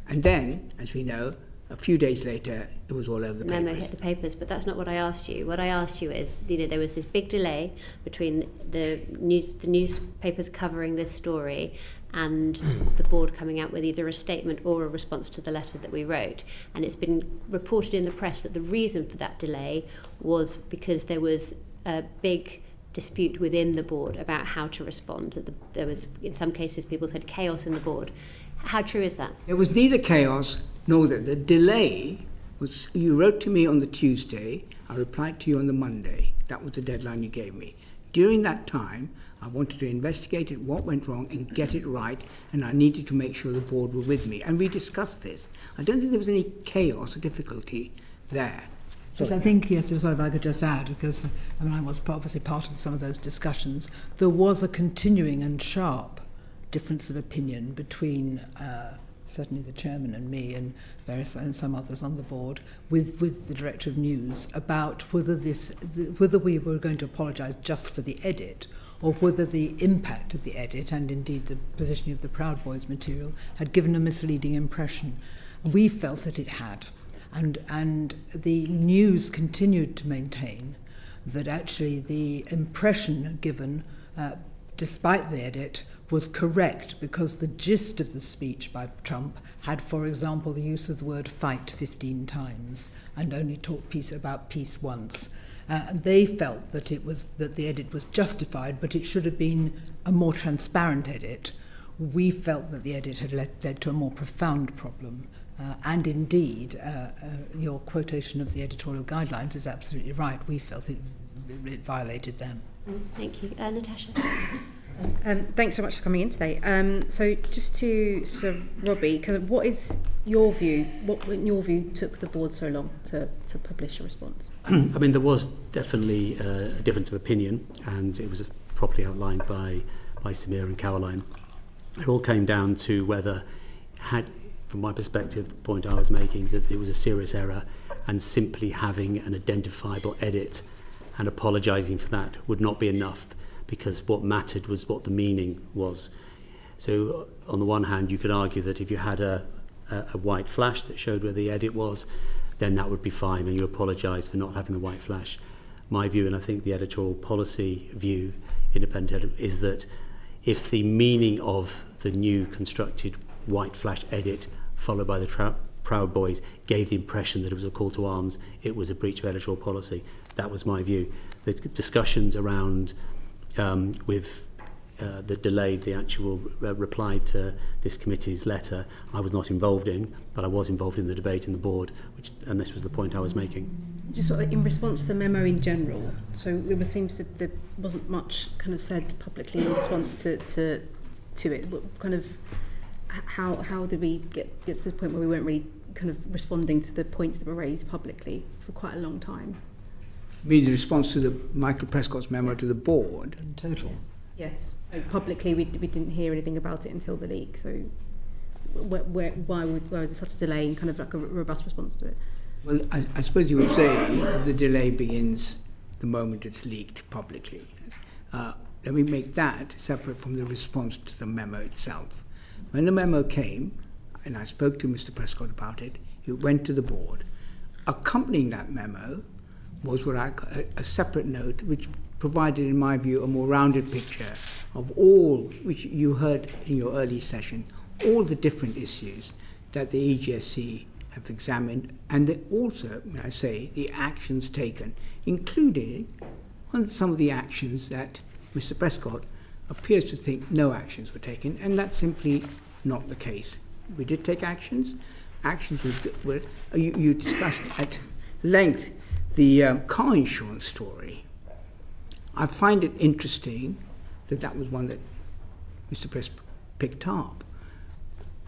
[SPEAKER 11] And then, as we know, a few days later, it was all over the papers.
[SPEAKER 1] Memo hit the papers, but that's not what I asked you. What I asked you is, there was this big delay between the newspapers covering this story and the board coming out with either a statement or a response to the letter that we wrote. And it's been reported in the press that the reason for that delay was because there was a big dispute within the board about how to respond. That there was, in some cases, people said chaos in the board. How true is that?
[SPEAKER 11] It was neither chaos nor that. The delay was, you wrote to me on the Tuesday, I replied to you on the Monday. That was the deadline you gave me. During that time, I wanted to investigate it, what went wrong, and get it right, and I needed to make sure the board were with me. And we discussed this. I don't think there was any chaos or difficulty there.
[SPEAKER 12] But I think, yes, if I could just add, because I was obviously part of some of those discussions, there was a continuing and sharp difference of opinion between certainly the chairman and me and some others on the board with the director of news about whether we were going to apologise just for the edit or whether the impact of the edit and indeed the positioning of the Proud Boys material had given a misleading impression. We felt that it had. And the news continued to maintain that actually the impression given, despite the edit, was correct because the gist of the speech by Trump had, for example, the use of the word fight 15 times and only talked about peace once. And they felt that the edit was justified, but it should have been a more transparent edit. We felt that the edit had led to a more profound problem. And indeed, your quotation of the editorial guidelines is absolutely right. We felt it violated them.
[SPEAKER 1] Thank you. Natasha?
[SPEAKER 6] Thanks so much for coming in today. So just to Sir Robbie, kind of what is your view? What, in your view, took the board so long to publish a response?
[SPEAKER 13] I mean, there was definitely a difference of opinion, and it was properly outlined by Samir and Caroline. It all came down to whether, from my perspective, the point I was making, that there was a serious error, and simply having an identifiable edit and apologising for that would not be enough, because what mattered was what the meaning was. So on the one hand, you could argue that if you had a white flash that showed where the edit was, then that would be fine, and you apologise for not having the white flash. My view, and I think the editorial policy view, independent, is that if the meaning of the new constructed white flash edit followed by the Proud Boys gave the impression that it was a call to arms, it was a breach of editorial policy. That was my view. The discussions around that delayed the actual reply to this committee's letter, I was not involved in, but I was involved in the debate in the board, and this was the point I was making.
[SPEAKER 6] Just sort of in response to the memo in general, so there wasn't much kind of said publicly in response to it. What kind of how did we get to the point where we weren't really kind of responding to the points that were raised publicly for quite a long time?
[SPEAKER 11] You mean the response to the Michael Prescott's memo to the board?
[SPEAKER 12] In total?
[SPEAKER 6] Yes. Publicly, we didn't hear anything about it until the leak. So why was there such a delay and kind of like a robust response to it?
[SPEAKER 11] Well, I suppose you would say the delay begins the moment it's leaked publicly. Let me make that separate from the response to the memo itself. When the memo came, and I spoke to Mr. Prescott about it, it went to the board. Accompanying that memo was a separate note which provided, in my view, a more rounded picture of all, which you heard in your early session, all the different issues that the EGSC have examined, and they also, may I say, the actions taken, including on some of the actions that Mr. Prescott appears to think no actions were taken, and that's simply not the case. We did take actions. Actions were you discussed at length the car insurance story. I find it interesting that was one that Mr. Prescott picked up.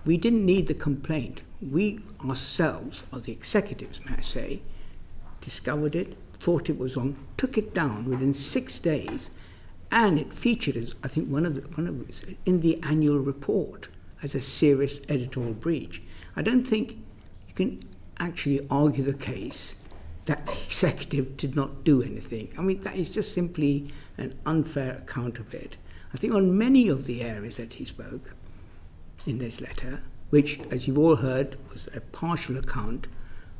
[SPEAKER 11] We didn't need the complaint. We ourselves, or the executives, may I say, discovered it, thought it was on, took it down within 6 days, and it featured as, I think, one of in the annual report as a serious editorial breach. I don't think you can actually argue the case that the executive did not do anything. I mean, that is just simply an unfair account of it. I think on many of the areas that he spoke in this letter, which, as you've all heard, was a partial account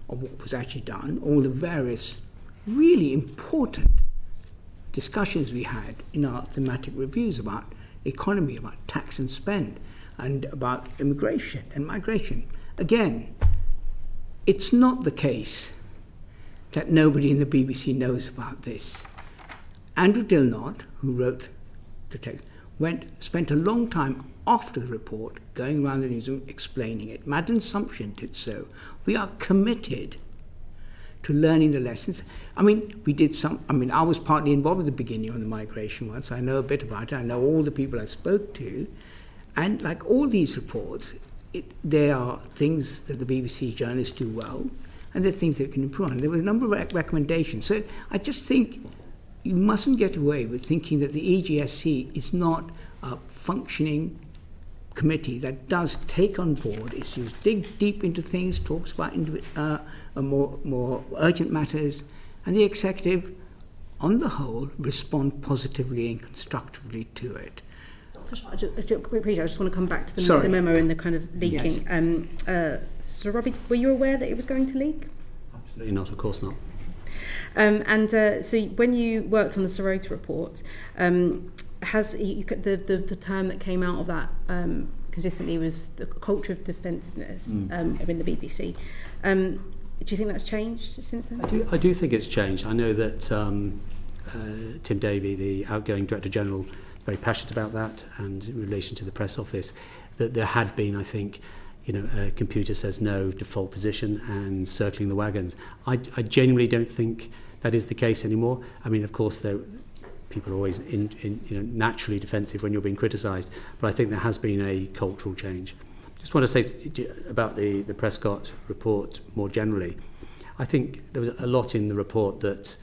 [SPEAKER 11] of what was actually done, all the various really important discussions we had in our thematic reviews about economy, about tax and spend, and about immigration and migration. Again, it's not the case that nobody in the BBC knows about this. Andrew Dilnott, who wrote the text, spent a long time after the report going around the newsroom explaining it. Madeleine Sumption did so. We are committed to learning the lessons. I mean, I was partly involved at the beginning on the migration one, so I know a bit about it. I know all the people I spoke to. And like all these reports, there are things that the BBC journalists do well, and there are things that can improve on. There were a number of recommendations. So I just think you mustn't get away with thinking that the EGSC is not a functioning committee that does take on board issues, dig deep into things, talks about more urgent matters, and the executive, on the whole, respond positively and constructively to it.
[SPEAKER 6] I just want to come back to the memo and the kind of leaking. Yes. So, Robbie, were you aware that it was going to leak?
[SPEAKER 13] Absolutely not, of course not.
[SPEAKER 6] So when you worked on the Sirota report, has the term that came out of that consistently was the culture of defensiveness in the BBC. Do you think that's changed since then?
[SPEAKER 13] I do think it's changed. I know that Tim Davey, the outgoing Director General, very passionate about that, and in relation to the press office, that there had been, I think, a computer says no default position and circling the wagons. I genuinely don't think that is the case anymore. I mean, of course, people are always naturally defensive when you're being criticised, but I think there has been a cultural change. Just want to say about the Prescott report more generally. I think there was a lot in the report that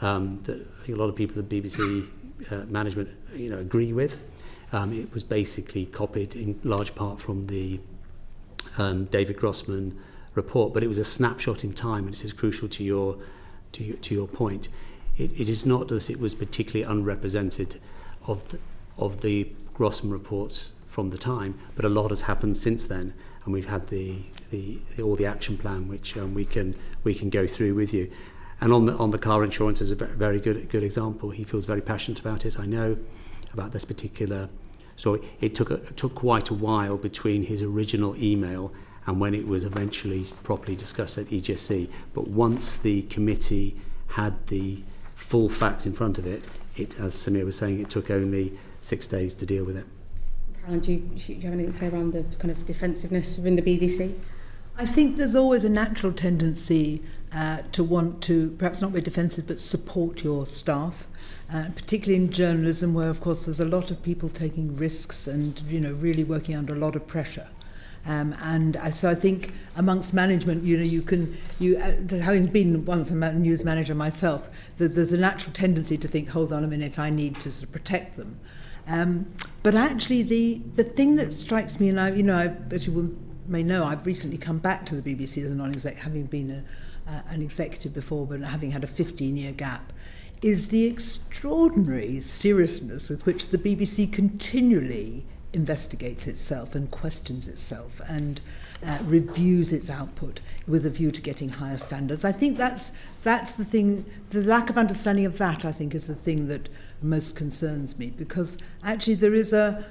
[SPEAKER 13] I think a lot of people at the BBC management agree with. It was basically copied in large part from the David Grossman report, but it was a snapshot in time, and this is crucial to your point. It is not that it was particularly unrepresented of the Grossman reports from the time, but a lot has happened since then, and we've had all the action plan which we can go through with you. And on the car insurance is a very good example. He feels very passionate about it. I know about this particular story. It took quite a while between his original email and when it was eventually properly discussed at EGSC. But once the committee had the full facts in front of it, as Samir was saying, it took only 6 days to deal with it.
[SPEAKER 6] Caroline, do you have anything to say around the kind of defensiveness within the BBC?
[SPEAKER 12] I think there's always a natural tendency to want to perhaps not be defensive but support your staff, particularly in journalism where of course there's a lot of people taking risks and really working under a lot of pressure. So I think amongst management, having been once a news manager myself, there's a natural tendency to think, hold on a minute, I need to sort of protect them. But actually the thing that strikes me, and as you may know, I've recently come back to the BBC as a non-exec, having been an executive before, but having had a 15-year gap, is the extraordinary seriousness with which the BBC continually investigates itself and questions itself and reviews its output with a view to getting higher standards. I think that's the thing. The lack of understanding of that, I think, is the thing that most concerns me, because actually there are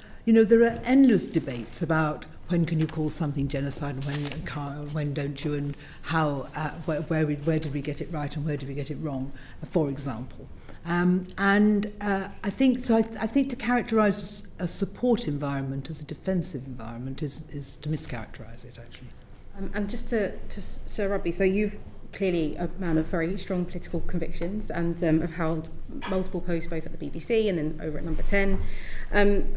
[SPEAKER 12] endless debates about when can you call something genocide and when don't you, and how where did we get it right and where did we get it wrong, for example. I think to characterise a support environment as a defensive environment is to mischaracterise it, actually.
[SPEAKER 6] And just to Sir Robbie, so you've clearly a man of very strong political convictions and have held multiple posts both at the BBC and then over at Number 10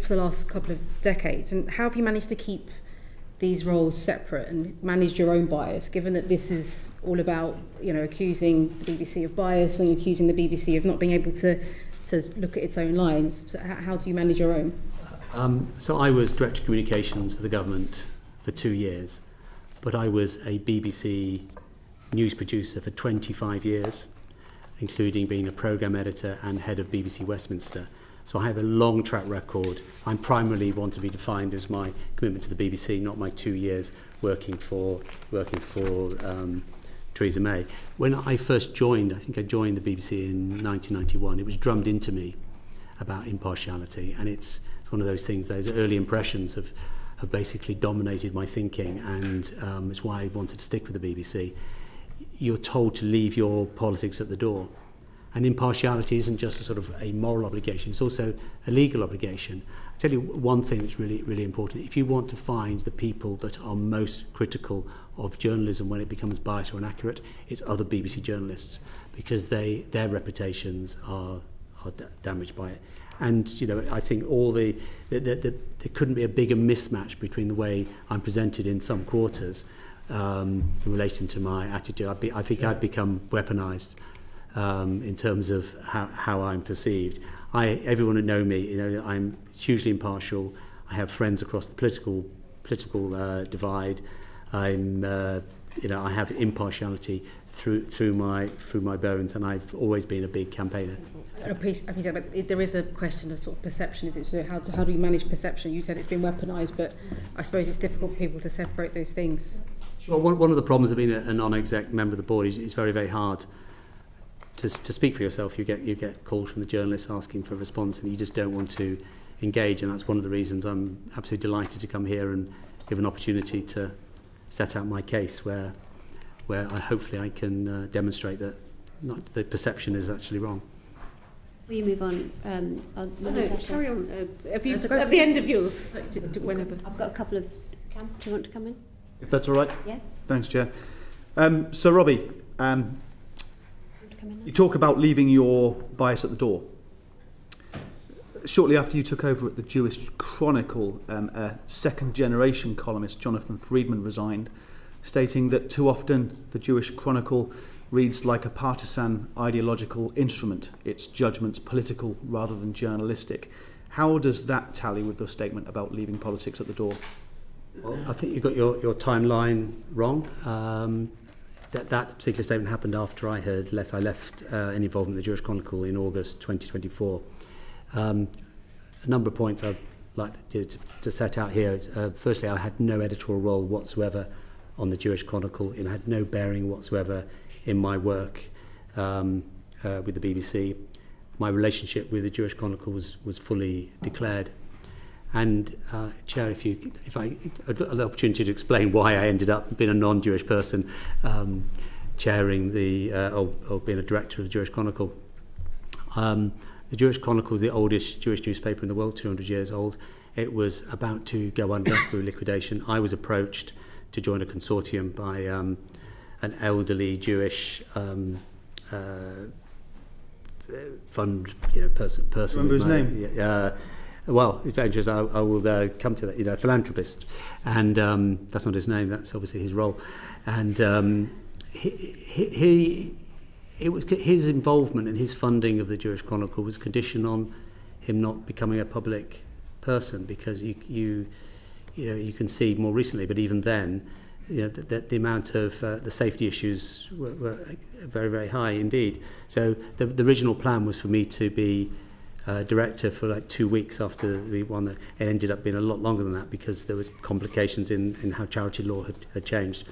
[SPEAKER 6] for the last couple of decades. And how have you managed to keep these roles separate and managed your own bias, given that this is all about, accusing the BBC of bias and accusing the BBC of not being able to look at its own lines? So how do you manage your own?
[SPEAKER 13] So I was Director of Communications for the government for 2 years, but I was a BBC news producer for 25 years, including being a programme editor and head of BBC Westminster. So I have a long track record. I primarily want to be defined as my commitment to the BBC, not my 2 years working for Theresa May. When I first joined, I think I joined the BBC in 1991, it was drummed into me about impartiality, and it's one of those things, those early impressions have basically dominated my thinking, and it's why I wanted to stick with the BBC. You're told to leave your politics at the door. And impartiality isn't just a sort of a moral obligation, it's also a legal obligation. I'll tell you one thing that's really, really important. If you want to find the people that are most critical of journalism when it becomes biased or inaccurate, it's other BBC journalists, because their reputations are damaged by it. And I think there couldn't be a bigger mismatch between the way I'm presented in some quarters in relation to my attitude. I think I'd become weaponised in terms of how I'm perceived. Everyone who know me, I'm hugely impartial. I have friends across the political divide. I have impartiality through my bones, and I've always been a big campaigner.
[SPEAKER 6] I appreciate, but there is a question of sort of perception. Is it so? How do you manage perception? You said it's been weaponised, but I suppose it's difficult for people to separate those things.
[SPEAKER 13] Sure. One of the problems of being a non-exec member of the board is it's very, very hard to speak for yourself. You get calls from the journalists asking for a response, and you just don't want to engage. And that's one of the reasons I'm absolutely delighted to come here and give an opportunity to set out my case, where hopefully I can demonstrate that the perception is actually wrong.
[SPEAKER 1] Will you move on?
[SPEAKER 8] Carry on. At the end of yours, whenever.
[SPEAKER 1] I've got a couple of. Cam, do you want to come in?
[SPEAKER 5] If that's all right.
[SPEAKER 1] Yeah.
[SPEAKER 5] Thanks, Chair. So, Robbie, you talk about leaving your bias at the door. Shortly after you took over at the Jewish Chronicle, a second-generation columnist, Jonathan Friedman, resigned, stating that too often the Jewish Chronicle reads like a partisan ideological instrument, its judgments political rather than journalistic. How does that tally with your statement about leaving politics at the door?
[SPEAKER 13] Well, I think you got your timeline wrong. That particular statement happened after I had left. I left any involvement in the Jewish Chronicle in August 2024. A number of points I'd like to set out here is, firstly, I had no editorial role whatsoever on the Jewish Chronicle. It had no bearing whatsoever in my work with the BBC. My relationship with the Jewish Chronicle was fully declared. And Chair, if I had the opportunity to explain why I ended up being a non-Jewish person chairing or being a director of the Jewish Chronicle. The Jewish Chronicle is the oldest Jewish newspaper in the world, 200 years old. It was about to go under through liquidation. I was approached to join a consortium by an elderly Jewish fund, person.
[SPEAKER 5] Remember his name?
[SPEAKER 13] Well, adventures, I will come to that. Philanthropist, and that's not his name. That's obviously his role, and it was his involvement and his funding of the Jewish Chronicle was conditioned on him not becoming a public person, because you can see more recently, but even then, the amount of the safety issues were very, very high indeed. So the original plan was for me to be director for like 2 weeks after we won. It ended up being a lot longer than that because there was complications in how charity law had changed.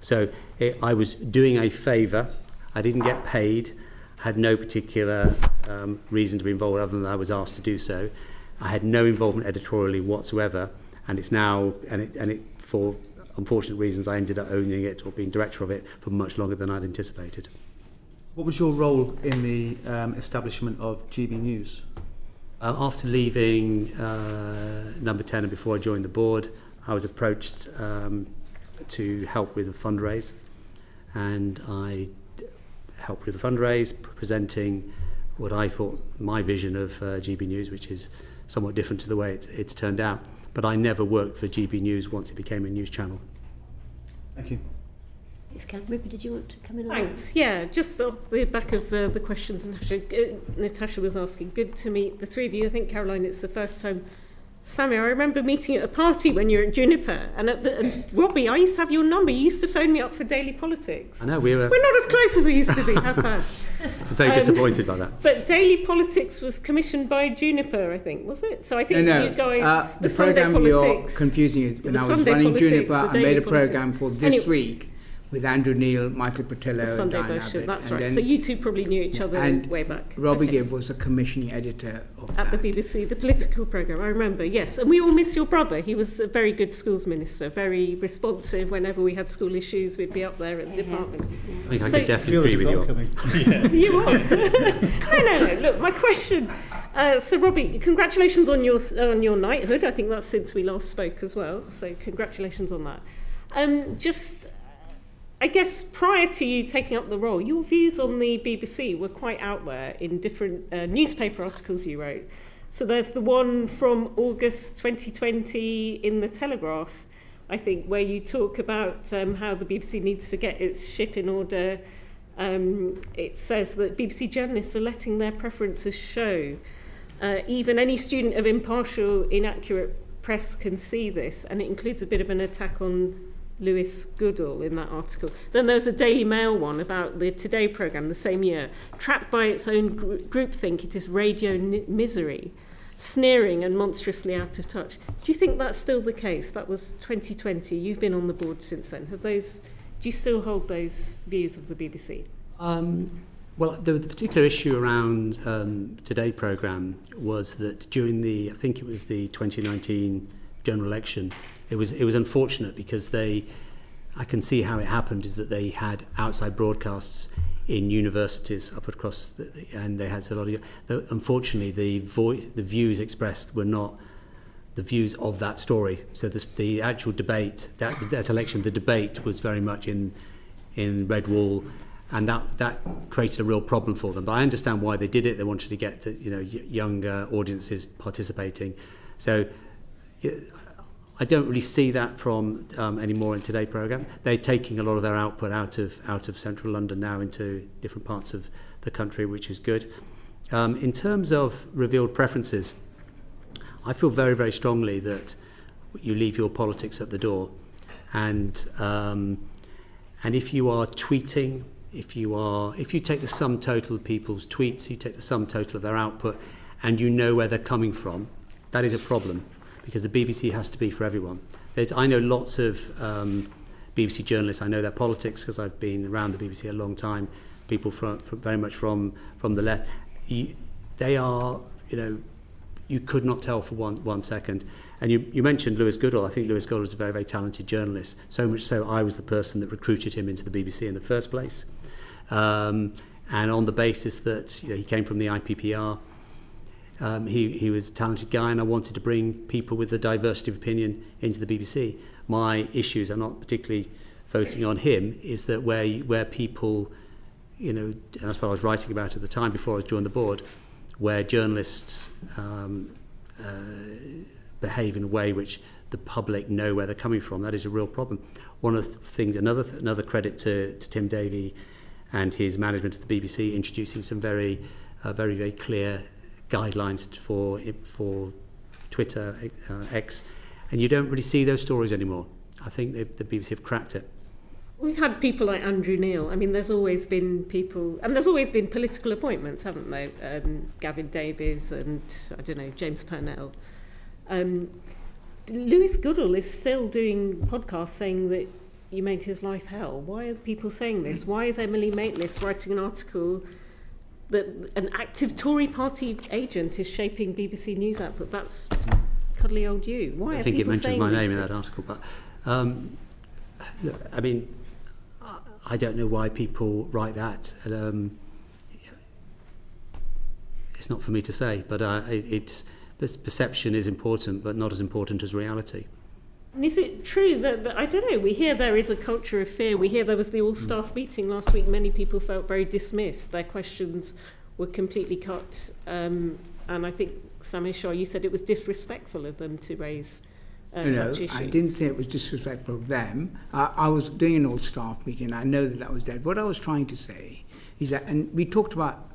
[SPEAKER 13] So I was doing a favour. I didn't get paid. Had no particular reason to be involved other than I was asked to do so. I had no involvement editorially whatsoever, and it's now, and it for unfortunate reasons, I ended up owning it or being director of it for much longer than I'd anticipated.
[SPEAKER 9] What was your role in the establishment of GB News?
[SPEAKER 13] After leaving Number 10 and before I joined the board, I was approached to help with a fundraise, and I helped with the fundraise, presenting what I thought my vision of GB News, which is somewhat different to the way it's turned out. But I never worked for GB News once it became a news channel.
[SPEAKER 9] Thank you.
[SPEAKER 1] Rupert, did you want to come in on
[SPEAKER 8] Thanks. Yeah, just off the back of the questions Natasha was asking. Good to meet the three of you. I think, Caroline, it's the first time. Samir, I remember meeting at a party when you were at Juniper, and Robbie, I used to have your number. You used to phone me up for Daily Politics.
[SPEAKER 13] I know, we're
[SPEAKER 8] not as close as we used to be. How sad.
[SPEAKER 13] Very disappointed by that.
[SPEAKER 8] But Daily Politics was commissioned by Juniper, I think, was it? So I think you guys,
[SPEAKER 11] the programme you're confusing is when I was running Juniper, I made a programme for This Week with Andrew Neil, Michael Patillo,
[SPEAKER 8] the Sunday
[SPEAKER 11] and Diane
[SPEAKER 8] version.
[SPEAKER 11] Abbott.
[SPEAKER 8] That's right. So you two probably knew each other way back.
[SPEAKER 11] Robbie Gibb was a commissioning editor of
[SPEAKER 8] at the BBC, the political programme. I remember, yes. And we all miss your brother. He was a very good schools minister, very responsive. Whenever we had school issues, we'd be up there at the department.
[SPEAKER 13] I think I could definitely agree with you.
[SPEAKER 8] You are. No. Look, my question. So, Robbie, congratulations on your knighthood. I think that's since we last spoke as well. So, congratulations on that. I guess prior to you taking up the role, your views on the BBC were quite out there in different newspaper articles you wrote. So there's the one from August 2020 in the Telegraph, I think, where you talk about how the BBC needs to get its ship in order. It says that BBC journalists are letting their preferences show. Even any student of impartial, inaccurate press can see this, and it includes a bit of an attack on Lewis Goodall in that article. Then there's a Daily Mail one about the Today programme the same year. Trapped by its own groupthink, it is radio misery, sneering and monstrously out of touch. Do you think that's still the case? That was 2020. You've been on the board since then. Do you still hold those views of the BBC?
[SPEAKER 13] Well, the particular issue around Today programme was that during I think it was the 2019 general election, it was unfortunate because I can see how it happened, is that they had outside broadcasts in universities up across, and they had a lot of. Unfortunately, the views expressed were not the views of that story. So the actual debate, that election, the debate was very much in Red Wall, and that created a real problem for them. But I understand why they did it. They wanted to get younger audiences participating. So I don't really see that from anymore in Today programme. They're taking a lot of their output out of central London now into different parts of the country, which is good. In terms of revealed preferences, I feel very, very strongly that you leave your politics at the door, and if you are tweeting, if you take the sum total of people's tweets, you take the sum total of their output, and you know where they're coming from, that is a problem. Because the BBC has to be for everyone. I know lots of BBC journalists. I know their politics because I've been around the BBC a long time. People from very much from the left. They are, you could not tell for one second. And you mentioned Lewis Goodall. I think Lewis Goodall is a very, very talented journalist. So much so, I was the person that recruited him into the BBC in the first place. And on the basis that he came from the IPPR. He was a talented guy, and I wanted to bring people with a diversity of opinion into the BBC. My issues are not particularly focusing on him, is that where people, and that's what I was writing about at the time before I joined the board, where journalists behave in a way which the public know where they're coming from. That is a real problem. One of the things, another credit to Tim Davie and his management of the BBC, introducing some very, very clear guidelines for Twitter, X, and you don't really see those stories anymore. I think the BBC have cracked it.
[SPEAKER 8] We've had people like Andrew Neil. I mean, there's always been people, and there's always been political appointments, haven't there? Gavin Davies and, I don't know, James Purnell. Lewis Goodall is still doing podcasts saying that you made his life hell. Why are people saying this? Why is Emily Maitlis writing an article that an active Tory party agent is shaping BBC News output? That's cuddly old you? Why
[SPEAKER 13] I
[SPEAKER 8] are
[SPEAKER 13] think it
[SPEAKER 8] people
[SPEAKER 13] mentions
[SPEAKER 8] saying
[SPEAKER 13] my name in
[SPEAKER 8] these
[SPEAKER 13] that article, but look, I mean, I don't know why people write that. It's not for me to say, but perception is important, but not as important as reality.
[SPEAKER 8] And is it true that, I don't know, we hear there is a culture of fear. We hear there was the all-staff meeting last week. Many people felt very dismissed. Their questions were completely cut. And I think, Samir, Shah, you said it was disrespectful of them to raise such issues.
[SPEAKER 11] I didn't say it was disrespectful of them. I was doing an all-staff meeting. I know that was dead. What I was trying to say is that, and we talked about...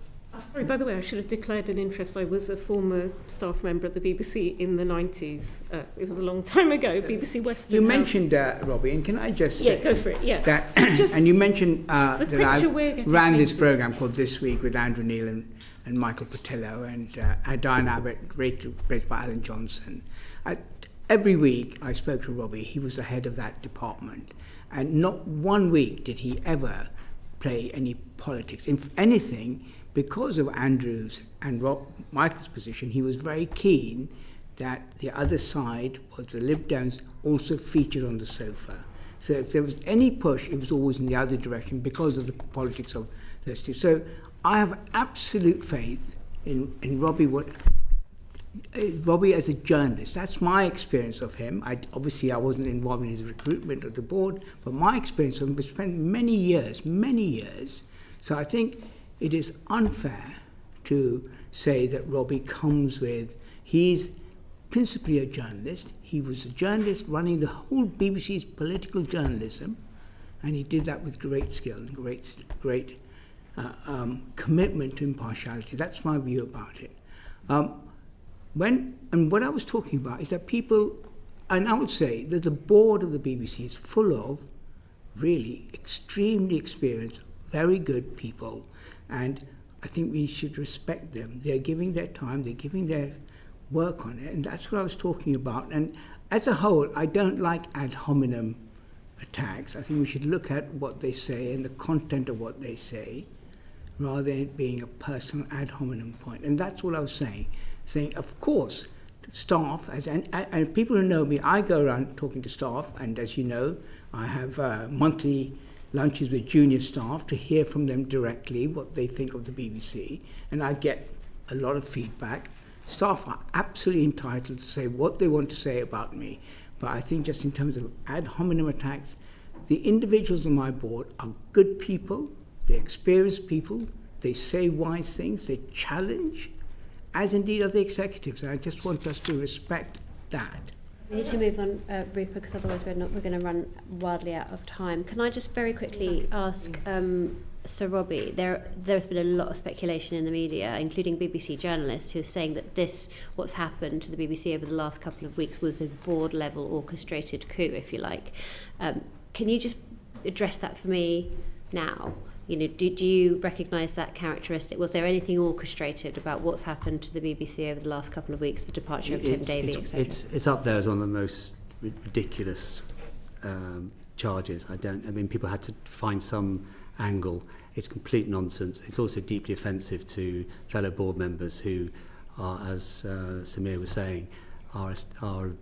[SPEAKER 8] Sorry, by the way, I should have declared an interest. I was a former staff member at the BBC in the 90s. It was a long time ago, BBC Western
[SPEAKER 11] You
[SPEAKER 8] House.
[SPEAKER 11] mentioned, Robbie, and can I just say...
[SPEAKER 8] Yeah, go for it, yeah.
[SPEAKER 11] That, and you mentioned that I ran this
[SPEAKER 8] painted.
[SPEAKER 11] programme called This Week with Andrew Neil and Michael Patillo and Diane Abbott, replaced by Alan Johnson. Every week I spoke to Robbie. He was the head of that department. And not one week did he ever play any politics. If anything... Because of Andrew's and Michael's position, he was very keen that the other side, was the Lib Dems, also featured on the sofa. So if there was any push, it was always in the other direction because of the politics of those two. So I have absolute faith in Robbie. Robbie as a journalist, that's my experience of him. Obviously I wasn't involved in his recruitment of the board, but my experience of him was spent many years. So I think it is unfair to say that Robbie comes with, he's principally a journalist. He was a journalist running the whole BBC's political journalism, and he did that with great skill and great commitment to impartiality. That's my view about it. What I was talking about is that people, and I would say that the board of the BBC is full of really extremely experienced, very good people, and I think we should respect them. They're giving their time, they're giving their work on it, and that's what I was talking about. And as a whole, I don't like ad hominem attacks. I think we should look at what they say and the content of what they say, rather than it being a personal ad hominem point. And that's what I was saying. Saying, of course, staff, and people who know me, I go around talking to staff, and as you know, I have monthly lunches with junior staff to hear from them directly what they think of the BBC, and I get a lot of feedback. Staff are absolutely entitled to say what they want to say about me, but I think just in terms of ad hominem attacks, the individuals on my board are good people, they're experienced people, they say wise things, they challenge, as indeed are the executives, and I just want us to respect that.
[SPEAKER 1] We need to move on, Rupert, because otherwise we're going to run wildly out of time. Can I just very quickly ask Sir Robbie, there's been a lot of speculation in the media, including BBC journalists, who are saying that what's happened to the BBC over the last couple of weeks was a board-level orchestrated coup, if you like. Can you just address that for me now? You know, do you recognise that characteristic? Was there anything orchestrated about what's happened to the BBC over the last couple of weeks, the departure of Tim Davie, etc.?
[SPEAKER 13] It's up there as one of the most ridiculous charges. People had to find some angle. It's complete nonsense. It's also deeply offensive to fellow board members who are, as Samir was saying, are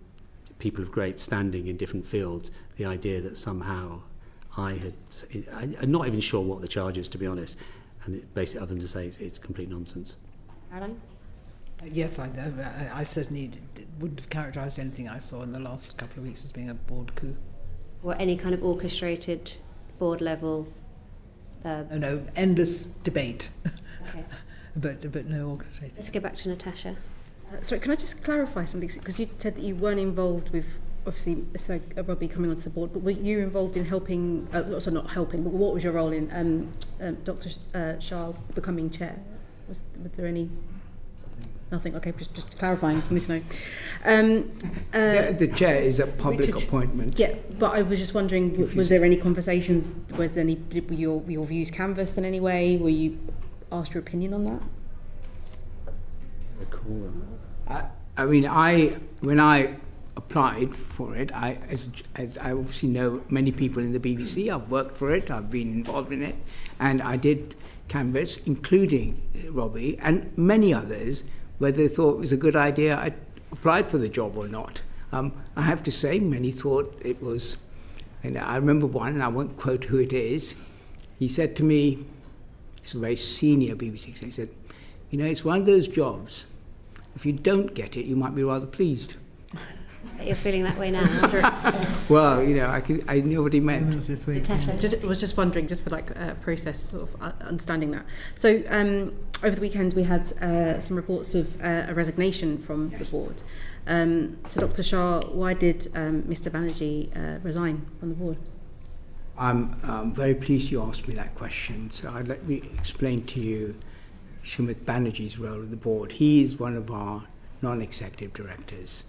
[SPEAKER 13] people of great standing in different fields. The idea that somehow I'm not even sure what the charge is, to be honest, and basically other than to say it's complete nonsense.
[SPEAKER 1] Caroline?
[SPEAKER 12] Yes, I certainly wouldn't have characterised anything I saw in the last couple of weeks as being a board coup.
[SPEAKER 1] Or any kind of orchestrated board level?
[SPEAKER 12] No, endless debate.
[SPEAKER 1] Okay.
[SPEAKER 12] but no orchestrated.
[SPEAKER 1] Let's go back to Natasha.
[SPEAKER 6] Sorry, can I just clarify something? Because you said that you weren't involved with, obviously, Robbie coming onto the board, but were you involved in helping, also not helping, but what was your role in Dr. Shah becoming chair? Was there any... Nothing. Okay, just clarifying for me to know.
[SPEAKER 11] The chair is a public appointment.
[SPEAKER 6] Yeah, but I was just wondering, was there any conversations? Were your views canvassed in any way? Were you asked your opinion on that?
[SPEAKER 11] When I applied for it, as I obviously know many people in the BBC, I've worked for it, I've been involved in it, and I did canvass, including Robbie and many others, whether they thought it was a good idea. applied for the job or not. I have to say, many thought it was, and I remember one, and I won't quote who it is. He said to me, he's a very senior BBC executive, he said, you know, it's one of those jobs, if you don't get it, you might be rather pleased.
[SPEAKER 1] You're feeling that way now.
[SPEAKER 11] Well, you know, I know what he meant.
[SPEAKER 6] I was just wondering, just for like process sort of understanding that. So over the weekend we had some reports of a resignation from the board. So Dr. Shah, why did Mr. Banerjee resign from the board?
[SPEAKER 11] I'm very pleased you asked me that question. So let me explain to you Sumit Banerjee's role in the board. He is one of our non-executive directors.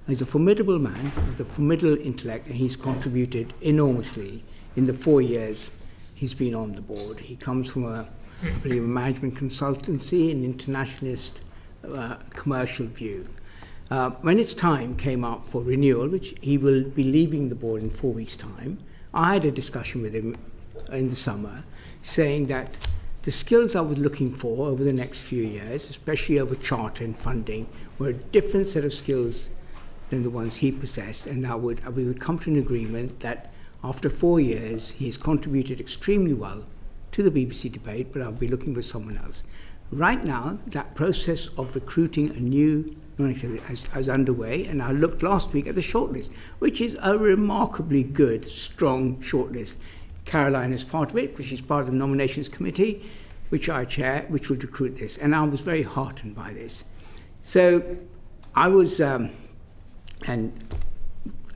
[SPEAKER 11] He's a formidable man with a formidable intellect, and he's contributed enormously in the 4 years he's been on the board. He comes from I believe, a management consultancy, an internationalist commercial view. When its time came up for renewal, which he will be leaving the board in 4 weeks' time, I had a discussion with him in the summer saying that the skills I was looking for over the next few years, especially over charter and funding, were a different set of skills than the ones he possessed, and we would come to an agreement that after 4 years he's contributed extremely well to the BBC debate, but I'll be looking for someone else. Right now, that process of recruiting a new non-executive is underway, and I looked last week at the shortlist, which is a remarkably good, strong shortlist. Caroline is part of it, because she's part of the nominations committee, which I chair, which will recruit this, and I was very heartened by this. So I was... and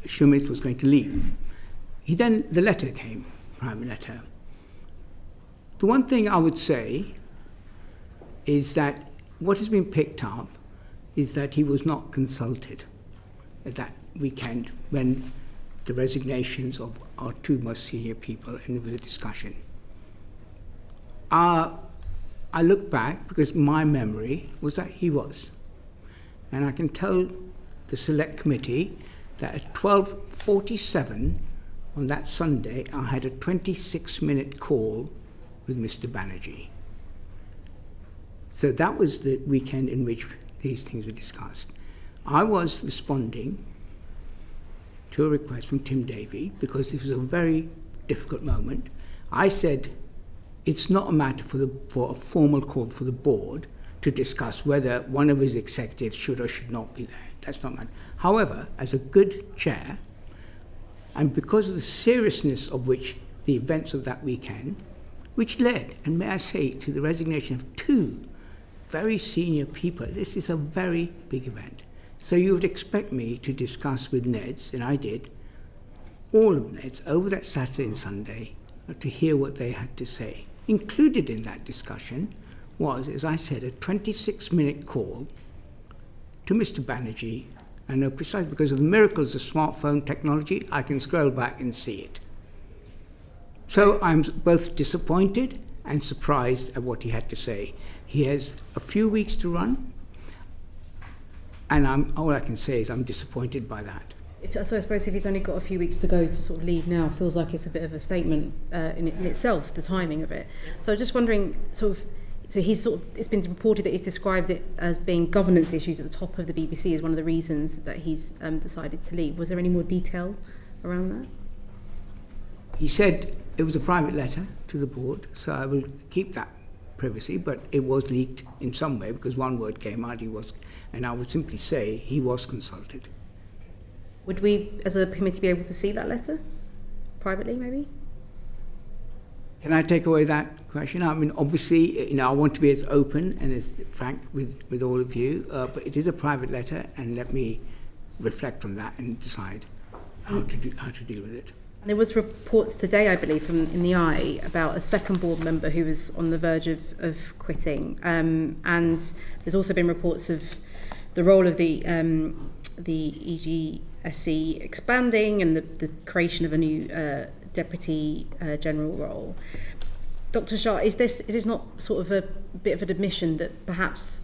[SPEAKER 11] Sumit was going to leave. Then the letter came, private letter. The one thing I would say is that what has been picked up is that he was not consulted at that weekend when the resignations of our two most senior people, and there was a discussion. I look back because my memory was that he was. And I can tell the select committee that at 12:47 on that Sunday, I had a 26-minute call with Mr. Banerjee. So that was the weekend in which these things were discussed. I was responding to a request from Tim Davey because this was a very difficult moment. I said, it's not a matter for a formal call for the board to discuss whether one of his executives should or should not be there. That's not mine. However, as a good chair, and because of the seriousness of which the events of that weekend, which led, and may I say, to the resignation of two very senior people, this is a very big event. So you would expect me to discuss with Neds, and I did, all of Neds over that Saturday and Sunday, to hear what they had to say. Included in that discussion was, as I said, a 26-minute call to Mr. Banerjee. I know precisely because of the miracles of smartphone technology, I can scroll back and see it. So I'm both disappointed and surprised at what he had to say. He has a few weeks to run, and all I can say is I'm disappointed by that.
[SPEAKER 6] So I suppose if he's only got a few weeks to go to sort of leave now, feels like it's a bit of a statement in itself, the timing of it. So I was just wondering, it's been reported that he's described it as being governance issues at the top of the BBC as one of the reasons that he's decided to leave. Was there any more detail around that?
[SPEAKER 11] He said it was a private letter to the board, so I will keep that privacy, but it was leaked in some way because one word came out, and I would simply say he was consulted.
[SPEAKER 6] Would we, as a committee, be able to see that letter privately, maybe?
[SPEAKER 11] Can I take away that question? I mean, obviously, I want to be as open and as frank with all of you, but it is a private letter, and let me reflect on that and decide how to deal with it.
[SPEAKER 6] There was reports today, I believe, in the Eye about a second board member who was on the verge of quitting, and there's also been reports of the role of the EGSC expanding and the creation of a new deputy general role. Dr. Shah, is this not sort of a bit of an admission that perhaps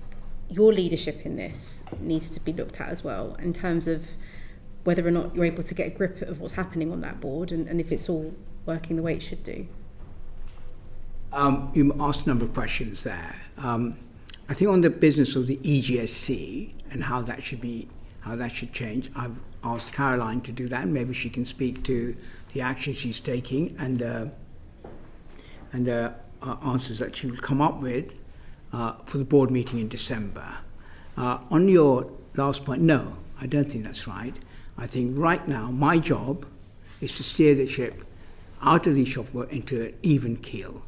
[SPEAKER 6] your leadership in this needs to be looked at as well, in terms of whether or not you're able to get a grip of what's happening on that board and if it's all working the way it should do?
[SPEAKER 11] You asked a number of questions there. I think on the business of the EGSC and how that should be how that should change. I've asked Caroline to do that, and maybe she can speak to the action she's taking and the answers that she will come up with for the board meeting in December. On your last point, no, I don't think that's right. I think right now my job is to steer the ship out of the shop into an even keel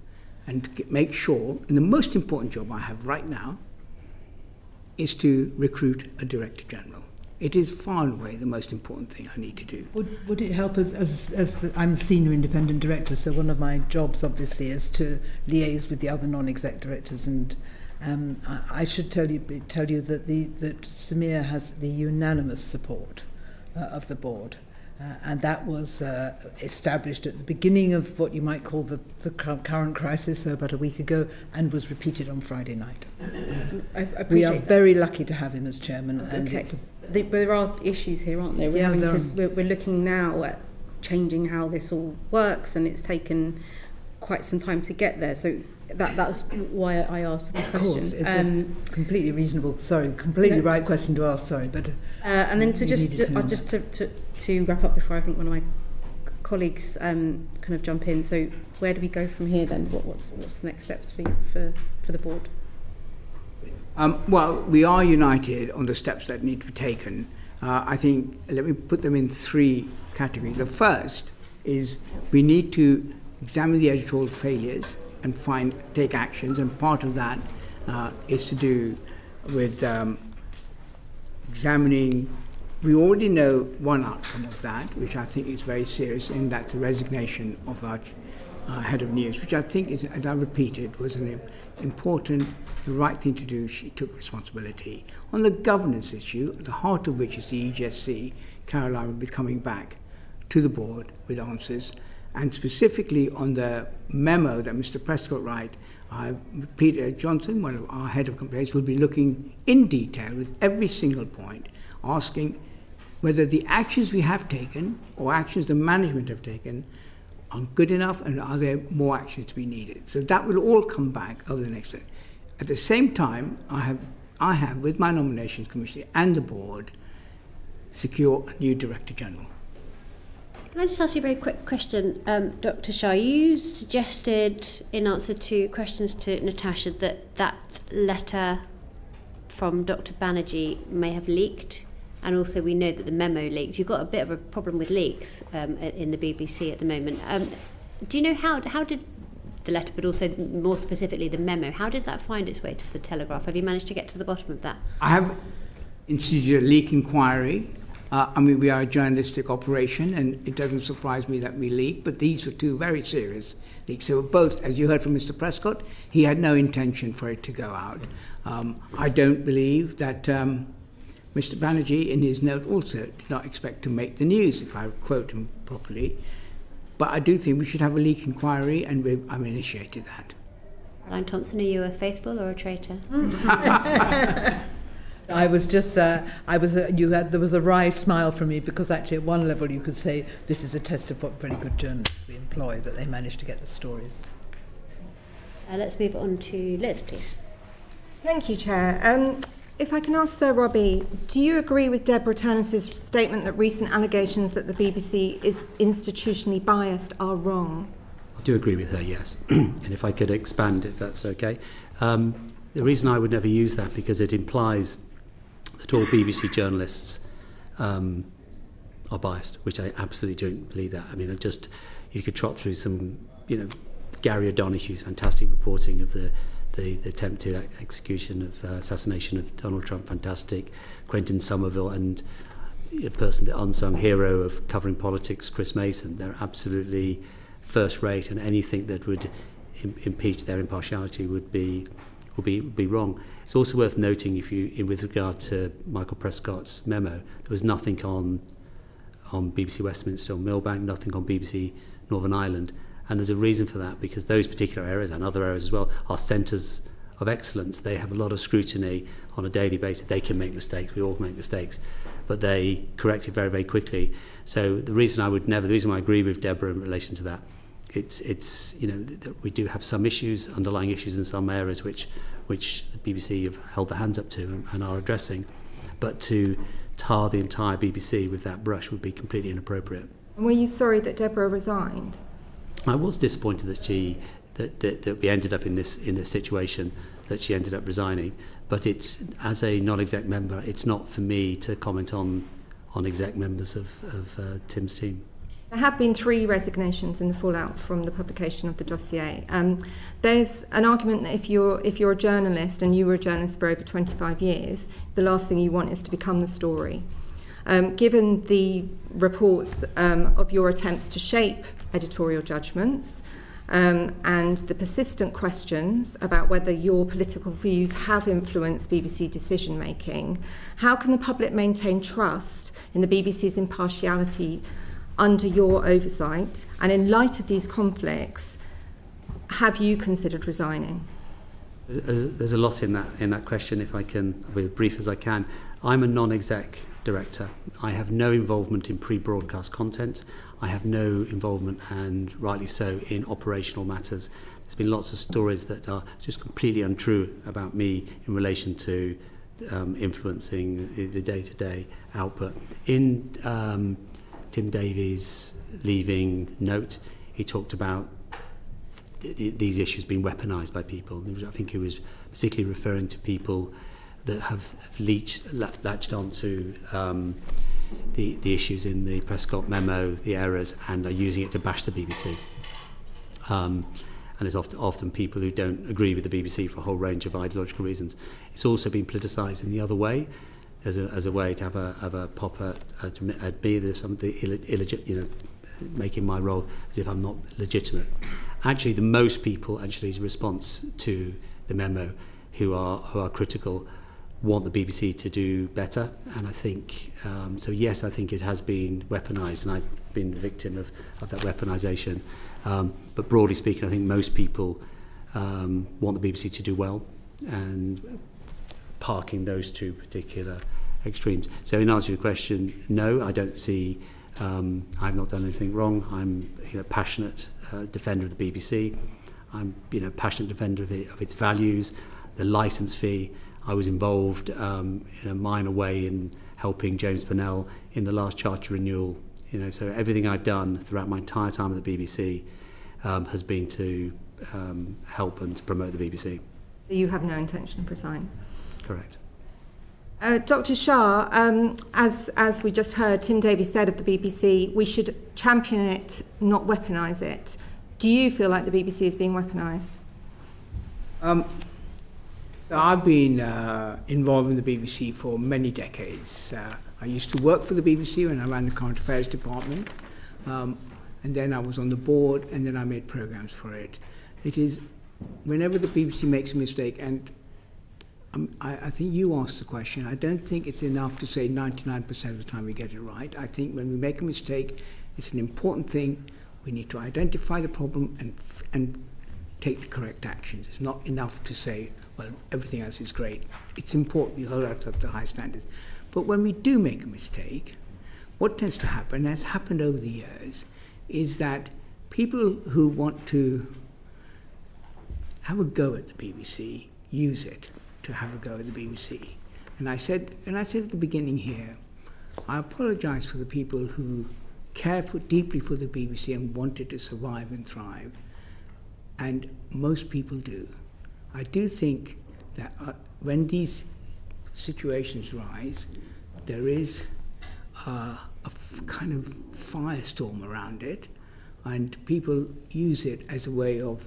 [SPEAKER 11] and make sure, and the most important job I have right now is to recruit a Director General. It is far and away the most important thing I need to do.
[SPEAKER 12] Would it help I'm a senior independent director, so one of my jobs obviously is to liaise with the other non-exec directors, and I should tell you that that Samir has the unanimous support of the board. And that was established at the beginning of what you might call the current crisis, so about a week ago, and was repeated on Friday night. We are very lucky to have him as chairman.
[SPEAKER 6] Okay. But there are issues here, aren't there? We're looking now at changing how this all works, and it's taken quite some time to get there. So that's why I asked the question.
[SPEAKER 12] Of course, it's completely reasonable. Sorry, completely right question to ask. Sorry, but
[SPEAKER 6] and then to wrap up before I think one of my colleagues kind of jump in. So where do we go from here then? What's the next steps for the board?
[SPEAKER 11] Well, we are united on the steps that need to be taken. I think, let me put them in three categories. The first is we need to examine the editorial failures and take actions, and part of that is to do with examining. We already know one outcome of that, which I think is very serious, and that's the resignation of our head of news, which I think is, as I repeated, was an important, the right thing to do. She took responsibility. On the governance issue, at the heart of which is the EGSC, Caroline will be coming back to the board with answers. And specifically on the memo that Mr. Prescott wrote, Peter Johnson, one of our head of compliance, will be looking in detail with every single point, asking whether the actions we have taken or actions the management have taken are good enough, and are there more actions to be needed. So that will all come back over the next day. At the same time, I have with my nominations committee and the board, secure a new Director General.
[SPEAKER 1] Can I just ask you a very quick question, Dr. Shah? You suggested, in answer to questions to Natasha, that letter from Dr. Banerjee may have leaked, and also we know that the memo leaked. You've got a bit of a problem with leaks in the BBC at the moment. Do you know how did the letter, but also more specifically the memo, how did that find its way to the Telegraph? Have you managed to get to the bottom of that? I
[SPEAKER 11] have instituted a leak inquiry. We are a journalistic operation, and it doesn't surprise me that we leak, but these were two very serious leaks. They were both, as you heard from Mr. Prescott, he had no intention for it to go out. I don't believe that Mr. Banerjee, in his note, also did not expect to make the news, if I quote him properly. But I do think we should have a leak inquiry, and I've initiated that.
[SPEAKER 1] Caroline Thomson, are you a faithful or a traitor?
[SPEAKER 12] I was just, there was a wry smile from me, because actually at one level you could say this is a test of what very good journalists we employ, that they manage to get the stories.
[SPEAKER 1] Let's move on to Liz, please.
[SPEAKER 14] Thank you, Chair. If I can ask Sir Robbie, do you agree with Deborah Turnus's statement that recent allegations that the BBC is institutionally biased are wrong?
[SPEAKER 13] I do agree with her, yes. And if I could expand, if that's okay. The reason I would never use that, because it implies that all BBC journalists are biased, which I absolutely don't believe that. I mean, you could trot through some, Gary O'Donoghue's fantastic reporting of the attempted execution of assassination of Donald Trump, fantastic. Quentin Somerville, and a person, the unsung hero of covering politics, Chris Mason. They're absolutely first rate, and anything that would impeach their impartiality would be wrong. It's also worth noting, with regard to Michael Prescott's memo, there was nothing on BBC Westminster or Millbank, nothing on BBC Northern Ireland, and there's a reason for that, because those particular areas, and other areas as well, are centres of excellence. They have a lot of scrutiny on a daily basis. They can make mistakes, we all make mistakes, but they correct it very, very quickly. So the reason why I agree with Deborah in relation to that, it's that we do have some issues, underlying issues in some areas which the BBC have held their hands up to and are addressing. But to tar the entire BBC with that brush would be completely inappropriate.
[SPEAKER 14] And were you sorry that Deborah resigned?
[SPEAKER 13] I was disappointed that we ended up in this situation, that she ended up resigning. But it's, as a non-exec member, it's not for me to comment on exec members of Tim's team.
[SPEAKER 14] There have been 3 resignations in the fallout from the publication of the dossier. There's an argument that if you're a journalist and you were a journalist for over 25 years, the last thing you want is to become the story. Given the reports of your attempts to shape editorial judgments and the persistent questions about whether your political views have influenced BBC decision making, how can the public maintain trust in the BBC's impartiality under your oversight? And in light of these conflicts, have you considered resigning?
[SPEAKER 13] There's a lot in that question. If I can be as brief as I can, I'm a non-exec director. I have no involvement in pre-broadcast content. I have no involvement, and rightly so, in operational matters. There's been lots of stories that are just completely untrue about me in relation to influencing the day-to-day output. In Tim Davies' leaving note, he talked about these issues being weaponised by people. I think he was particularly referring to people that have latched onto the issues in the Prescott memo, the errors, and are using it to bash the BBC. And it's often people who don't agree with the BBC for a whole range of ideological reasons. It's also been politicised in the other way, as a way to have a pop at me. There's something illegitimate, making my role as if I'm not legitimate. Actually, the most people, his response to the memo, who are critical, want the BBC to do better. And I think so. Yes, I think it has been weaponised, and I've been a victim of that weaponisation. But broadly speaking, I think most people want the BBC to do well, and parking those 2 particular extremes. So in answer to your question, no, I don't see, I've not done anything wrong. I'm a passionate defender of the BBC. I'm passionate defender of its values, the licence fee. I was involved in a minor way in helping James Pennell in the last charter renewal. So everything I've done throughout my entire time at the BBC has been to help and to promote the BBC.
[SPEAKER 14] You have no intention of resigning?
[SPEAKER 13] Correct.
[SPEAKER 14] Dr. Shah, as we just heard, Tim Davies said of the BBC, we should champion it, not weaponise it. Do you feel like the BBC is being weaponised?
[SPEAKER 11] So I've been involved in the BBC for many decades. I used to work for the BBC when I ran the Current Affairs department, and then I was on the board, and then I made programmes for it. It is, whenever the BBC makes a mistake, and I think you asked the question, I don't think it's enough to say 99% of the time we get it right. I think when we make a mistake, it's an important thing. We need to identify the problem and take the correct actions. It's not enough to say, well, everything else is great. It's important we hold out up to high standards. But when we do make a mistake, what tends to happen, has happened over the years, is that people who want to have a go at the BBC use it to have a go at the BBC. And I said at the beginning here, I apologise for the people who care deeply for the BBC and want it to survive and thrive. And most people do. I do think that when these situations rise, there is a kind of firestorm around it, and people use it as a way of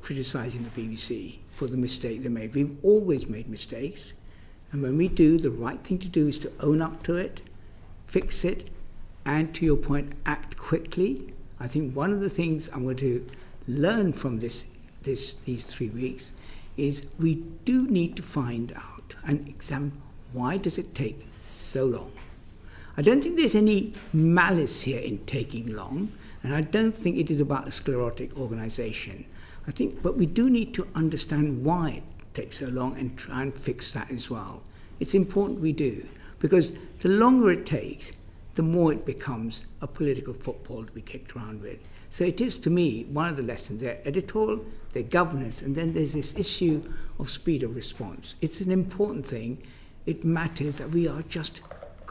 [SPEAKER 11] criticising the BBC for the mistake they made. We've always made mistakes, and when we do, the right thing to do is to own up to it, fix it, and to your point, act quickly. I think one of the things I'm going to learn from these 3 weeks is we do need to find out and examine why does it take so long. I don't think there's any malice here in taking long, and I don't think it is about a sclerotic organisation. I think, but we do need to understand why it takes so long and try and fix that as well. It's important we do, because the longer it takes, the more it becomes a political football to be kicked around with. So it is, to me, one of the lessons there, editorial, their governance, and then there's this issue of speed of response. It's an important thing. It matters that we are just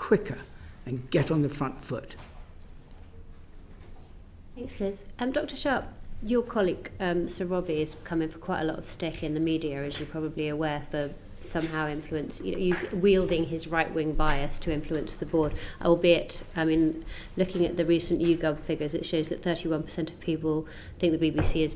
[SPEAKER 11] quicker and get on the front foot.
[SPEAKER 1] Thanks, Liz. Dr. Sharp, your colleague, Sir Robbie, is coming for quite a lot of stick in the media, as you're probably aware, for somehow wielding his right-wing bias to influence the board, albeit, looking at the recent YouGov figures, it shows that 31% of people think the BBC is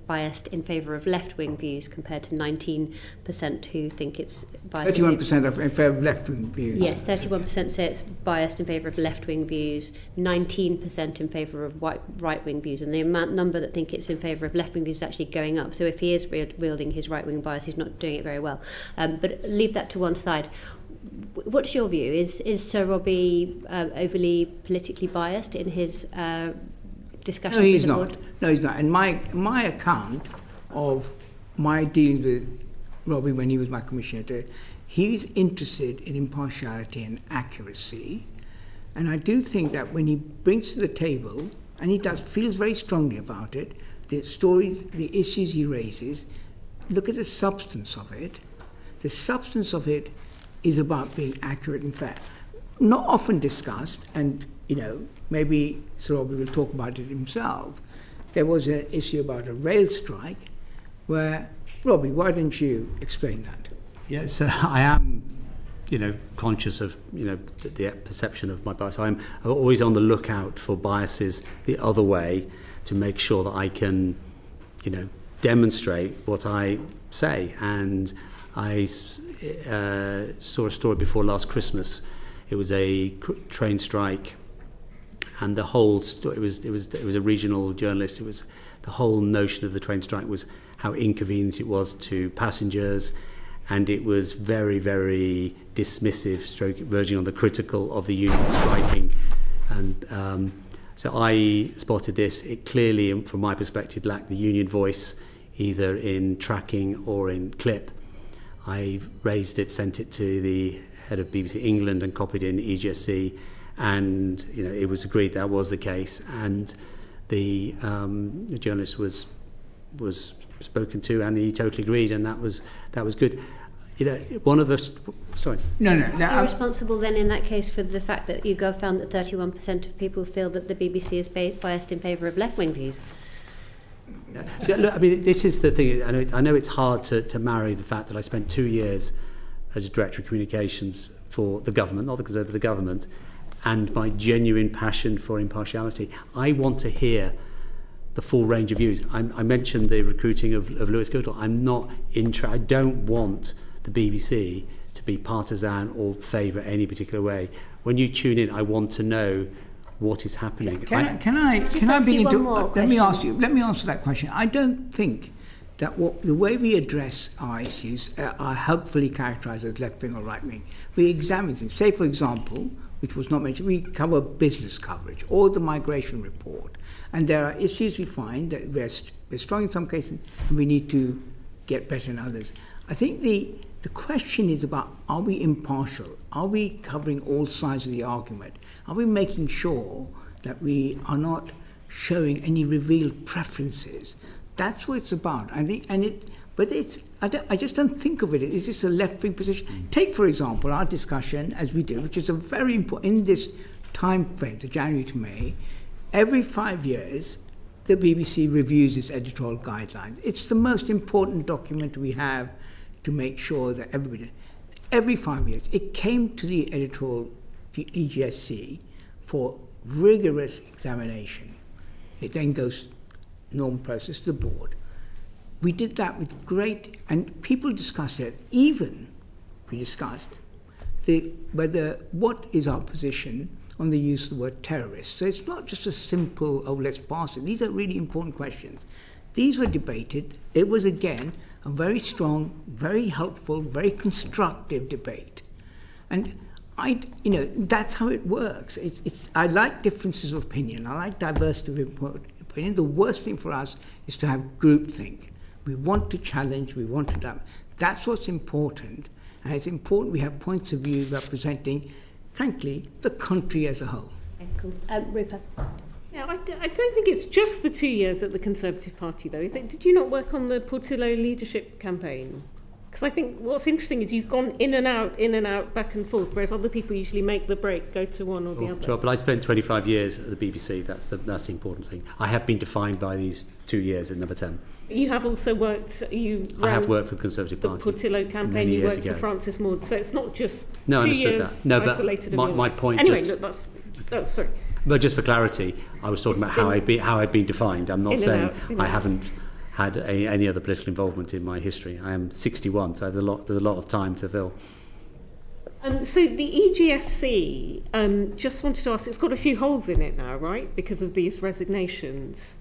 [SPEAKER 1] biased in favour of left-wing views, compared to 19% who think it's biased.
[SPEAKER 11] 31% in favour of left-wing views.
[SPEAKER 1] Yes, 31% say it's biased in favour of left-wing views, 19% in favour of right-wing views, and the number that think it's in favour of left-wing views is actually going up. So if he is wielding his right-wing bias, he's not doing it very well. But leave that to one side. What's your view? Is Sir Robbie overly politically biased in his discussions with the board?
[SPEAKER 11] No, he's not. And my account of my dealings with Robbie when he was my commissioner, he's interested in impartiality and accuracy. And I do think that when he brings to the table, and he feels very strongly about it, the stories, the issues he raises, look at the substance of it. The substance of it is about being accurate and fair. Not often discussed, and maybe Sir Robbie will talk about it himself. There was an issue about a rail strike where, Robbie, why don't you explain that?
[SPEAKER 13] Yes, I am, conscious of, the perception of my bias. I'm always on the lookout for biases the other way to make sure that I can, demonstrate what I say. And I saw a story before last Christmas. It was a train strike, and the whole story, it was a regional journalist. It was the whole notion of the train strike was how inconvenient it was to passengers, and it was very, very dismissive, verging on the critical of the union striking. And so I spotted this. It clearly, from my perspective, lacked the union voice, either in tracking or in clip. I raised it, sent it to the head of BBC England and copied in EGS, and it was agreed that was the case. And the journalist was spoken to, and he totally agreed, and that was good. One of the sorry.
[SPEAKER 11] No.
[SPEAKER 1] You're responsible then in that case for the fact that YouGov found that 31% of people feel that the BBC is biased in favour of left-wing views.
[SPEAKER 13] So, look, this is the thing. I know it's hard to marry the fact that I spent 2 years as a director of communications for the government, not because of the government, and my genuine passion for impartiality. I want to hear the full range of views. I mentioned the recruiting of Lewis Goodall. I don't want the BBC to be partisan or favour any particular way. When you tune in, I want to know what is happening.
[SPEAKER 11] Can I begin to let me answer that question. I don't think that the way we address our issues are helpfully characterised as left wing or right wing. We examine things. Say, for example, which was not mentioned, we cover business coverage or the migration report, and there are issues we find that we're strong in some cases and we need to get better in others. I think the question is about, are we impartial? Are we covering all sides of the argument? Are we making sure that we are not showing any revealed preferences? That's what it's about. I think, I just don't think of it. Is this a left-wing position? Take, for example, our discussion, as we do, which is a very important, in this time frame, to January to May, every 5 years, the BBC reviews its editorial guidelines. It's the most important document we have to make sure that every 5 years, it came to the editorial, the EGS, for rigorous examination. It then goes normal process to the board. We did that with great, and people discussed it. Even we discussed what is our position on the use of the word terrorist. So it's not just a simple, let's pass it. These are really important questions. These were debated. It was, again, a very strong, very helpful, very constructive debate. And that's how it works. I like differences of opinion. I like diversity of opinion. The worst thing for us is to have groupthink. We want to challenge, we want to... That's what's important. And it's important we have points of view representing, frankly, the country as a whole.
[SPEAKER 1] Okay, cool. Rupert.
[SPEAKER 8] Yeah, I don't think it's just the 2 years at the Conservative Party, though. Did you not work on the Portillo leadership campaign? Because I think what's interesting is you've gone in and out, back and forth, whereas other people usually make the break, go to one or the other.
[SPEAKER 13] Sure, but I spent 25 years at the BBC. That's the important thing. I have been defined by these 2 years at Number 10.
[SPEAKER 8] You have also worked.
[SPEAKER 13] I have worked for the Conservative Party.
[SPEAKER 8] The Portillo campaign. You worked for Francis Maud. So it's not just 2 years isolated.
[SPEAKER 13] No, but my point.
[SPEAKER 8] Anyway, look, that's. Oh, sorry.
[SPEAKER 13] But just for clarity, I was talking about how I've been defined. I'm not saying I haven't had any other political involvement in my history. I am 61, so there's a lot of time to fill.
[SPEAKER 8] So the EGSC, just wanted to ask, it's got a few holes in it now, right? Because of these resignations.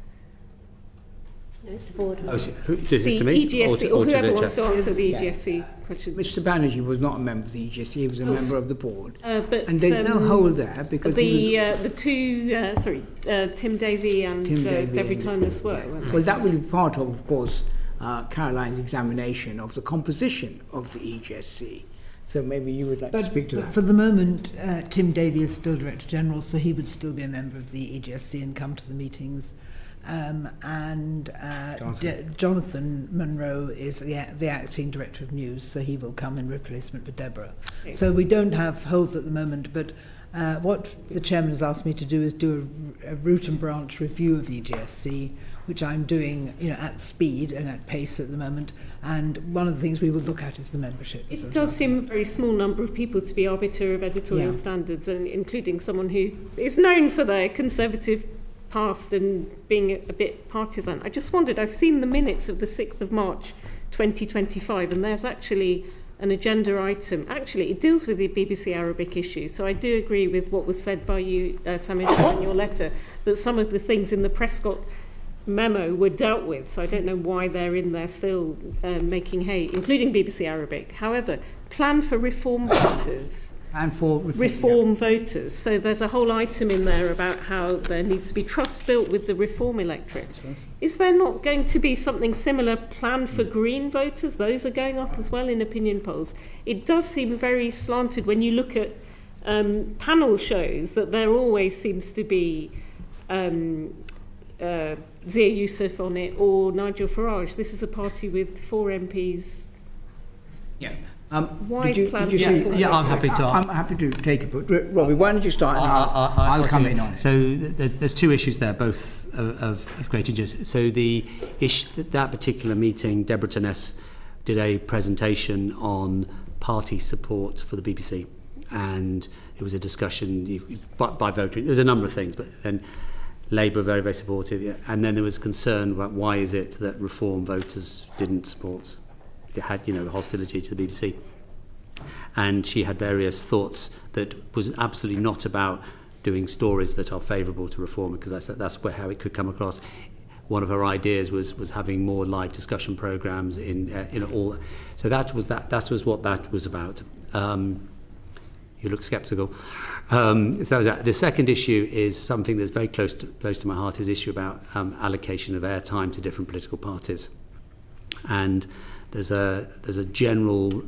[SPEAKER 1] No, it's the board.
[SPEAKER 13] Oh, is this to me?
[SPEAKER 8] EGSC, or whoever wants to answer the EGSC question.
[SPEAKER 11] Mr. Banerjee was not a member of the EGSC, he was a member of the board.
[SPEAKER 8] But,
[SPEAKER 11] and there's no hole there because
[SPEAKER 8] the two, Tim Davey and Debbie Tyner as well.
[SPEAKER 11] Yes. Well, that will be part of course, Caroline's examination of the composition of the EGSC. So maybe you would like to speak to that.
[SPEAKER 12] For the moment, Tim Davey is still Director General, so he would still be a member of the EGSC and come to the meetings. Jonathan Munro is the acting Director of News, so he will come in replacement for Deborah. Okay. So we don't have holes at the moment, but what the Chairman has asked me to do is do a root and branch review of EGSC, which I'm doing at speed and at pace at the moment, and one of the things we will look at is the membership.
[SPEAKER 8] It does seem a very small number of people to be arbiter of editorial standards, and including someone who is known for their conservative past and being a bit partisan. I just wondered, I've seen the minutes of the 6th of March 2025, and there's actually an agenda item. Actually, it deals with the BBC Arabic issue, so I do agree with what was said by you, Samir, in your letter, that some of the things in the Prescott memo were dealt with, so I don't know why they're in there still making hay, including BBC Arabic. However, plan for reform voters.
[SPEAKER 11] And for
[SPEAKER 8] reform voters. So there's a whole item in there about how there needs to be trust built with the reform electorate. Is there not going to be something similar planned for green voters? Those are going up as well in opinion polls. It does seem very slanted when you look at panel shows that there always seems to be Zia Youssef on it or Nigel Farage. This is a party with 4 MPs.
[SPEAKER 11] Yeah.
[SPEAKER 8] Why plan?
[SPEAKER 13] I'm happy to.
[SPEAKER 11] I'm happy to take it, but Robbie, why don't you start? And I'll come in on it.
[SPEAKER 13] So there's 2 issues there, both of great interest. So that particular meeting, Deborah Turness did a presentation on party support for the BBC, and it was a discussion by voting. There's a number of things, but then Labour very, very supportive, and then there was concern about why is it that reform voters didn't support. They had, hostility to the BBC. And she had various thoughts that was absolutely not about doing stories that are favourable to reform, because that's how it could come across. One of her ideas was having more live discussion programmes in all. So that was what that was about. You look sceptical. So that was that. The second issue is something that's very close to my heart, is issue about allocation of airtime to different political parties. And there's a general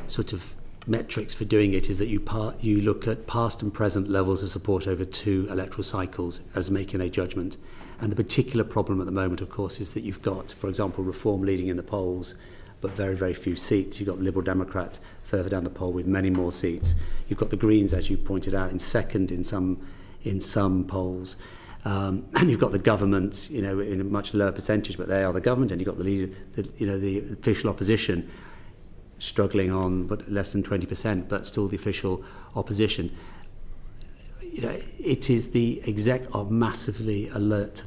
[SPEAKER 13] sort of metrics for doing it, is that you look at past and present levels of support over 2 electoral cycles as making a judgment. And the particular problem at the moment, of course, is that you've got, for example, Reform leading in the polls, but very, very few seats. You've got Liberal Democrats further down the poll with many more seats. You've got the Greens, as you pointed out, in second in some polls. And you've got the government, in a much lower percentage, but they are the government, and you've got the leader, the official opposition struggling on but less than 20%, but still the official opposition. It is the exec are massively alert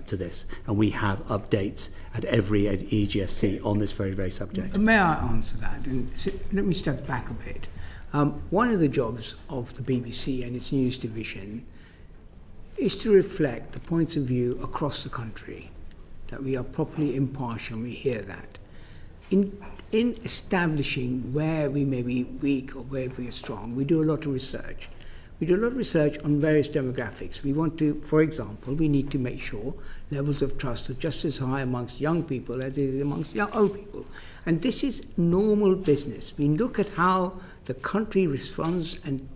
[SPEAKER 13] to this, and we have updates at every EGSC on this very, very subject.
[SPEAKER 11] May I answer that? And let me step back a bit. One of the jobs of the BBC and its news division is to reflect the points of view across the country, that we are properly impartial, and we hear that. In establishing where we may be weak or where we are strong, we do a lot of research. We do a lot of research on various demographics. We want to, for example, we need to make sure levels of trust are just as high amongst young people as it is amongst old people. And this is normal business. We look at how the country responds and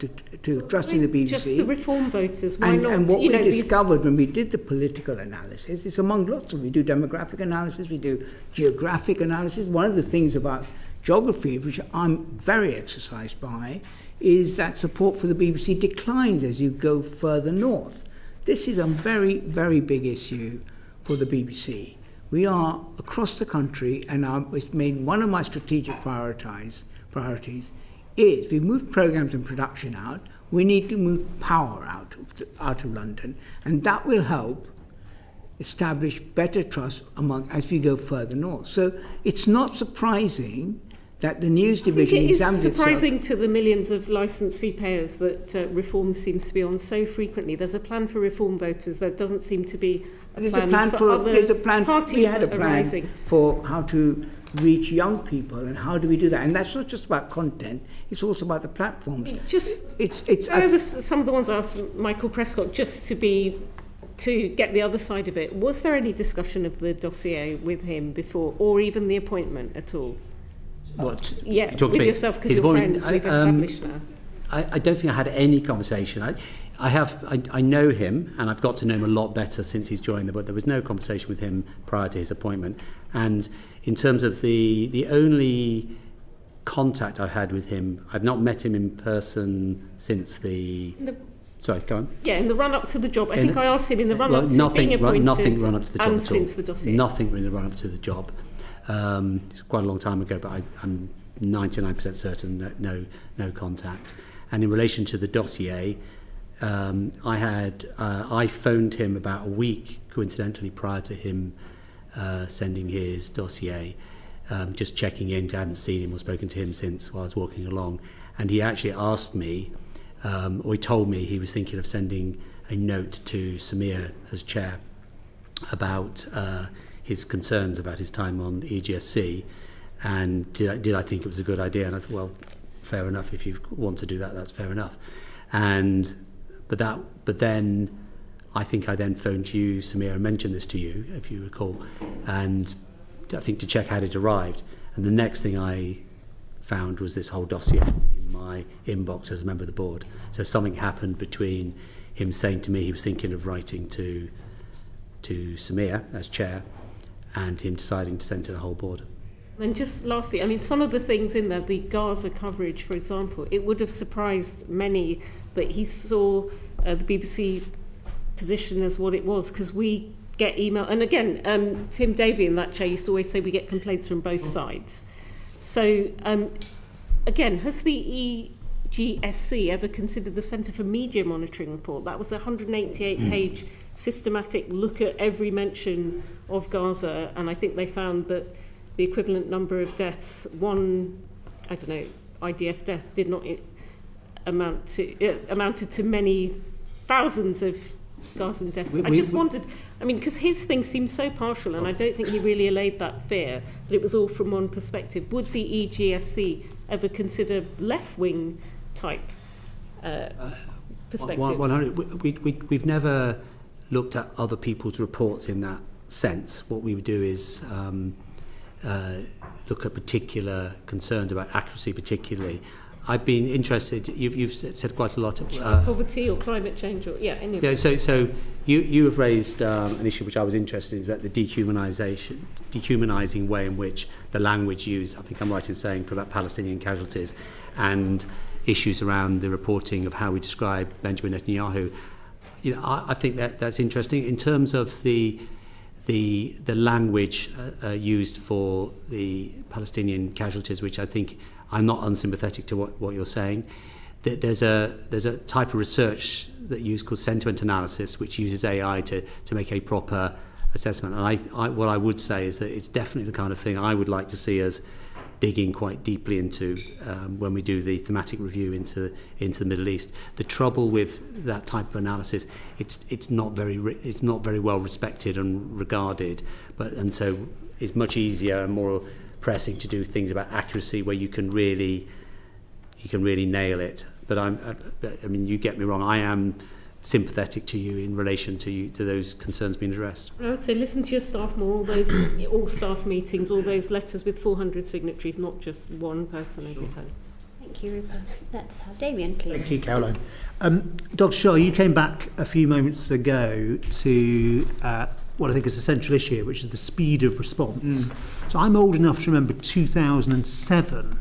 [SPEAKER 11] to trusting the BBC.
[SPEAKER 8] Just the reform voters, why not?
[SPEAKER 11] And what we discovered when we did the political analysis, it's among lots of, we do demographic analysis, we do geographic analysis. One of the things about geography, which I'm very exercised by, is that support for the BBC declines as you go further north. This is a very, very big issue for the BBC. We are across the country, and it's made one of my strategic priorities is we move programs and production out, we need to move power out of London, and that will help establish better trust as we go further north. So it's not surprising that the news division examines itself.
[SPEAKER 8] It is surprising to the millions of licence fee payers that reform seems to be on so frequently. There's a plan for reform voters. There doesn't seem to be a plan for other parties.
[SPEAKER 11] We had a plan for how to reach young people, and how do we do that? And that's not just about content, it's also about the platforms.
[SPEAKER 8] Some of the ones I asked Michael Prescott, just to get the other side of it. Was there any discussion of the dossier with him before, or even the appointment at all?
[SPEAKER 13] What?
[SPEAKER 8] Yeah, with yourself, because you're friends, we've established now.
[SPEAKER 13] I don't think I had any conversation. I know him, and I've got to know him a lot better since he's joined, but there was no conversation with him prior to his appointment. And in terms of the only contact I've had with him, I've not met him in person since Sorry, go on.
[SPEAKER 8] Yeah, in the run-up to the job. I think I asked him in the run-up to being appointed.
[SPEAKER 13] Nothing run-up to the job
[SPEAKER 8] and
[SPEAKER 13] at all.
[SPEAKER 8] Since the dossier.
[SPEAKER 13] Nothing in the run-up to the job. It's quite a long time ago, but I'm 99% certain no contact. And in relation to the dossier, I phoned him about a week, coincidentally, prior to him sending his dossier, just checking in. I hadn't seen him or spoken to him since while I was walking along. And he actually asked me, or he told me he was thinking of sending a note to Samir as chair about his concerns about his time on EGSC, and did I think it was a good idea? And I thought, well, fair enough. If you want to do that, that's fair enough. But then I think I then phoned you, Samir, and mentioned this to you, if you recall, and I think to check had it arrived. And the next thing I found was this whole dossier in my inbox as a member of the board. So something happened between him saying to me he was thinking of writing to Samir as chair, and him deciding to send to the whole board.
[SPEAKER 8] And just lastly, I mean, some of the things in there, the Gaza coverage, for example, it would have surprised many that he saw the BBC position as what it was, because we get email, and again, Tim Davey in that chair used to always say we get complaints from both sides. So, again, has the EGSC ever considered the Centre for Media Monitoring report? That was a 188-page systematic look at every mention of Gaza, and I think they found that the equivalent number of deaths, IDF death, did not amounted to many thousands of Gazan deaths. I just wondered, I mean, because his thing seemed so partial, and I don't think he really allayed that fear, that it was all from one perspective. Would the EGSC ever consider left-wing type perspectives?
[SPEAKER 13] We've never looked at other people's reports in that sense. What we would do is look at particular concerns about accuracy particularly. I've been interested, you've said quite a lot of...
[SPEAKER 8] poverty or climate change, or any of that.
[SPEAKER 13] So you have raised an issue which I was interested in, about the dehumanising way in which the language used, I think I'm right in saying, for about Palestinian casualties, and issues around the reporting of how we describe Benjamin Netanyahu. You know, I think that's interesting. In terms of the language used for the Palestinian casualties, which I think I'm not unsympathetic to what you're saying. There's a type of research that used called sentiment analysis, which uses AI to make a proper assessment. And what I would say is that it's definitely the kind of thing I would like to see us digging quite deeply into when we do the thematic review into the Middle East. The trouble with that type of analysis, it's not very well respected and regarded, and so it's much easier and more pressing to do things about accuracy where you can really nail it. But I mean, you get me wrong. I am sympathetic to you in relation to those concerns being addressed.
[SPEAKER 8] I would say listen to your staff more, all those all staff meetings, all those letters with 400 signatories, not just one person every time. Thank you.
[SPEAKER 1] Thank you, Rupert. Let's have Damien, please.
[SPEAKER 9] Thank you, Caroline. Dr. Shah, you came back a few moments ago to what I think is a central issue, which is the speed of response. So I'm old enough to remember 2007,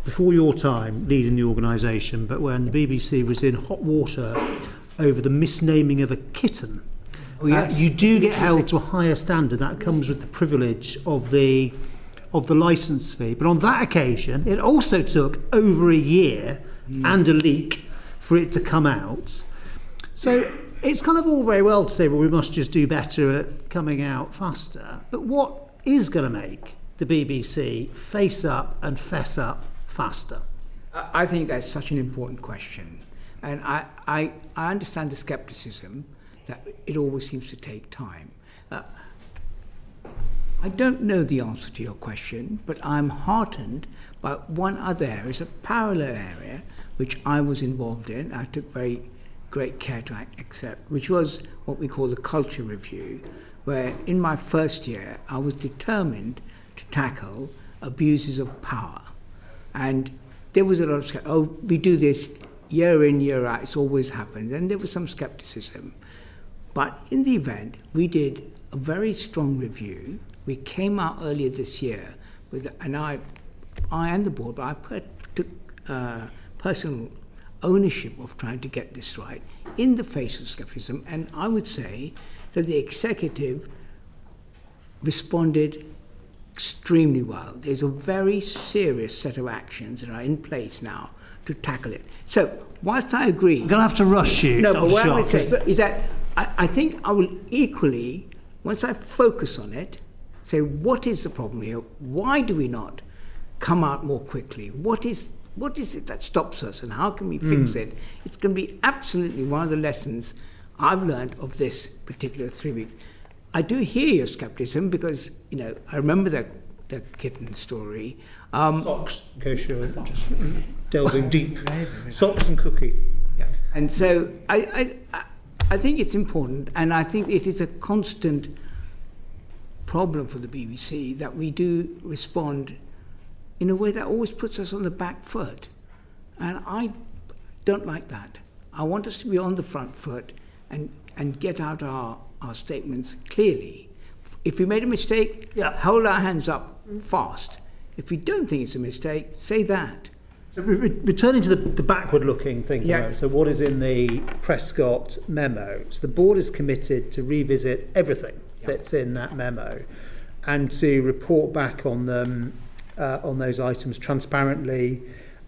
[SPEAKER 9] before your time leading the organisation, but when the BBC was in hot water over the misnaming of a kitten.
[SPEAKER 11] Oh, yes.
[SPEAKER 9] You do get held to a higher standard. That comes with the privilege of the licence fee. But on that occasion, it also took over a year and a leak for it to come out. So it's kind of all very well to say, well, we must just do better at coming out faster. But what is going to make the BBC face up and fess up faster?
[SPEAKER 11] I think that's such an important question. And I understand the scepticism that it always seems to take time. I don't know the answer to your question, but I'm heartened by one other area. It's a parallel area which I was involved in. I took very great care to accept, which was what we call the culture review, where in my first year I was determined to tackle abuses of power. And there was a lot of, we do this year in, year out, it's always happened. And there was some skepticism. But in the event, we did a very strong review. We came out earlier this year with, and I and the board, but I took personal ownership of trying to get this right in the face of skepticism. And I would say that the executive responded extremely well. There's a very serious set of actions that are in place now to tackle it. So, whilst I agree...
[SPEAKER 9] I'm going to have to rush you.
[SPEAKER 11] No, but what I would say is that I think I will equally, once I focus on it, say, what is the problem here? Why do we not come out more quickly? What is it that stops us, and how can we fix it? It's going to be absolutely one of the lessons I've learned of this particular 3 weeks. I do hear your skepticism because, you know, I remember the kitten story.
[SPEAKER 9] Socks, in case you're just delving deep. Socks and cookie.
[SPEAKER 11] Yeah. And so I think it's important, and I think it is a constant problem for the BBC that we do respond in a way that always puts us on the back foot. And I don't like that. I want us to be on the front foot and get out our statements clearly. If we made a mistake, hold our hands up fast. If we don't think it's a mistake, say that.
[SPEAKER 9] So returning to the backward-looking thing,
[SPEAKER 11] yes.
[SPEAKER 9] So what is in the Prescott memo? So the board is committed to revisit everything that's in that memo and to report back on them, on those items transparently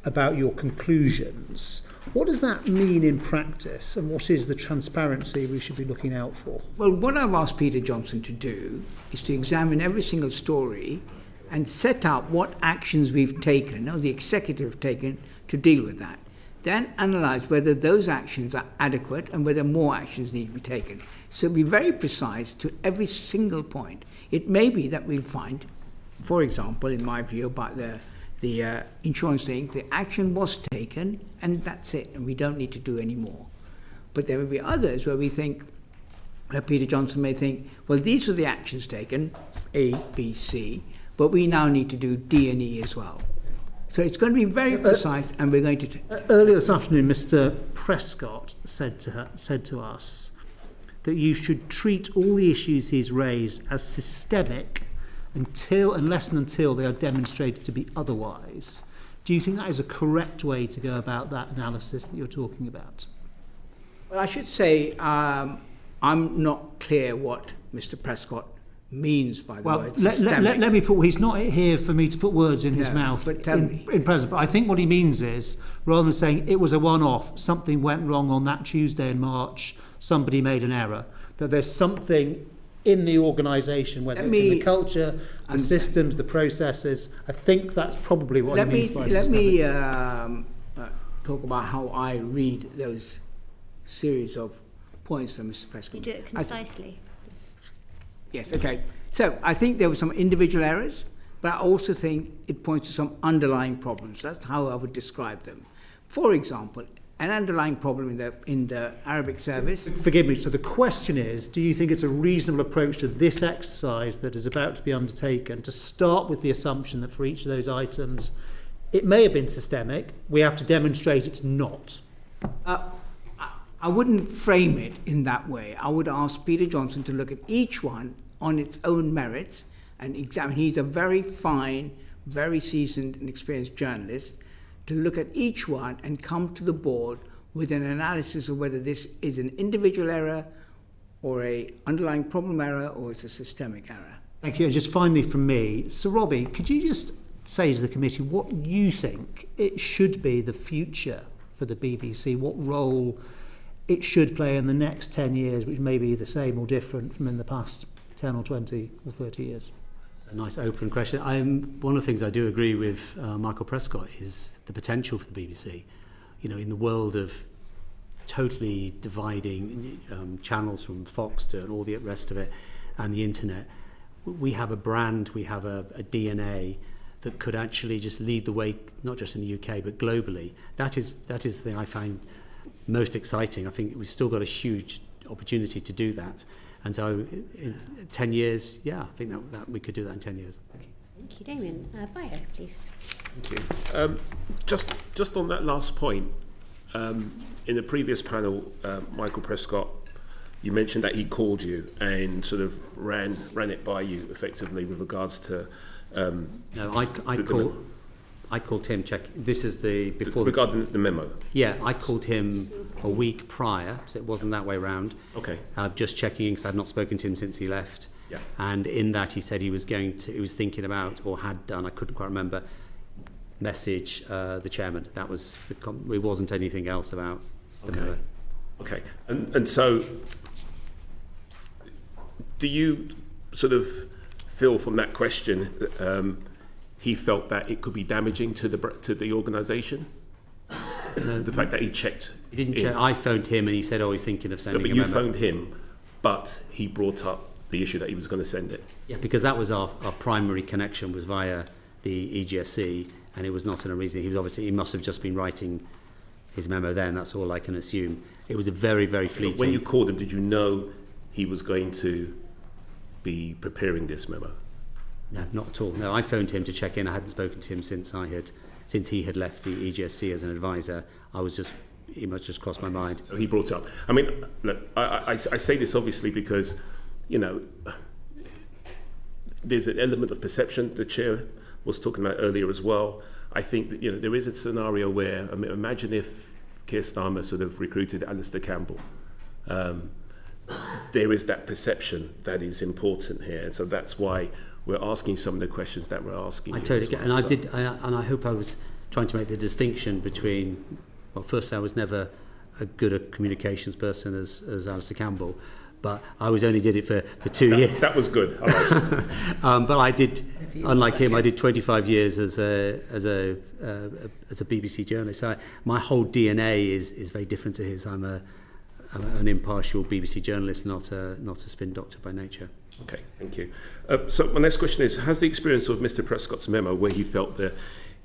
[SPEAKER 9] about your conclusions. What does that mean in practice, and what is the transparency we should be looking out for?
[SPEAKER 11] Well, what I've asked Peter Johnson to do is to examine every single story and set out what actions we've taken, or the executive have taken, to deal with that. Then analyse whether those actions are adequate and whether more actions need to be taken. So be very precise to every single point. It may be that we'll find, for example, in my view, about the insurance thing, the action was taken and that's it, and we don't need to do any more. But there will be others where we think, Peter Johnson may think, well, these are the actions taken, A, B, C, but we now need to do D and E as well. So it's going to be very precise, and we're going to...
[SPEAKER 9] Earlier this afternoon, Mr. Prescott said to us that you should treat all the issues he's raised as systemic unless and until they are demonstrated to be otherwise. Do you think that is a correct way to go about that analysis that you're talking about?
[SPEAKER 11] Well, I should say I'm not clear what Mr. Prescott means by the word systemic.
[SPEAKER 9] Let me put... He's not here for me to put words in his mouth
[SPEAKER 11] but tell me.
[SPEAKER 9] In present. But I think what he means is, rather than saying it was a one-off, something went wrong on that Tuesday in March, somebody made an error, that there's something in the organisation, whether it's in the culture, the systems, the processes. I think that's probably what he means by systemic.
[SPEAKER 11] Let me talk about how I read those series of points that Mr. Prescott...
[SPEAKER 1] You do it concisely.
[SPEAKER 11] Yes, okay. So I think there were some individual errors, but I also think it points to some underlying problems. That's how I would describe them. For example, an underlying problem in the Arabic service...
[SPEAKER 9] Forgive me, so the question is, do you think it's a reasonable approach to this exercise that is about to be undertaken to start with the assumption that for each of those items It may have been systemic. We have to demonstrate it's not.
[SPEAKER 11] I wouldn't frame it in that way. I would ask Peter Johnson to look at each one on its own merits and examine. He's a very fine, very seasoned and experienced journalist, to look at each one and come to the board with an analysis of whether this is an individual error or a underlying problem error or it's a systemic error.
[SPEAKER 9] Thank you. And just finally from me, Sir Robbie, could you just say to the committee what you think it should be the future for the BBC, what role it should play in the next 10 years, which may be the same or different from in the past 10 or 20 or 30 years?
[SPEAKER 13] A nice open question. One of the things I do agree with Michael Prescott is the potential for the BBC. You know, in the world of totally dividing channels from Fox to and all the rest of it and the internet, we have a brand, we have a DNA that could actually just lead the way, not just in the UK but globally. That is the thing I find most exciting. I think we've still got a huge opportunity to do that. And so in 10 years, yeah, I think that we could do that in 10 years.
[SPEAKER 1] Thank you, Damien. Bio, please.
[SPEAKER 10] Thank you. Just on that last point, in the previous panel, Michael Prescott, you mentioned that he called you and sort of ran it by you effectively with regards to...
[SPEAKER 13] No, I called him. This is
[SPEAKER 10] regarding the memo.
[SPEAKER 13] Yeah, I called him a week prior, so it wasn't that way round.
[SPEAKER 10] Okay.
[SPEAKER 13] Just checking in because I'd not spoken to him since he left.
[SPEAKER 10] Yeah.
[SPEAKER 13] And in that he said he was thinking about, or had done, I couldn't quite remember, message the chairman. That was it wasn't anything else about the memo.
[SPEAKER 10] Okay. And so, do you sort of feel from that question? He felt that it could be damaging to the organisation?
[SPEAKER 13] No,
[SPEAKER 10] the fact that he checked...
[SPEAKER 13] He didn't check. I phoned him and he said, he's thinking of sending a memo.
[SPEAKER 10] But you phoned him, but he brought up the issue that he was going to send it.
[SPEAKER 13] Yeah, because that was our primary connection was via the EGSC, and it was not in a reason. He must have just been writing his memo then, that's all I can assume. It was a very, very fleeting...
[SPEAKER 10] When you called him, did you know he was going to be preparing this memo?
[SPEAKER 13] No, not at all. No, I phoned him to check in. I hadn't spoken to him since he had left the EGSC as an advisor. He must just crossed my mind.
[SPEAKER 10] So he brought it up. I mean, look, I say this obviously because, you know, there's an element of perception the chair was talking about earlier as well. I think that, you know, there is a scenario where, imagine if Keir Starmer sort of recruited Alistair Campbell. There is that perception that is important here. So that's why we're asking some of the questions that we're asking.
[SPEAKER 13] I totally get, and I hope I was trying to make the distinction between. Well, first, I was never as good a communications person as Alistair Campbell, but I only did it for 2 years.
[SPEAKER 10] That was good. I like it.
[SPEAKER 13] But I did, unlike him, I did 25 years as a BBC journalist. So my whole DNA is very different to his. I'm an impartial BBC journalist, not a spin doctor by nature.
[SPEAKER 10] Okay, thank you. So my next question is, has the experience of Mr. Prescott's memo where he felt the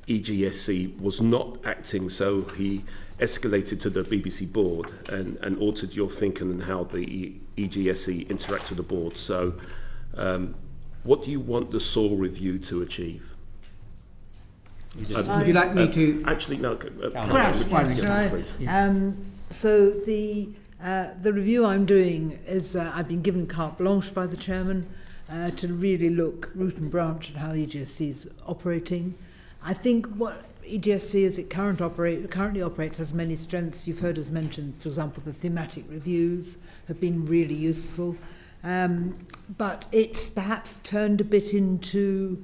[SPEAKER 10] EGSC was not acting, so he escalated to the BBC board and altered your thinking on how the EGSC interacts with the board? So what do you want the SOAR review to achieve?
[SPEAKER 11] Would you like me to...
[SPEAKER 10] Actually, no.
[SPEAKER 12] So the review I'm doing is I've been given carte blanche by the chairman to really look root and branch at how EGSC is operating. I think what EGSC as it currently operates has many strengths. You've heard us mention, for example, the thematic reviews have been really useful. But it's perhaps turned a bit into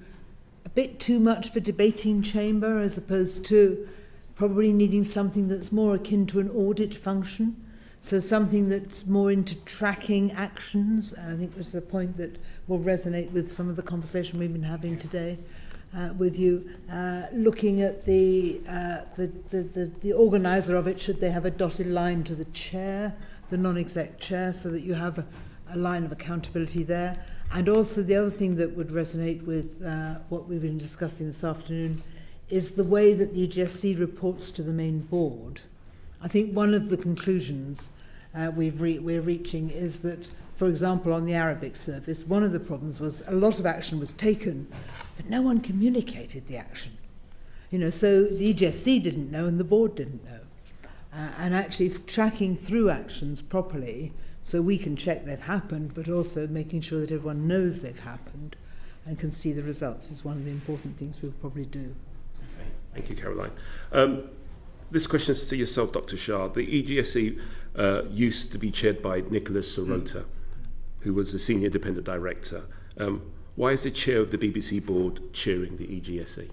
[SPEAKER 12] a bit too much of a debating chamber as opposed to probably needing something that's more akin to an audit function. So something that's more into tracking actions, and I think this is a point that will resonate with some of the conversation we've been having today with you. Looking at the organiser of it, should they have a dotted line to the chair, the non-exec chair, so that you have a line of accountability there. And also the other thing that would resonate with what we've been discussing this afternoon is the way that the EGSC reports to the main board. I think one of the conclusions we're reaching is that, for example, on the Arabic service, one of the problems was a lot of action was taken, but no one communicated the action. So the EGSC didn't know and the board didn't know. And actually tracking through actions properly so we can check they've happened, but also making sure that everyone knows they've happened and can see the results is one of the important things we'll probably do.
[SPEAKER 10] Okay. Thank you, Caroline. This question is to yourself, Dr. Shah. The EGSC used to be chaired by Nicholas Sirota, who was the Senior Independent Director. Why is the chair of the BBC board chairing the EGSC?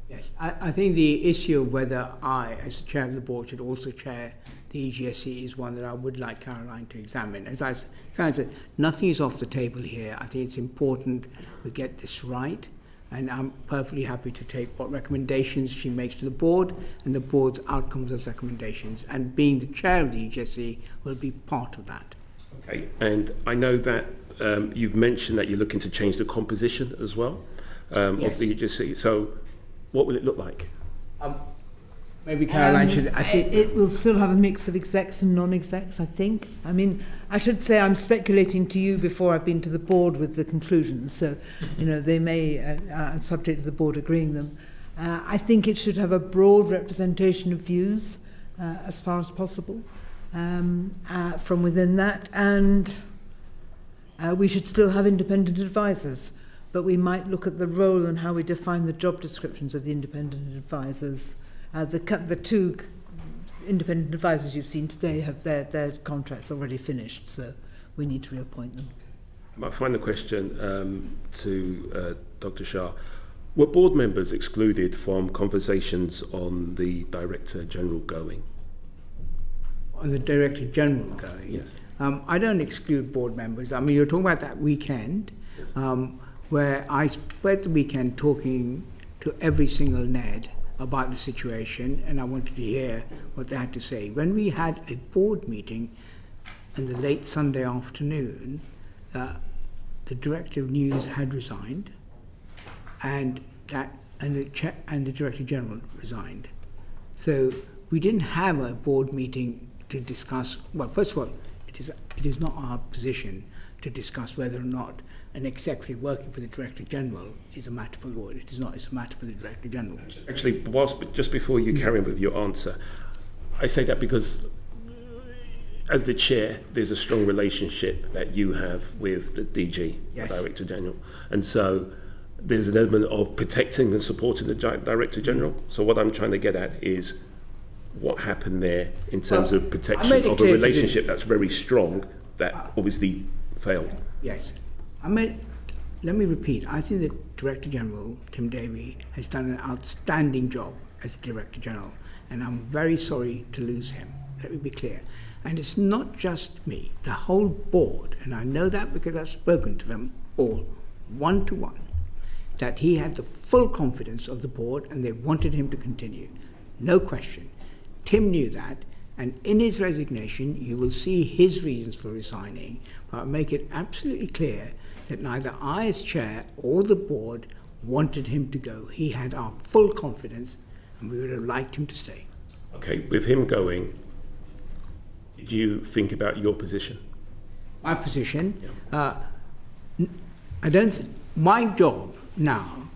[SPEAKER 11] Yes, I think the issue of whether I, as the chair of the board, should also chair the EGSC is one that I would like Caroline to examine. As I said, nothing is off the table here. I think it's important we get this right, and I'm perfectly happy to take what recommendations she makes to the board and the board's outcomes of those recommendations. And being the chair of the EGSC will be part of that.
[SPEAKER 10] Okay, and I know that you've mentioned that you're looking to change the composition as well
[SPEAKER 11] Yes.
[SPEAKER 10] of the EGSC. So what will it look like?
[SPEAKER 11] Maybe Caroline should... I think
[SPEAKER 12] it will still have a mix of execs and non-execs, I think. I mean, I should say I'm speculating to you before I've been to the board with the conclusions, so, they may, subject to the board agreeing them. I think it should have a broad representation of views as far as possible from within that, and we should still have independent advisors, but we might look at the role and how we define the job descriptions of the independent advisors. The two independent advisors you've seen today have their contracts already finished, so we need to reappoint them.
[SPEAKER 10] My final question to Dr. Shah. Were board members excluded from conversations on the Director General going?
[SPEAKER 11] on the Director General going.
[SPEAKER 10] Yes.
[SPEAKER 11] I don't exclude board members. I mean, you're talking about that weekend, where I spent the weekend talking to every single NED about the situation, and I wanted to hear what they had to say. When we had a board meeting in the late Sunday afternoon, the Director of News had resigned, and the Director General resigned. So we didn't have a board meeting to discuss. Well, first of all, it is not our position to discuss whether or not an executive working for the Director General is a matter for the board. It is not. It's a matter for the Director General.
[SPEAKER 10] Actually, just before you carry on with your answer, I say that because as the chair, there's a strong relationship that you have with the DG,
[SPEAKER 11] Yes.
[SPEAKER 10] Director General, and so there's an element of protecting and supporting the Director General. So what I'm trying to get at is what happened there in terms of protection of a relationship that's very strong that obviously failed.
[SPEAKER 11] Yes. Let me repeat. I think the Director General, Tim Davey, has done an outstanding job as Director General, and I'm very sorry to lose him. Let me be clear. And it's not just me, the whole board, and I know that because I've spoken to them all, one-to-one, that he had the full confidence of the board and they wanted him to continue. No question. Tim knew that, and in his resignation, you will see his reasons for resigning, but I'll make it absolutely clear that neither I as chair or the board wanted him to go. He had our full confidence, and we would have liked him to stay.
[SPEAKER 10] Okay, with him going, did you think about your position?
[SPEAKER 11] My position? My job now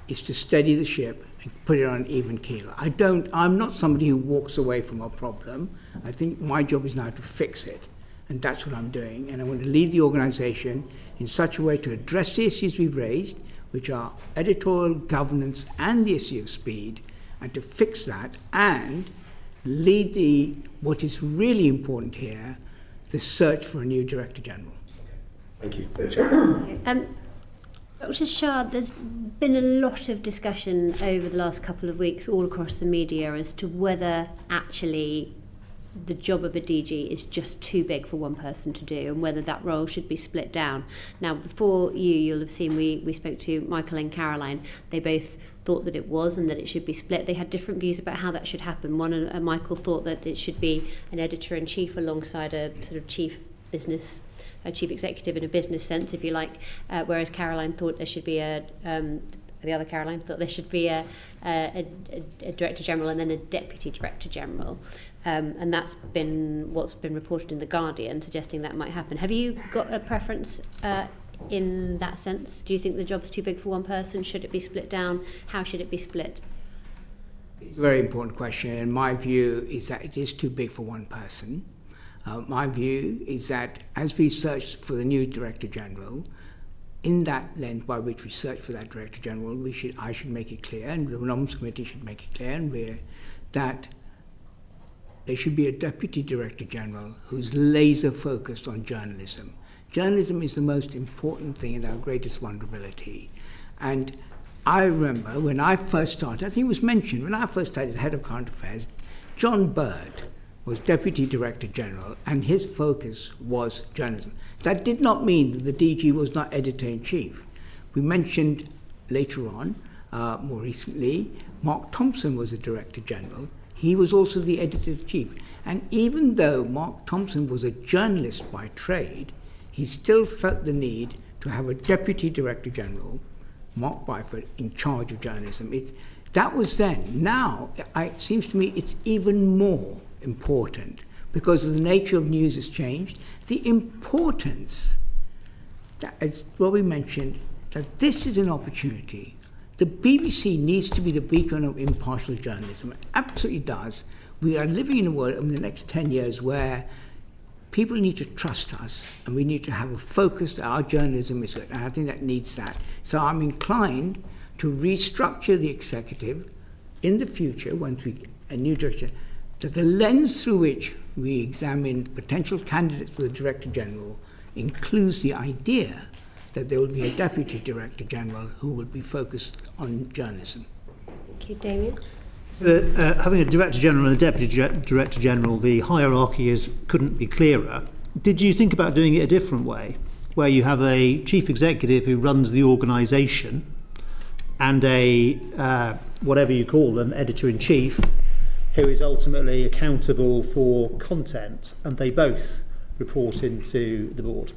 [SPEAKER 11] is to steady the ship and put it on an even keel. I'm not somebody who walks away from a problem. I think my job is now to fix it, and that's what I'm doing. And I want to lead the organisation in such a way to address the issues we've raised, which are editorial, governance, and the issue of speed, and to fix that and lead what is really important here, the search for a new Director General.
[SPEAKER 10] Thank you.
[SPEAKER 1] Dr. Shah, there's been a lot of discussion over the last couple of weeks all across the media as to whether actually the job of a DG is just too big for one person to do and whether that role should be split down. Now, before you'll have seen we spoke to Michael and Caroline. They both thought that it was and that it should be split. They had different views about how that should happen. Michael thought that it should be an editor-in-chief alongside a sort of chief executive in a business sense, if you like, whereas Caroline thought there should be the other Caroline thought there should be a Director General and then a Deputy Director General. And that's been what's been reported in The Guardian, suggesting that might happen. Have you got a preference in that sense? Do you think the job's too big for one person? Should it be split down? How should it be split?
[SPEAKER 11] It's a very important question, and my view is that it is too big for one person. My view is that as we search for the new Director General, in that lens by which we search for that Director General, I should make it clear, and the Nominations Committee should make it clear, and that there should be a Deputy Director General who's laser focused on journalism. Journalism is the most important thing and our greatest vulnerability. And I remember when I first started, I think it was mentioned, when I first started as Head of Current Affairs, John Bird was Deputy Director General and his focus was journalism. That did not mean that the DG was not Editor-in-Chief. We mentioned later on, more recently, Mark Thomson was the Director General. He was also the Editor-in-Chief. And even though Mark Thomson was a journalist by trade, he still felt the need to have a Deputy Director General, Mark Byford, in charge of journalism. That was then. Now, it seems to me it's even more important because the nature of news has changed. The importance, that, as Robbie mentioned, that this is an opportunity. The BBC needs to be the beacon of impartial journalism. It absolutely does. We are living in a world in the next 10 years where people need to trust us and we need to have a focus that our journalism is good. And I think that needs that. So I'm inclined to restructure the executive in the future, once we get a new director, that the lens through which we examine potential candidates for the Director General includes the idea that there will be a Deputy Director General who will be focused on journalism.
[SPEAKER 1] Thank you, Damien.
[SPEAKER 9] Having a Director General and a Deputy Director General, the hierarchy couldn't be clearer. Did you think about doing it a different way, where you have a Chief Executive who runs the organisation and a, whatever you call them, Editor-in-Chief, who is ultimately accountable for content, and they both report into the board?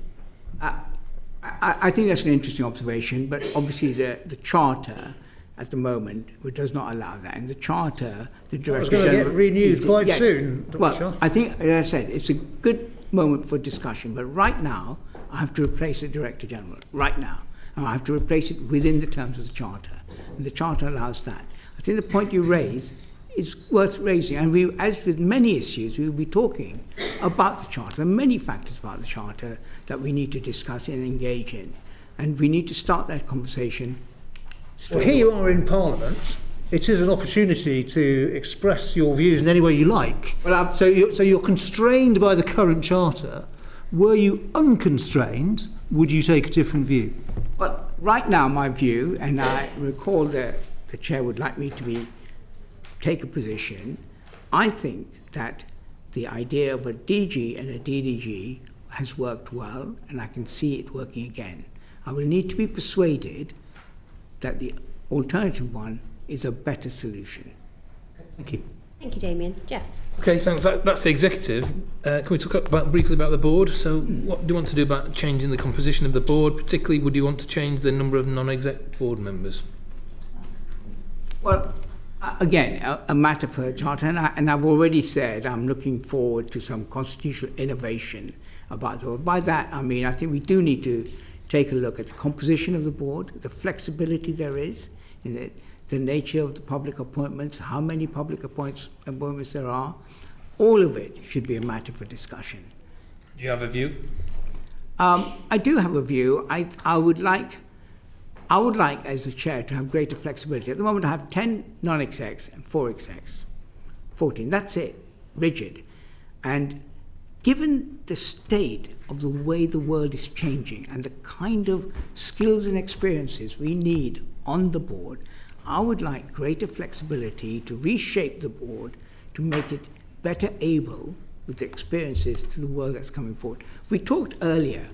[SPEAKER 11] I think that's an interesting observation, but obviously the Charter at the moment does not allow that. In the Charter, the Director General...
[SPEAKER 9] It's going to get renewed quite soon, Dr.
[SPEAKER 11] Well,
[SPEAKER 9] Shah.
[SPEAKER 11] I think, as I said, it's a good moment for discussion, but right now, I have to replace the Director General, right now. And I have to replace it within the terms of the Charter. And the Charter allows that. I think the point you raise is worth raising, and we, as with many issues, we will be talking about the Charter. There are many factors about the Charter that we need to discuss and engage in, and we need to start that conversation.
[SPEAKER 9] Well, here you are in Parliament. It is an opportunity to express your views in any way you like. Well, so you're constrained by the current Charter. Were you unconstrained, would you take a different view?
[SPEAKER 11] Well, right now, my view, and I recall that the Chair would like me to take a position, I think that the idea of a DG and a DDG has worked well, and I can see it working again. I will need to be persuaded that the alternative one is a better solution.
[SPEAKER 9] Thank you.
[SPEAKER 1] Thank you, Damien. Jeff?
[SPEAKER 4] Okay, thanks. That's the executive. Can we talk briefly about the board? So what do you want to do about changing the composition of the board? Particularly, would you want to change the number of non-exec board members?
[SPEAKER 11] Well, again, a matter for a Charter, and I've already said I'm looking forward to some constitutional innovation about the board. By that, I mean, I think we do need to take a look at the composition of the board, the flexibility there is, in the nature of the public appointments, how many public appointments there are. All of it should be a matter for discussion.
[SPEAKER 4] Do you have a view?
[SPEAKER 11] I do have a view. I would like, as the Chair, to have greater flexibility. At the moment, I have 10 non-execs and 4 execs. 14, that's it, rigid. And given the state of the way the world is changing and the kind of skills and experiences we need on the board, I would like greater flexibility to reshape the board to make it better able with the experiences to the world that's coming forward. We talked earlier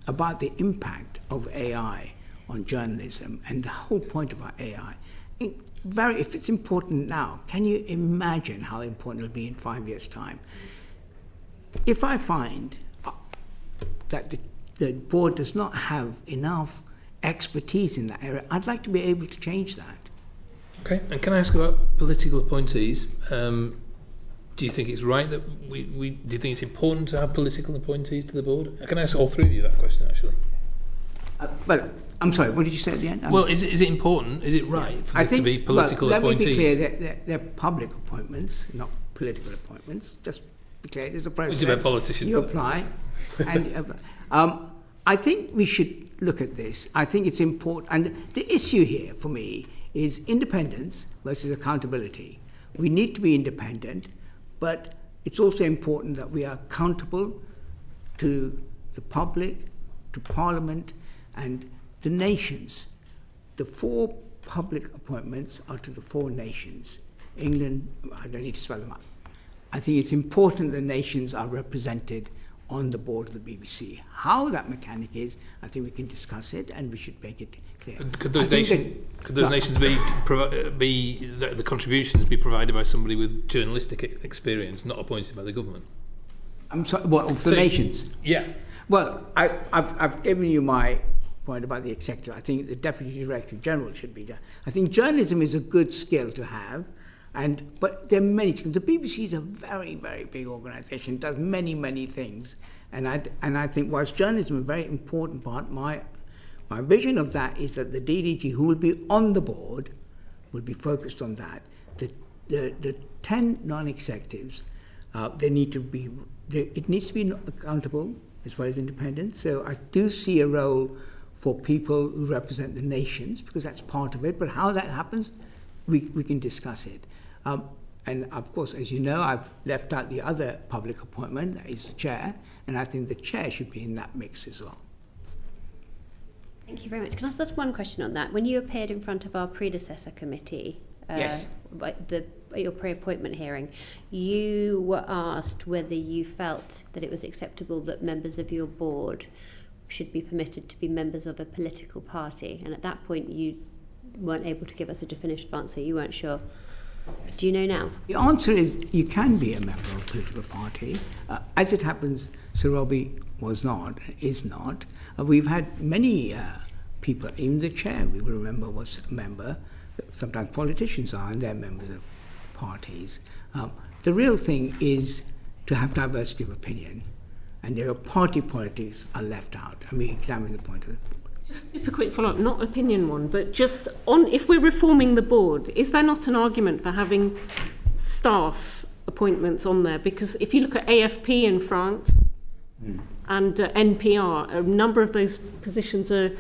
[SPEAKER 11] about the impact of AI on journalism and the whole point about AI. If it's important now, can you imagine how important it'll be in 5 years' time? If I find that the board does not have enough expertise in that area, I'd like to be able to change that.
[SPEAKER 4] Okay, and can I ask about political appointees? Do you think it's right that do you think it's important to have political appointees to the board? Can I ask all three of you that question, actually?
[SPEAKER 11] Well, I'm sorry, what did you say at the end?
[SPEAKER 4] Well, is it important? Is it right for it to be political appointees?
[SPEAKER 11] Let me be clear, they're public appointments, not political appointments. Just be clear, there's a process.
[SPEAKER 4] It's about politicians.
[SPEAKER 11] You apply. And I think we should look at this. I think it's important. And the issue here for me is independence versus accountability. We need to be independent, but it's also important that we are accountable to the public, to Parliament, and the nations. The 4 public appointments are to the 4 nations. England, I don't need to spell them out. I think it's important the nations are represented on the board of the BBC. How that mechanic is, I think we can discuss it and we should make it clear.
[SPEAKER 4] Could those nations be the contributions be provided by somebody with journalistic experience, not appointed by the government?
[SPEAKER 11] I'm sorry, what, of the nations?
[SPEAKER 4] Yeah.
[SPEAKER 11] Well, I've given you my point about the executive. I think the Deputy Director General should be there. I think journalism is a good skill to have, but there are many skills. The BBC is a very, very big organisation, does many, many things. And I think whilst journalism is a very important part, my vision of that is that the DDG, who will be on the board, will be focused on that. The 10 non-executives, it needs to be accountable as well as independent. So I do see a role for people who represent the nations, because that's part of it. But how that happens, we can discuss it. And of course, as you know, I've left out the other public appointment, that is the chair, and I think the chair should be in that mix as well.
[SPEAKER 1] Thank you very much. Can I ask just one question on that? When you appeared in front of our predecessor committee,
[SPEAKER 11] yes,
[SPEAKER 1] your pre-appointment hearing, you were asked whether you felt that it was acceptable that members of your board should be permitted to be members of a political party, and at that point you weren't able to give us a definitive answer. You weren't sure. Do you know now?
[SPEAKER 11] The answer is you can be a member of a political party. As it happens, Sir Robbie is not. We've had many people, even the chair, we will remember, was a member. Sometimes politicians are, and they're members of parties. The real thing is to have diversity of opinion, and their party politics are left out, and we examine the point of the board.
[SPEAKER 8] Just a quick follow-up, not opinion one, but just on, if we're reforming the board, is there not an argument for having staff appointments on there? Because if you look at AFP in France and NPR, a number of those positions are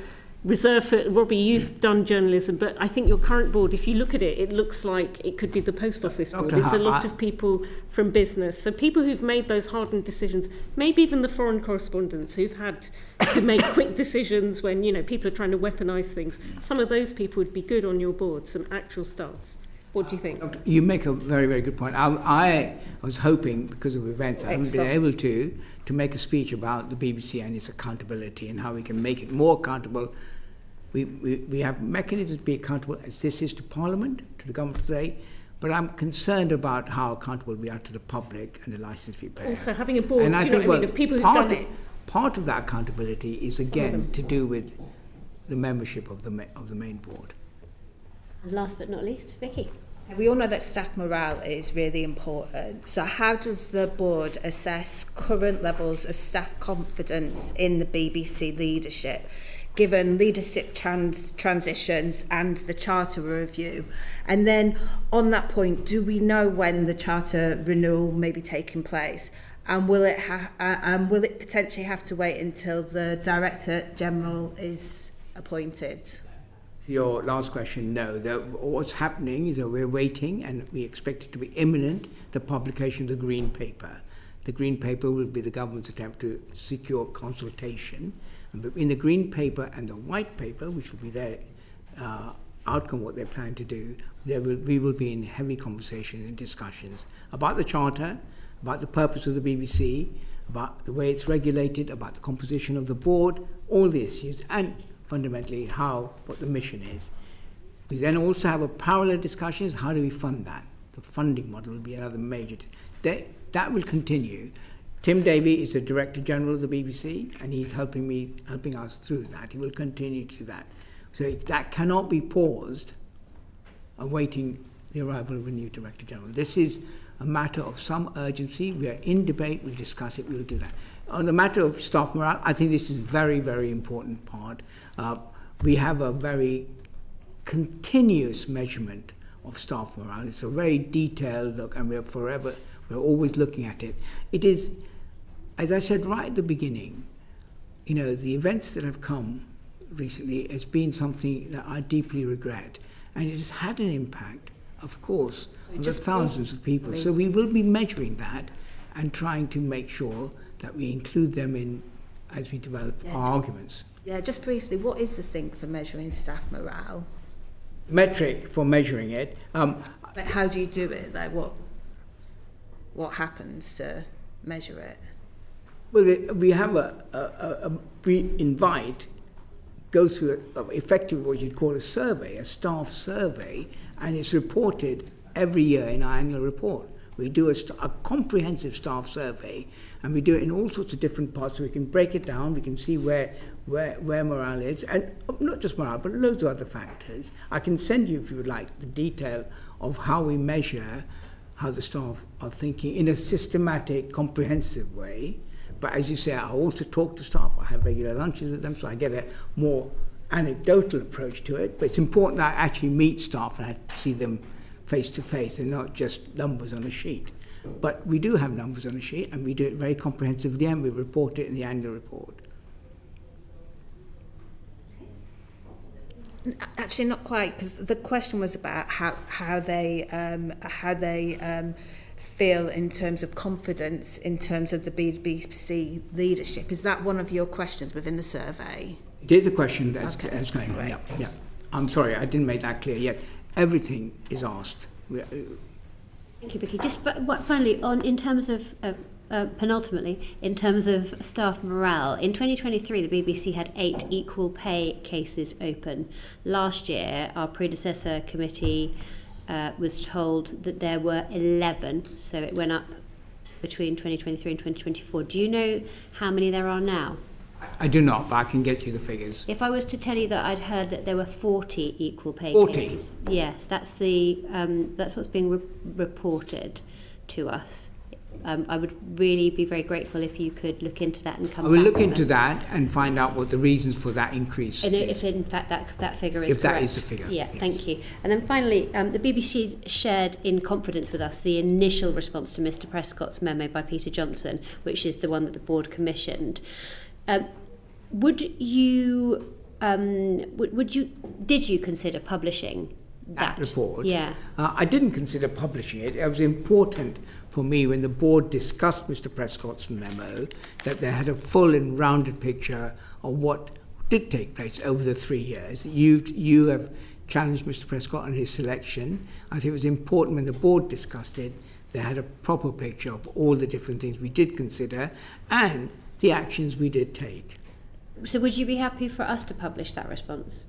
[SPEAKER 8] reserved for, Robbie, you've done journalism, but I think your current board, if you look at it, it looks like it could be the post office board. It's a lot of people from business. So people who've made those hardened decisions, maybe even the foreign correspondents who've had to make quick decisions when, people are trying to weaponise things. Some of those people would be good on your board, some actual staff. What do you think?
[SPEAKER 11] You make a very, very good point. I was hoping, because of events, I haven't been able to make a speech about the BBC and its accountability and how we can make it more accountable. We have mechanisms to be accountable, as this is to Parliament, to the government today, but I'm concerned about how accountable we are to the public and the licence fee payer.
[SPEAKER 8] Also, having a board,
[SPEAKER 11] and I think,
[SPEAKER 8] of people who've done it.
[SPEAKER 11] Part of that accountability is, again, to do with the membership of the main board.
[SPEAKER 1] And last but not least, Vicky.
[SPEAKER 7] We all know that staff morale is really important. So how does the board assess current levels of staff confidence in the BBC leadership, given leadership transitions and the charter review? And then on that point, do we know when the charter renewal may be taking place? And will it potentially have to wait until the Director General is appointed?
[SPEAKER 11] Your last question, no. What's happening is that we're waiting, and we expect it to be imminent, the publication of the Green Paper. The Green Paper will be the government's attempt to secure consultation. And between the Green Paper and the White Paper, which will be their outcome, what they plan to do, we will be in heavy conversations and discussions about the Charter, about the purpose of the BBC, about the way it's regulated, about the composition of the board, all the issues, and fundamentally what the mission is. We then also have a parallel discussion is how do we fund that? The funding model will be another major. That will continue. Tim Davie is the Director General of the BBC, and he's helping us through that. He will continue to do that. So that cannot be paused, awaiting the arrival of a new Director General. This is a matter of some urgency. We are in debate, we'll discuss it, we'll do that. On the matter of staff morale, I think this is a very, very important part. We have a very continuous measurement of staff morale. It's a very detailed look, and we're always looking at it. It is, as I said right at the beginning, you know, the events that have come recently has been something that I deeply regret, and it has had an impact, of course, on the thousands of people. So we will be measuring that and trying to make sure that we include them in as we develop our arguments.
[SPEAKER 7] Yeah, just briefly, what is the thing for measuring staff morale?
[SPEAKER 11] Metric for measuring it.
[SPEAKER 7] But how do you do it? Like what happens to measure it?
[SPEAKER 11] Well, we have we invite, go through effectively what you'd call a survey, a staff survey, and it's reported every year in our annual report. We do a comprehensive staff survey, and we do it in all sorts of different parts, so we can break it down, we can see where morale is, and not just morale, but loads of other factors. I can send you, if you would like, the detail of how we measure how the staff are thinking in a systematic, comprehensive way. But as you say, I also talk to staff, I have regular lunches with them, so I get a more anecdotal approach to it. But it's important that I actually meet staff and I see them face to face and not just numbers on a sheet. But we do have numbers on a sheet, and we do it very comprehensively, and we report it in the annual report.
[SPEAKER 7] Actually, not quite, because the question was about how they feel in terms of confidence in terms of the BBC leadership. Is that one of your questions within the survey?
[SPEAKER 11] It is a question that's going on.
[SPEAKER 7] Right.
[SPEAKER 11] Yeah. I'm sorry, I didn't make that clear yet. Everything is asked.
[SPEAKER 1] Thank you, Vicky. Just finally, in terms of penultimately, in terms of staff morale, in 2023 the BBC had 8 equal pay cases open. Last year, our predecessor committee was told that there were 11, so it went up between 2023 and 2024. Do you know how many there are now?
[SPEAKER 11] I do not, but I can get you the figures.
[SPEAKER 1] If I was to tell you that I'd heard that there were 40 equal pay
[SPEAKER 11] 40.
[SPEAKER 1] cases, yes, that's what's being reported to us. I would really be very grateful if you could look into that and come back.
[SPEAKER 11] I will look into that and find out what the reasons for that increase
[SPEAKER 1] and
[SPEAKER 11] is.
[SPEAKER 1] if in fact that figure is
[SPEAKER 11] correct. If that is the figure.
[SPEAKER 1] Yeah,
[SPEAKER 11] yes.
[SPEAKER 1] Thank you. And then finally, the BBC shared in confidence with us the initial response to Mr. Prescott's memo by Peter Johnson, which is the one that the board commissioned. Did you consider publishing that
[SPEAKER 11] report?
[SPEAKER 1] Yeah.
[SPEAKER 11] I didn't consider publishing it. It was important for me when the board discussed Mr. Prescott's memo that they had a full and rounded picture of what did take place over the 3 years. You have challenged Mr. Prescott on his selection. I think it was important when the board discussed it, they had a proper picture of all the different things we did consider and the actions we did take.
[SPEAKER 1] So would you be happy for us to publish that response?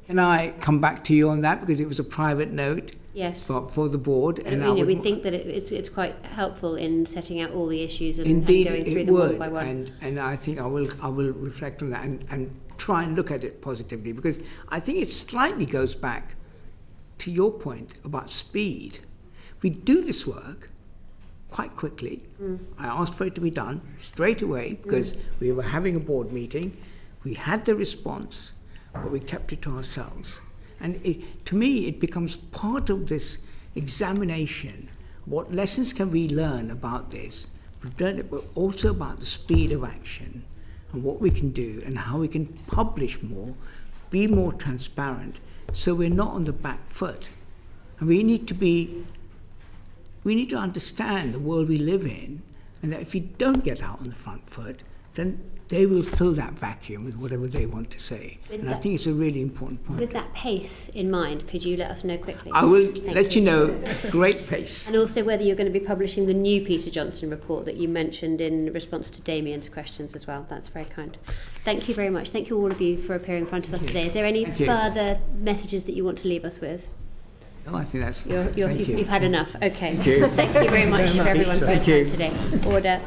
[SPEAKER 11] Can I come back to you on that, because it was a private note?
[SPEAKER 1] Yes.
[SPEAKER 11] For the board, and
[SPEAKER 1] we think that it's quite helpful in setting out all the issues and
[SPEAKER 11] indeed,
[SPEAKER 1] going through
[SPEAKER 11] it
[SPEAKER 1] them
[SPEAKER 11] would,
[SPEAKER 1] one by one.
[SPEAKER 11] and I think I will reflect on that and try and look at it positively, because I think it slightly goes back to your point about speed. We do this work quite quickly. I asked for it to be done straight away because we were having a board meeting. We had the response, but we kept it to ourselves. And to me, it becomes part of this examination. What lessons can we learn about this? We've learned it, but also about the speed of action and what we can do and how we can publish more, be more transparent, so we're not on the back foot. And we need to understand the world we live in, and that if you don't get out on the front foot, then they will fill that vacuum with whatever they want to say. I think it's a really important point.
[SPEAKER 1] With that pace in mind, could you let us know quickly?
[SPEAKER 11] I will let you know. Great pace.
[SPEAKER 1] And also whether you're going to be publishing the new Peter Johnson report that you mentioned in response to Damien's questions as well. That's very kind. Thank you very much. Thank you all of you for appearing in front of us today. Is there any further messages that you want to leave us with?
[SPEAKER 11] No, I think that's
[SPEAKER 1] You've had enough. Okay.
[SPEAKER 11] Thank you.
[SPEAKER 1] Thank you very much for everyone for your time today. Order.